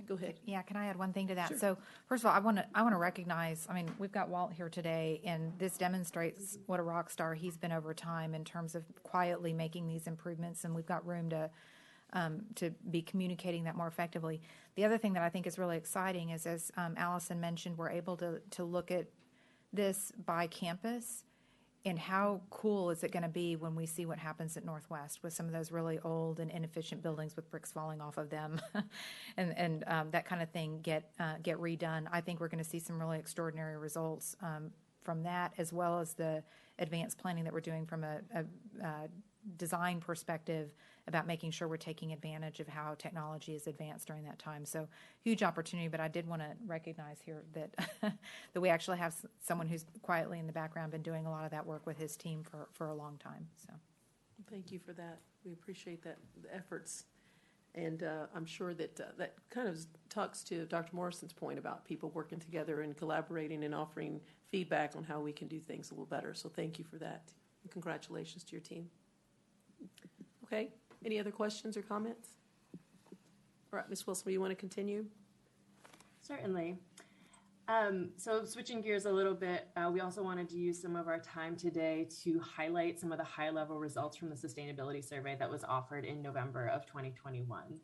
go ahead. Yeah, can I add one thing to that? Sure. So first of all, I want to recognize, we've got Walt here today, and this demonstrates what a rock star he's been over time in terms of quietly making these improvements, and we've got room to be communicating that more effectively. The other thing that I think is really exciting is, as Allison mentioned, we're able to look at this by campus, and how cool is it going to be when we see what happens at Northwest with some of those really old and inefficient buildings with bricks falling off of them and that kind of thing get redone. I think we're going to see some really extraordinary results from that, as well as the advanced planning that we're doing from a design perspective about making sure we're taking advantage of how technology is advanced during that time. So huge opportunity, but I did want to recognize here that that we actually have someone who's quietly in the background been doing a lot of that work with his team for a long time. So thank you for that. We appreciate the efforts. And I'm sure that that kind of talks to Dr. Morrison's point about people working together and collaborating and offering feedback on how we can do things a little better. So thank you for that. And congratulations to your team. Okay, any other questions or comments? All right, Ms. Wilson, do you want to continue? Certainly. So switching gears a little bit, we also wanted to use some of our time today to highlight some of the high-level results from the sustainability survey that was offered in November of 2021.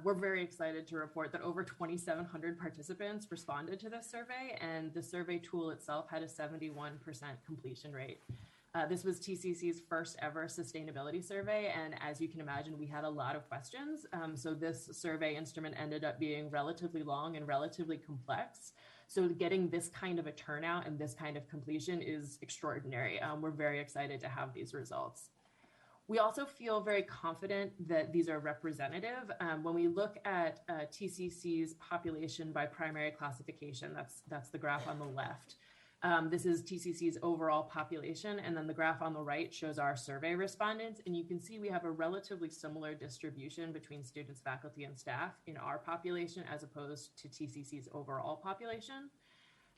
We're very excited to report that over 2,700 participants responded to this survey, and the survey tool itself had a 71% completion rate. This was TCC's first ever sustainability survey, and as you can imagine, we had a lot of questions. So this survey instrument ended up being relatively long and relatively complex. So getting this kind of a turnout and this kind of completion is extraordinary. We're very excited to have these results. We also feel very confident that these are representative. When we look at TCC's population by primary classification, that's the graph on the left. This is TCC's overall population, and then the graph on the right shows our survey respondents, and you can see we have a relatively similar distribution between students, faculty, and staff in our population as opposed to TCC's overall population.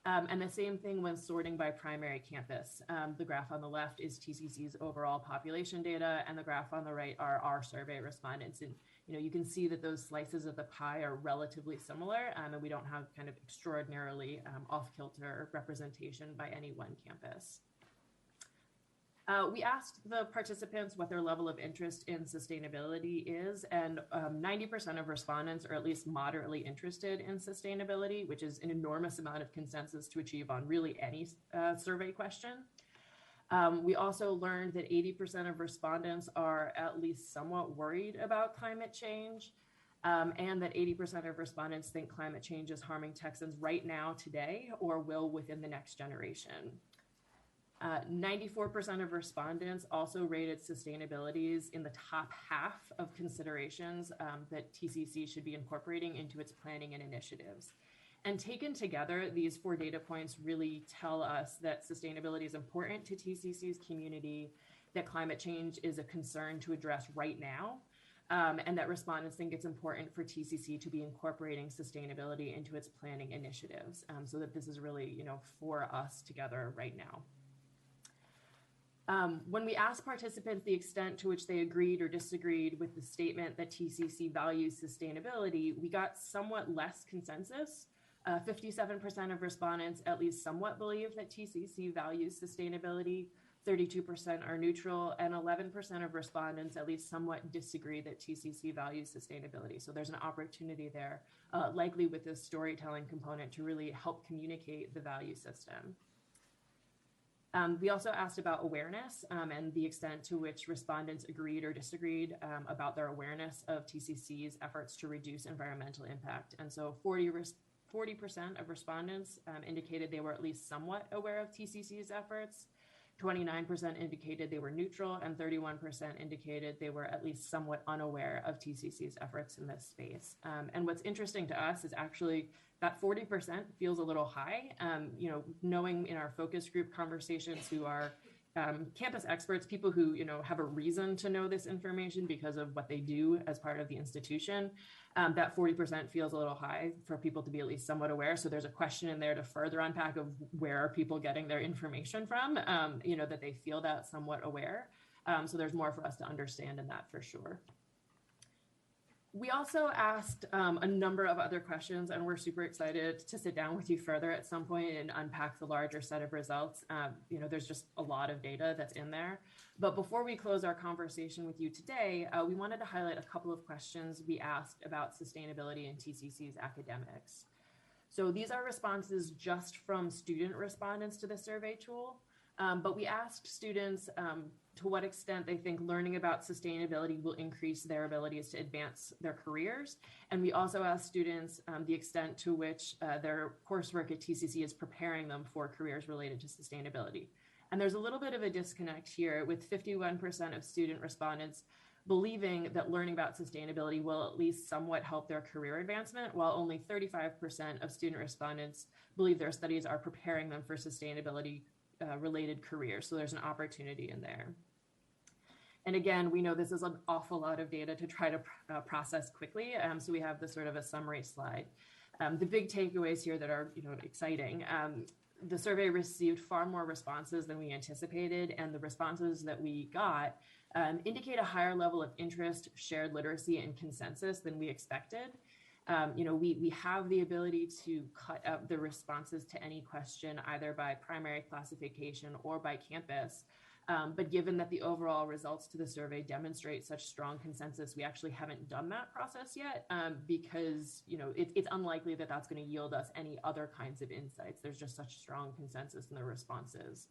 And the same thing when sorting by primary campus. The graph on the left is TCC's overall population data, and the graph on the right are our survey respondents. And you can see that those slices of the pie are relatively similar, and we don't have kind of extraordinarily off-kilter representation by any one campus. We asked the participants what their level of interest in sustainability is, and 90% of respondents are at least moderately interested in sustainability, which is an enormous amount of consensus to achieve on really any survey question. We also learned that 80% of respondents are at least somewhat worried about climate change, and that 80% of respondents think climate change is harming Texans right now, today, or will within the next generation. 94% of respondents also rated sustainabilities in the top half of considerations that TCC should be incorporating into its planning and initiatives. And taken together, these 4 data points really tell us that sustainability is important to TCC's community, that climate change is a concern to address right now, and that respondents think it's important for TCC to be incorporating sustainability into its planning initiatives, so that this is really, for us together right now. When we asked participants the extent to which they agreed or disagreed with the statement that TCC values sustainability, we got somewhat less consensus. 57% of respondents at least somewhat believe that TCC values sustainability, 32% are neutral, and 11% of respondents at least somewhat disagree that TCC values sustainability. So there's an opportunity there, likely with this storytelling component, to really help communicate the value system. We also asked about awareness and the extent to which respondents agreed or disagreed about their awareness of TCC's efforts to reduce environmental impact. And so 40% of respondents indicated they were at least somewhat aware of TCC's efforts, 29% indicated they were neutral, and 31% indicated they were at least somewhat unaware of TCC's efforts in this space. And what's interesting to us is actually that 40% feels a little high. Knowing in our focus group conversations who are campus experts, people who have a reason to know this information because of what they do as part of the institution, that 40% feels a little high for people to be at least somewhat aware. So there's a question in there to further unpack of where are people getting their information from, that they feel that somewhat aware. So there's more for us to understand in that for sure. We also asked a number of other questions, and we're super excited to sit down with you further at some point and unpack the larger set of results. There's just a lot of data that's in there. But before we close our conversation with you today, we wanted to highlight a couple of questions we asked about sustainability in TCC's academics. So these are responses just from student respondents to the survey tool. But we asked students to what extent they think learning about sustainability will increase their abilities to advance their careers. And we also asked students the extent to which their coursework at TCC is preparing them for careers related to sustainability. And there's a little bit of a disconnect here, with 51% of student respondents believing that learning about sustainability will at least somewhat help their career advancement, while only 35% of student respondents believe their studies are preparing them for sustainability related careers. So there's an opportunity in there. And again, we know this is an awful lot of data to try to process quickly. So we have this sort of a summary slide. The big takeaways here that are exciting. The survey received far more responses than we anticipated, and the responses that we got indicate a higher level of interest, shared literacy, and consensus than we expected. We have the ability to cut up the responses to any question either by primary classification or by campus. But given that the overall results to the survey demonstrate such strong consensus, we actually haven't done that process yet because it's unlikely that that's going to yield us any other kinds of insights. There's just such strong consensus in the responses.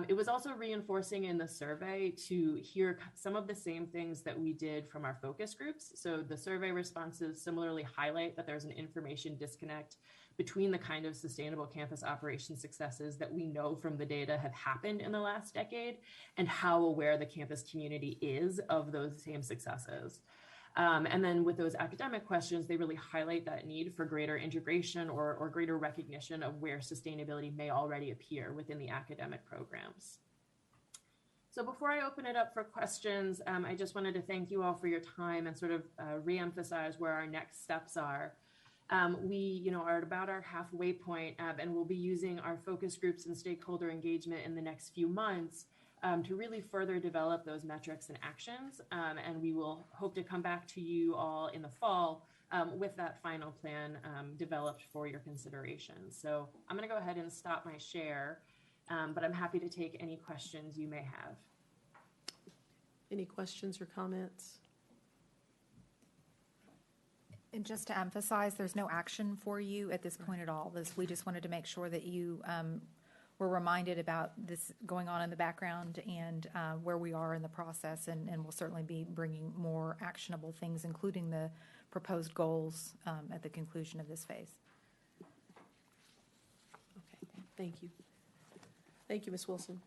It was also reinforcing in the survey to hear some of the same things that we did from our focus groups. So the survey responses similarly highlight that there's an information disconnect between the kind of sustainable campus operation successes that we know from the data have happened in the last decade and how aware the campus community is of those same successes. And then with those academic questions, they really highlight that need for greater integration or greater recognition of where sustainability may already appear within the academic programs. So before I open it up for questions, I just wanted to thank you all for your time and sort of reemphasize where our next steps are. We are at about our halfway point, and we'll be using our focus groups and stakeholder engagement in the next few months to really further develop those metrics and actions. And we will hope to come back to you all in the fall with that final plan developed for your consideration. So I'm going to go ahead and stop my share, but I'm happy to take any questions you may have. Any questions or comments? And just to emphasize, there's no action for you at this point at all. We just wanted to make sure that you were reminded about this going on in the background and where we are in the process, and we'll certainly be bringing more actionable things, including the proposed goals at the conclusion of this phase. Okay, thank you. Thank you, Ms. Wilson.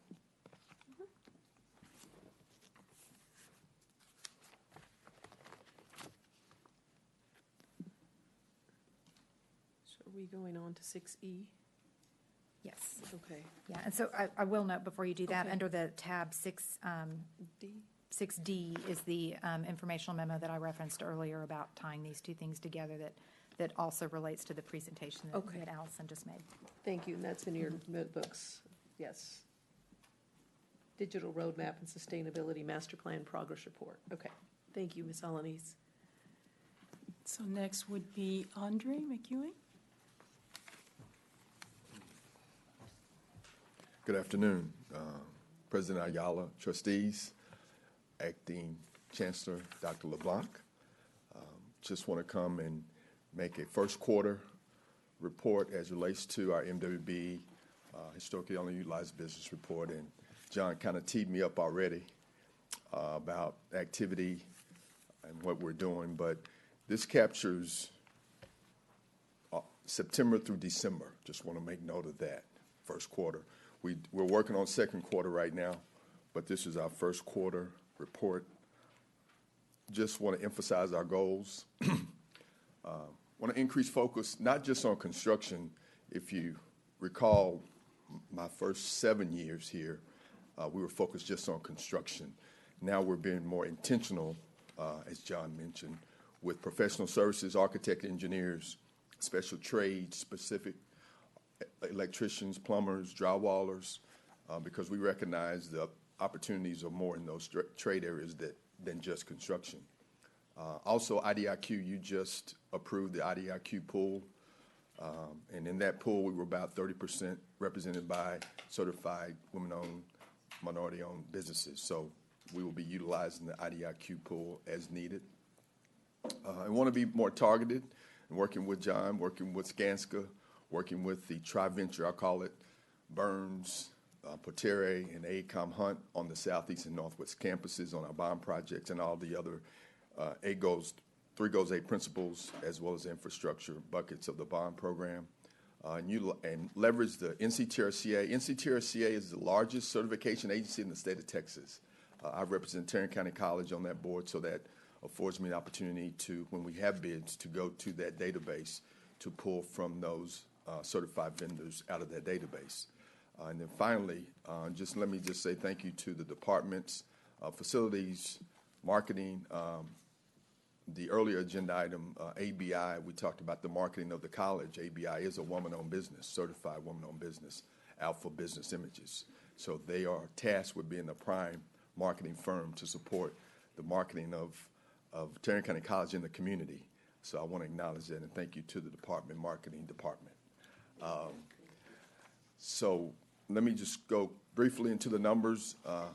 So are we going on to 6E? Yes. Okay. Yeah, and so I will note before you do that, Okay. under the tab 6D is the informational memo that I referenced earlier about tying these two things together that also relates to the presentation Okay. that Allison just made. Thank you, and that's in your notebooks, yes. Digital Roadmap and Sustainability Master Plan Progress Report. Okay, thank you, Ms. Alanis. So next would be Andre McEwing. Good afternoon, President Ayala, trustees, Acting Chancellor Dr. LeBlanc. Just want to come and make a first quarter report as relates to our MWBE, historically only utilized business report. And John kind of teed me up already about activity and what we're doing, but this captures September through December. Just want to make note of that, first quarter. We're working on second quarter right now, but this is our first quarter report. Just want to emphasize our goals. Want to increase focus, not just on construction. If you recall, my first 7 years here, we were focused just on construction. Now we're being more intentional, as John mentioned, with professional services, architect, engineers, special trades, specific electricians, plumbers, drywallers, because we recognize the opportunities are more in those trade areas than just construction. Also, IDIQ, you just approved the IDIQ pool, and in that pool, we were about 30% represented by certified women-owned, minority-owned businesses. So we will be utilizing the IDIQ pool as needed. I want to be more targeted and working with John, working with CISCO, working with the Tri-Venture, I call it, Burns, Potere, and AECOM Hunt on the southeast and northwest campuses on our bond projects and all the other 3 goals, 8 principles, as well as infrastructure buckets of the bond program. And leverage the NCTRCA. NCTRCA is the largest certification agency in the state of Texas. I represent Tarrant County College on that board, so that affords me the opportunity to, when we have bids, to go to that database to pull from those certified vendors out of that database. And then finally, let me say thank you to the departments, facilities, marketing. The earlier agenda item, ABI, we talked about the marketing of the college. ABI is a woman-owned business, certified woman-owned business, Alpha Business Images. So they are tasked with being the prime marketing firm to support the marketing of Tarrant County College in the community. So I want to acknowledge that and thank you to the marketing department. So let me just go briefly into the numbers. I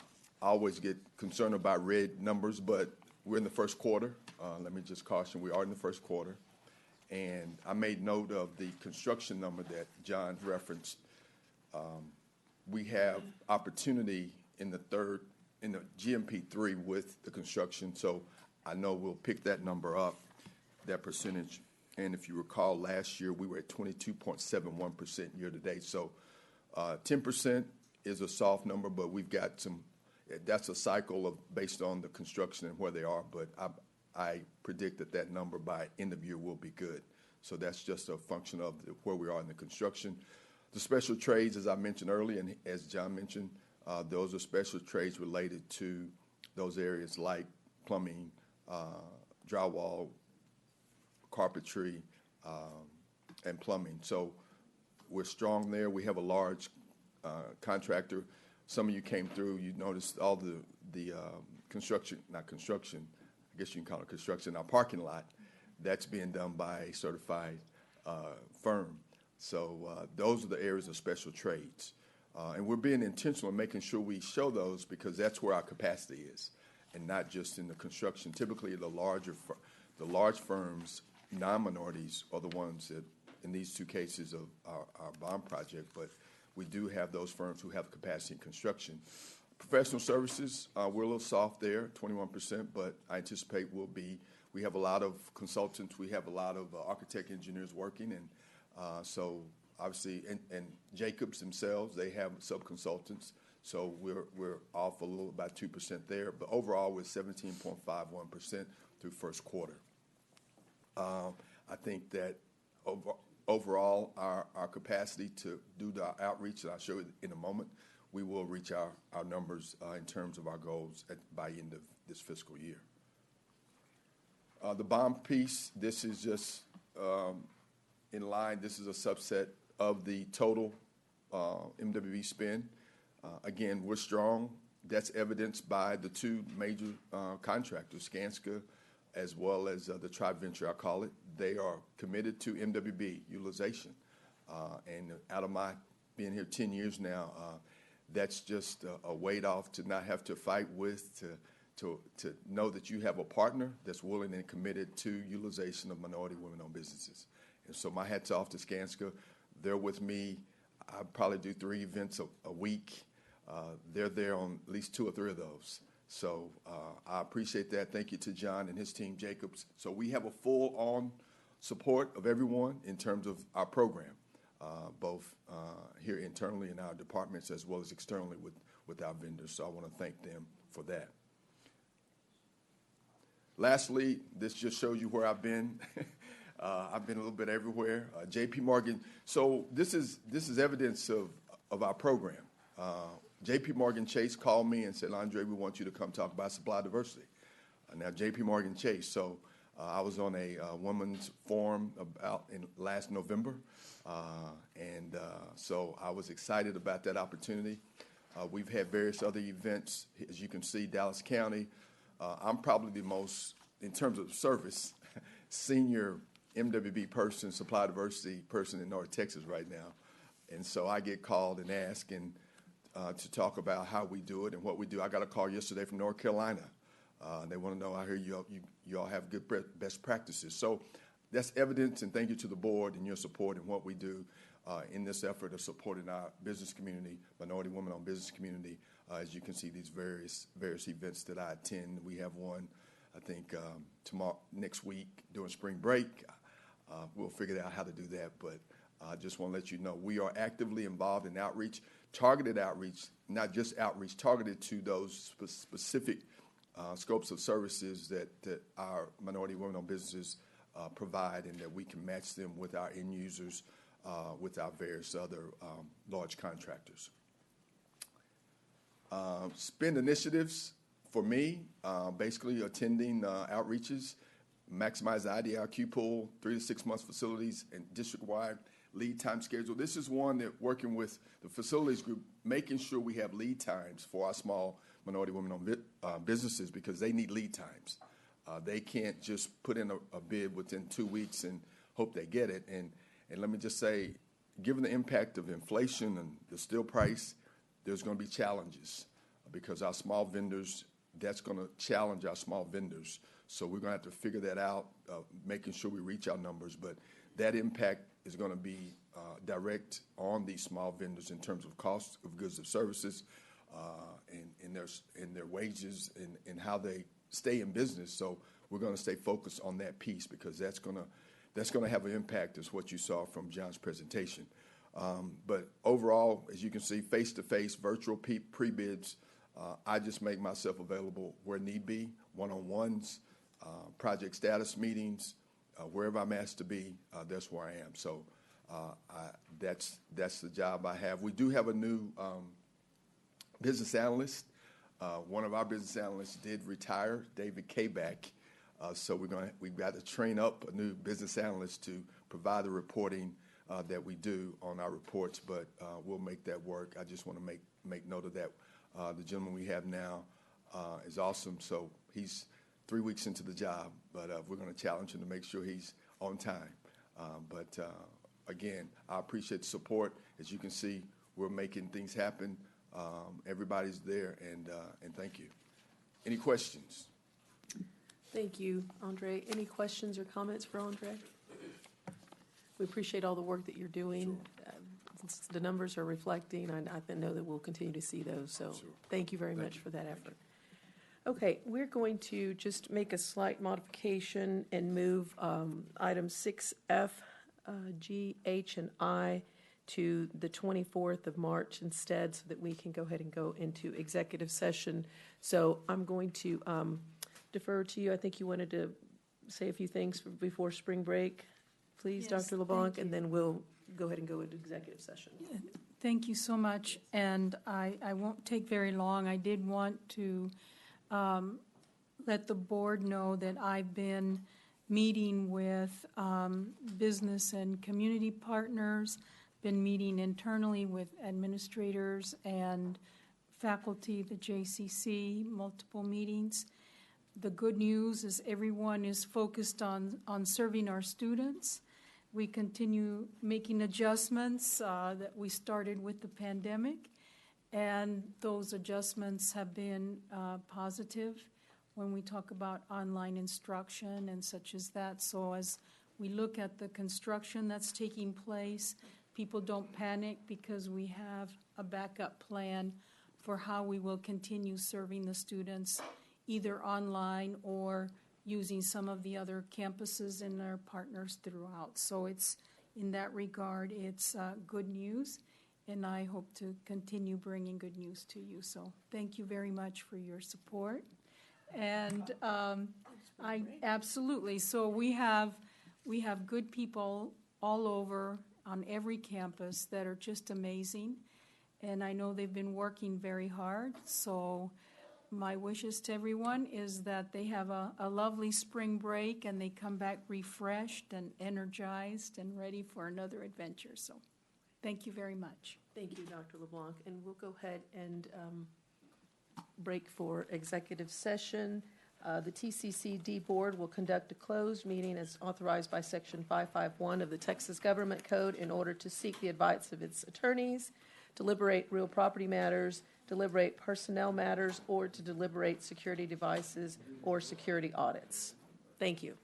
always get concerned about red numbers, but we're in the first quarter. Let me just caution, we are in the first quarter. And I made note of the construction number that John referenced. We have opportunity in the GMP3 with the construction, so I know we'll pick that number up, that percentage. And if you recall, last year we were at 22.71% year to date. So 10% is a soft number, but we've got that's a cycle of based on the construction and where they are. But I predict that number by end of year will be good. So that's just a function of where we are in the construction. The special trades, as I mentioned earlier, and as John mentioned, those are special trades related to those areas like plumbing, drywall, carpentry, and plumbing. So we're strong there. We have a large contractor. Some of you came through, you noticed all the construction, not construction, I guess you can call it construction, our parking lot, that's being done by a certified firm. So those are the areas of special trades. And we're being intentional in making sure we show those because that's where our capacity is, and not just in the construction. Typically, the large firms, non-minorities, are the ones that, in these 2 cases of our bond project, but we do have those firms who have capacity in construction. Professional services, we're a little soft there, 21%, but I anticipate we have a lot of consultants, we have a lot of architect engineers working, and so obviously, and Jacobs themselves, they have sub-consultants, so we're off a little, about 2% there, but overall we're 17.51% through first quarter. I think that overall, our capacity to do the outreach, and I'll show you in a moment, we will reach our numbers in terms of our goals by end of this fiscal year. The bond piece, this is just in line. This is a subset of the total MWBE spend. Again, we're strong. That's evidenced by the two major contractors, CISCO as well as the Tri-Venture, I call it. They are committed to MWBE utilization. And out of my being here 10 years now, that's just a weight off to not have to fight with, to know that you have a partner that's willing and committed to utilization of minority women-owned businesses. And so my hat's off to CISCO. They're with me. I probably do 3 events a week. They're there on at least 2 or 3 of those. So I appreciate that. Thank you to John and his team, Jacobs. So we have a full-on support of everyone in terms of our program, both here internally in our departments as well as externally with our vendors. So I want to thank them for that. Lastly, this just shows you where I've been. I've been a little bit everywhere. J.P. Morgan. So this is evidence of our program. J.P. Morgan Chase called me and said, Andre, we want you to come talk about supply diversity. Now, J.P. Morgan Chase. So I was on a women's forum last November, so I was excited about that opportunity. We've had various other events. As you can see, Dallas County. I'm probably the most, in terms of service, senior MWBE person, supply diversity person in North Texas right now. And so I get called and asked to talk about how we do it and what we do. I got a call yesterday from North Carolina. They want to know, I hear you all have good best practices. So that's evidence, and thank you to the board and your support in what we do in this effort of supporting our business community, minority women-owned business community. As you can see, these various events that I attend. We have one, I think, next week during spring break. We'll figure out how to do that, but I just want to let you know we are actively involved in outreach, targeted outreach, not just outreach, targeted to those specific scopes of services that our minority women-owned businesses provide, and that we can match them with our end users, with our various other large contractors. Spend initiatives for me, basically attending outreaches, maximize the IDIQ pool, 3 to 6 months facilities, and district-wide lead time schedule. This is one that working with the facilities group, making sure we have lead times for our small minority women-owned businesses, because they need lead times. They can't just put in a bid within 2 weeks and hope they get it. And let me just say, given the impact of inflation and the steel price, there's going to be challenges because our small vendors, that's going to challenge our small vendors. So we're going to have to figure that out, making sure we reach our numbers. But that impact is going to be direct on these small vendors in terms of cost of goods and services, and their wages and how they stay in business. So we're going to stay focused on that piece, because that's going to have an impact, as what you saw from John's presentation. But overall, as you can see, face-to-face, virtual pre-bids, I just make myself available where need be, one-on-ones, project status meetings, wherever I'm asked to be, that's where I am. So that's the job I have. We do have a new business analyst. One of our business analysts did retire, David Kabak. So we've got to train up a new business analyst to provide the reporting that we do on our reports, but we'll make that work. I just want to make note of that. The gentleman we have now is awesome. So he's 3 weeks into the job, but we're going to challenge him to make sure he's on time. But again, I appreciate the support. As you can see, we're making things happen. Everybody's there, and thank you. Any questions? Thank you, Andre. Any questions or comments for Andre? We appreciate all the work that you're doing. Sure. The numbers are reflecting, and I know that we'll continue to see those. So sure. Thank you very much for that effort. Okay, we're going to just make a slight modification and move items 6F, G, H, and I to the 24th of March instead, so that we can go ahead and go into executive session. So I'm going to defer to you. I think you wanted to say a few things before spring break. please, Yes, Dr. LeBlanc, thank and you. then we'll go ahead and go into executive session. Thank you so much, and I won't take very long. I did want to let the board know that I've been meeting with business and community partners, been meeting internally with administrators and faculty, the JCC, multiple meetings. The good news is everyone is focused on serving our students. We continue making adjustments that we started with the pandemic, and those adjustments have been positive when we talk about online instruction and such as that. So as we look at the construction that's taking place, people don't panic because we have a backup plan for how we will continue serving the students either online or using some of the other campuses and our partners throughout. So it's, in that regard, it's good news, and I hope to continue bringing good news to you. So thank you very much for your support. And absolutely. So we have good people all over on every campus that are just amazing, and I know they've been working very hard. So my wishes to everyone is that they have a lovely spring break and they come back refreshed and energized and ready for another adventure. So thank you very much. Thank you, Dr. LeBlanc. And we'll go ahead and break for executive session. The TCCD Board will conduct a closed meeting as authorized by Section 551 of the Texas Government Code in order to seek the advice of its attorneys, deliberate real property matters, deliberate personnel matters, or to deliberate security devices or security audits. Thank you.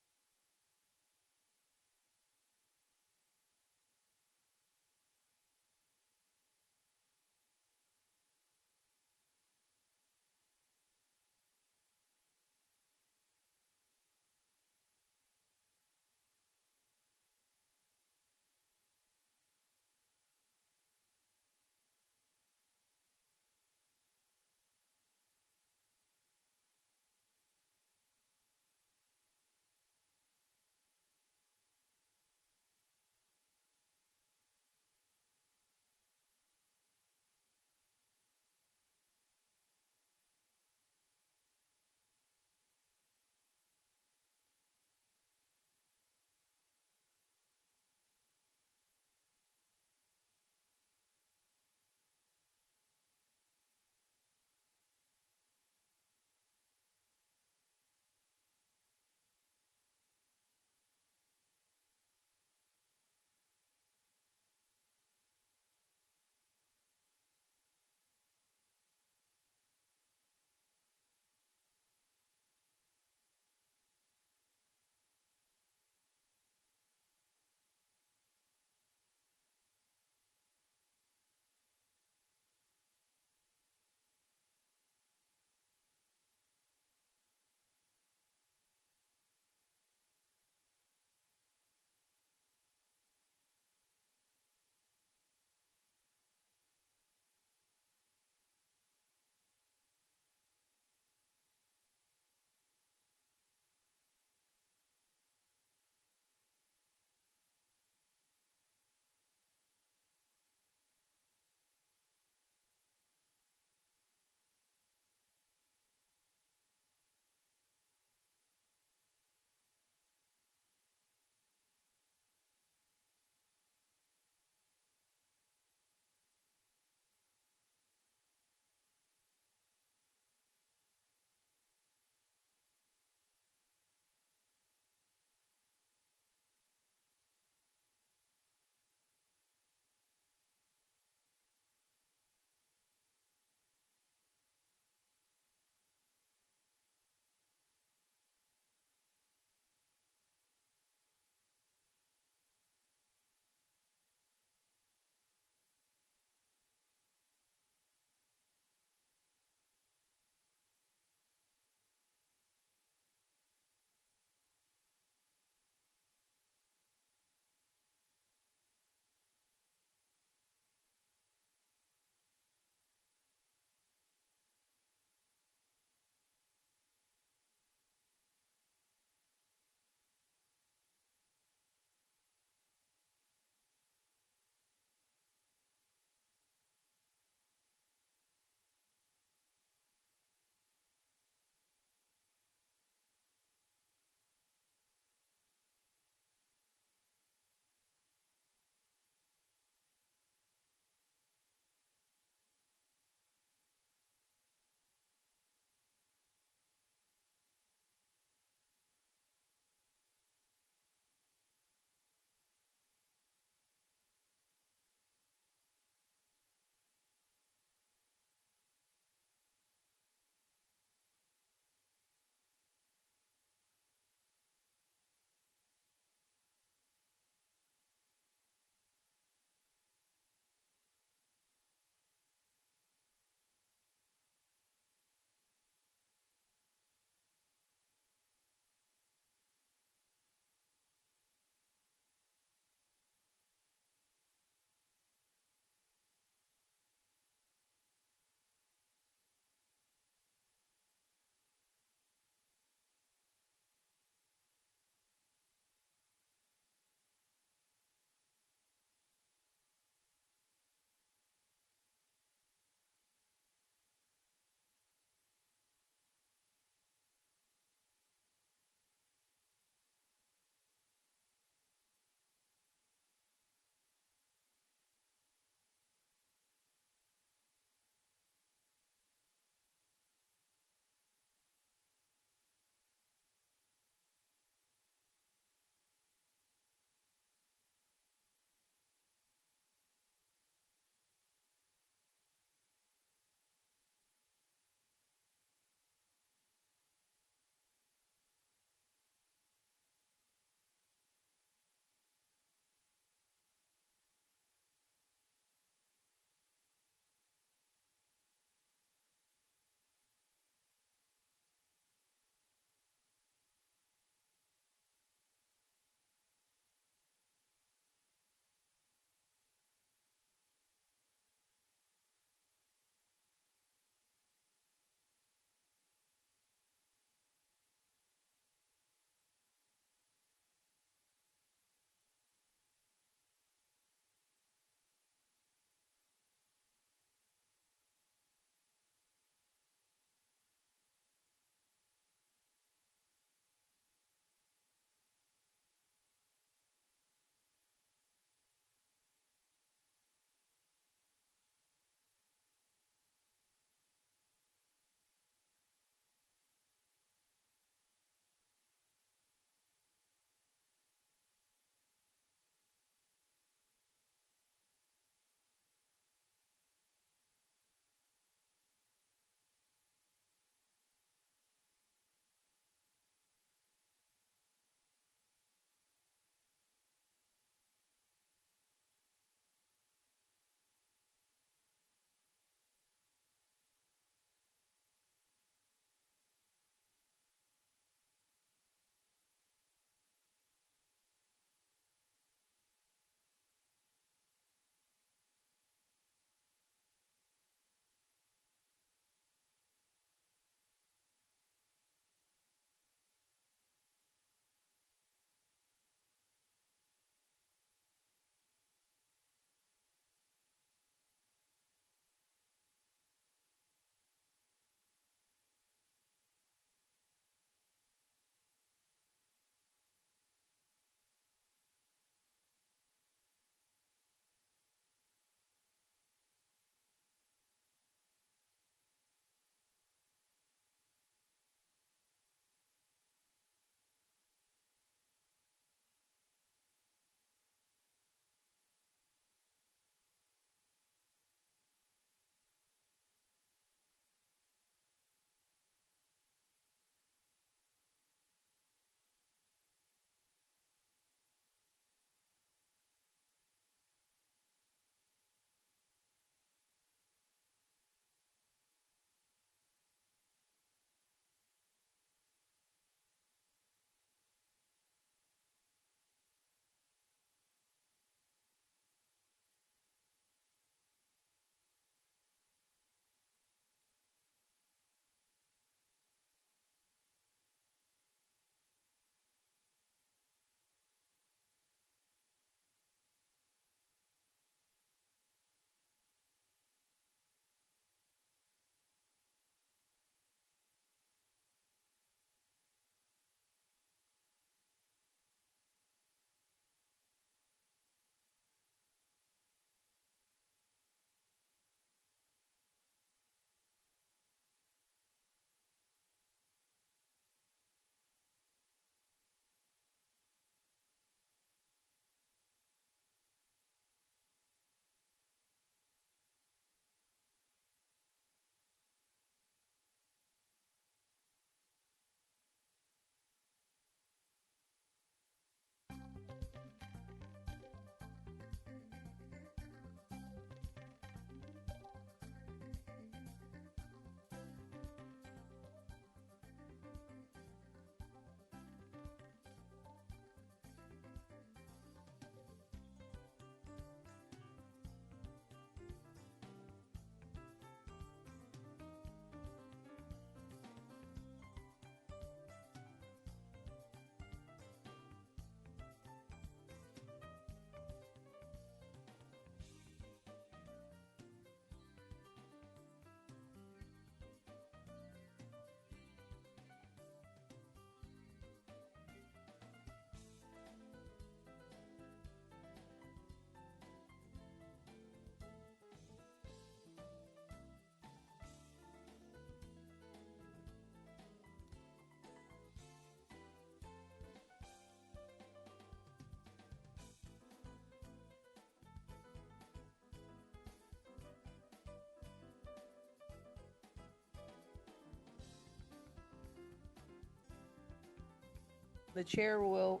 The chair will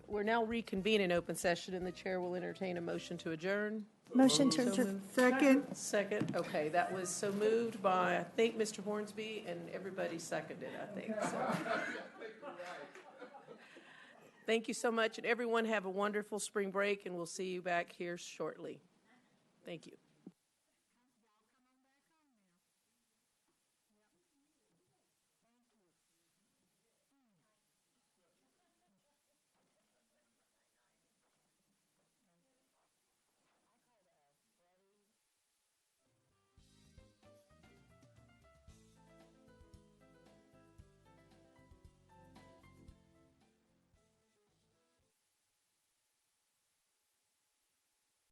we're now reconvene in open session, and the chair will entertain a motion to adjourn. Motion to So adjourn. moved. Second. Second, okay, that was so moved by, I think, Mr. Hornsby, and everybody seconded, I think, so. Thank you so much, and everyone have a wonderful spring break, and we'll see you back here shortly. Thank you.